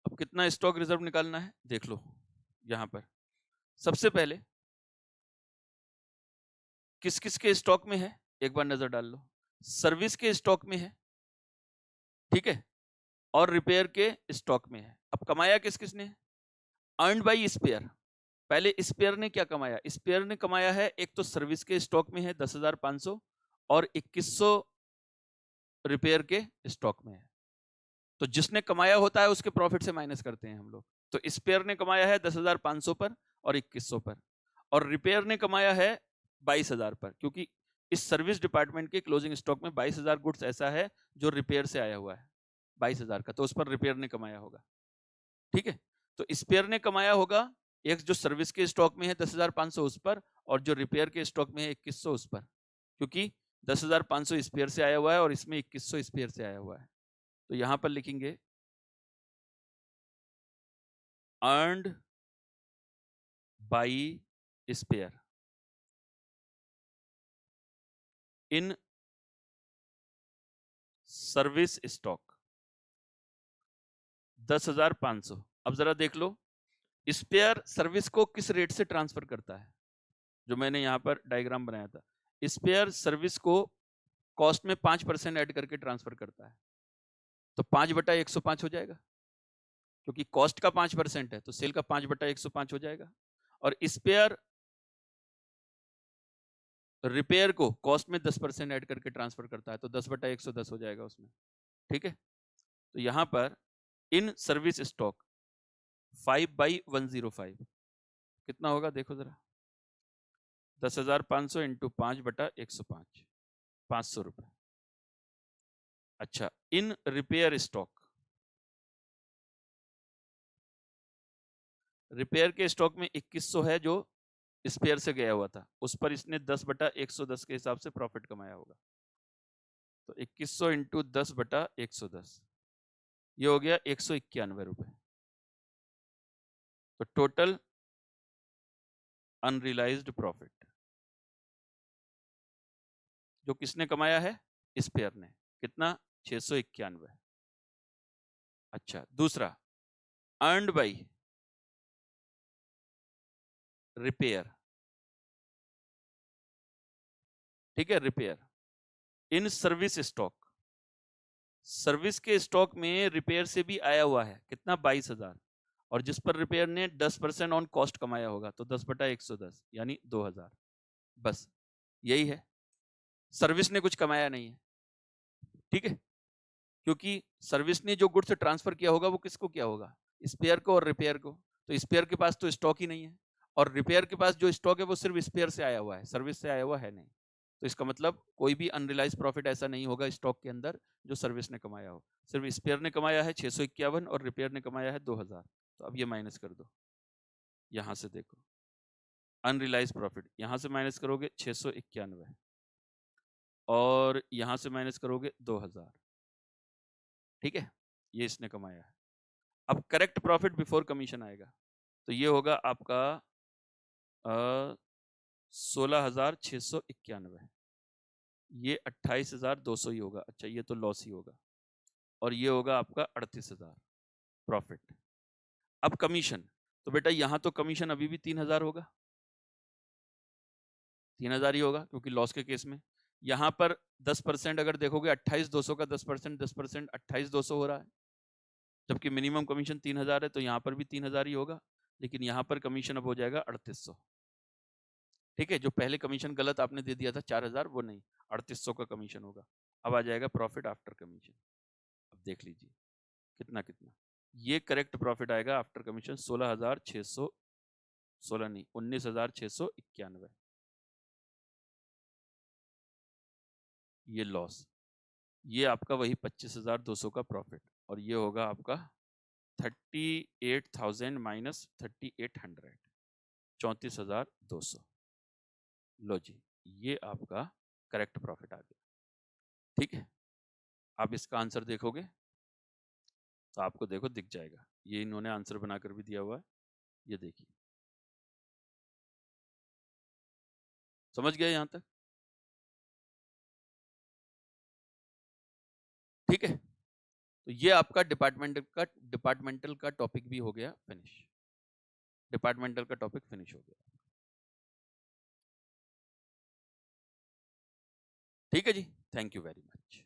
अब कितना स्टॉक रिजर्व निकालना है देख लो, यहां पर सबसे पहले किस किस के स्टॉक में है एक बार नजर डाल लो। सर्विस के स्टॉक में है, ठीक है, और रिपेयर के स्टॉक में है। अब कमाया किस किसने है, अर्नड बाई स्पेयर। पहले स्पेयर ने क्या कमाया, स्पेयर ने कमाया है, एक तो सर्विस के स्टॉक में है 10,500 और 2,100 रिपेयर के स्टॉक में है। तो जिसने कमाया होता है उसके प्रॉफिट से माइनस करते हैं हम लोग। तो स्पेयर ने कमाया है 10,500 पर और 2,100 पर, और रिपेयर ने कमाया है 22,000 पर, क्योंकि इस सर्विस डिपार्टमेंट के क्लोजिंग स्टॉक में 22,000 गुड्स ऐसा है जो रिपेयर से आया हुआ है 22,000 का, तो उस पर रिपेयर ने कमाया होगा, ठीक है। तो स्पेयर ने कमाया होगा एक जो सर्विस के स्टॉक में है 10,500 उस पर, और जो रिपेयर के स्टॉक में है 2,100 उस पर, क्योंकि 10,500 स्पेयर से आया हुआ है और इसमें 2,100 स्पेयर से आया हुआ है। तो यहां पर लिखेंगे earned by spare in service stock, 10,500। अब जरा देख लो स्पेयर सर्विस को किस रेट से ट्रांसफर करता है, जो मैंने यहाँ पर डायग्राम बनाया था। स्पेयर सर्विस को कॉस्ट में 5% ऐड करके ट्रांसफर करता है, तो 5/105 हो जाएगा, क्योंकि कॉस्ट का 5% है तो सेल का 5/105 हो जाएगा। और स्पेयर रिपेयर को कॉस्ट में 10% ऐड करके ट्रांसफर करता है, तो 10/110 हो जाएगा उसमें। ठीक है, तो यहां पर इन सर्विस स्टॉक 5/105 कितना होगा, देखो जरा, 10,500 इंटू 5/105, 500 रुपए। अच्छा, इन रिपेयर स्टॉक, रिपेयर के स्टॉक में 2100 है जो स्पेयर से गया हुआ था, उस पर इसने 10/110 के हिसाब से प्रॉफिट कमाया होगा। तो 2100 इंटू 10/110, ये हो गया 191 रुपए। तो टोटल अनरियलाइज्ड प्रॉफिट जो किसने कमाया है, स्पेयर ने, कितना, 691। अच्छा, दूसरा अर्नड बाई रिपेयर। ठीक है, रिपेयर इन सर्विस स्टॉक, सर्विस के स्टॉक में रिपेयर से भी आया हुआ है कितना, 22,000, और जिस पर रिपेयर ने 10% ऑन कॉस्ट कमाया होगा, तो 10/110 यानी 2,000। बस यही है, सर्विस ने कुछ कमाया नहीं है। ठीक है, क्योंकि सर्विस ने जो गुड्स ट्रांसफर किया होगा वो किसको किया होगा, स्पेयर को और रिपेयर को। तो स्पेयर के पास तो स्टॉक ही नहीं है, और रिपेयर के पास जो स्टॉक है वो सिर्फ स्पेयर से आया हुआ है, सर्विस से आया हुआ है नहीं। तो इसका मतलब कोई भी अनरियलाइज प्रॉफिट ऐसा नहीं होगा स्टॉक के अंदर जो सर्विस ने कमाया हो। सिर्फ स्पेयर ने कमाया है 651 और रिपेयर ने कमाया है 2,000। तो अब ये माइनस कर दो, यहां से देखो अनरियलाइज प्रॉफिट, यहां से माइनस करोगे 691 और यहां से माइनस करोगे 2,000। ठीक है, ये इसने कमाया है। अब करेक्ट प्रॉफिट बिफोर कमीशन आएगा, तो ये होगा आपका 16,691, ये 28,200 ही होगा। अच्छा, ये तो लॉस ही होगा, और ये होगा आपका 38,000 प्रॉफिट। अब कमीशन, तो बेटा यहां तो कमीशन अभी भी 3,000 होगा, 3,000 ही होगा, क्योंकि लॉस के केस में यहां पर 10% अगर देखोगे 28,200 का 10%, 10% 28,200 हो रहा है, जबकि मिनिमम कमीशन 3,000 है, तो यहाँ पर भी 3,000 ही होगा, लेकिन यहाँ पर कमीशन अब हो जाएगा 3800। ठीक है, जो पहले कमीशन गलत आपने दे दिया था 4,000, वो नहीं, 3800 का कमीशन होगा। अब आ जाएगा प्रॉफिट आफ्टर कमीशन। अब देख लीजिए कितना कितना, ये करेक्ट प्रॉफिट आएगा आफ्टर कमीशन 16,600, 16 नहीं, 19,691। ये लॉस, ये आपका वही 25,200 का प्रॉफिट, और ये होगा आपका 38,000 माइनस 3,800, 34,200। लो जी, ये आपका करेक्ट प्रॉफिट आ गया। ठीक है, आप इसका आंसर देखोगे तो आपको देखो दिख जाएगा, ये इन्होंने आंसर बनाकर भी दिया हुआ है, ये देखिए, समझ गए यहां तक। ठीक है, तो ये आपका डिपार्टमेंटल का टॉपिक भी हो गया फिनिश, डिपार्टमेंटल का टॉपिक फिनिश हो गया। ठीक है जी, थैंक यू वेरी मच।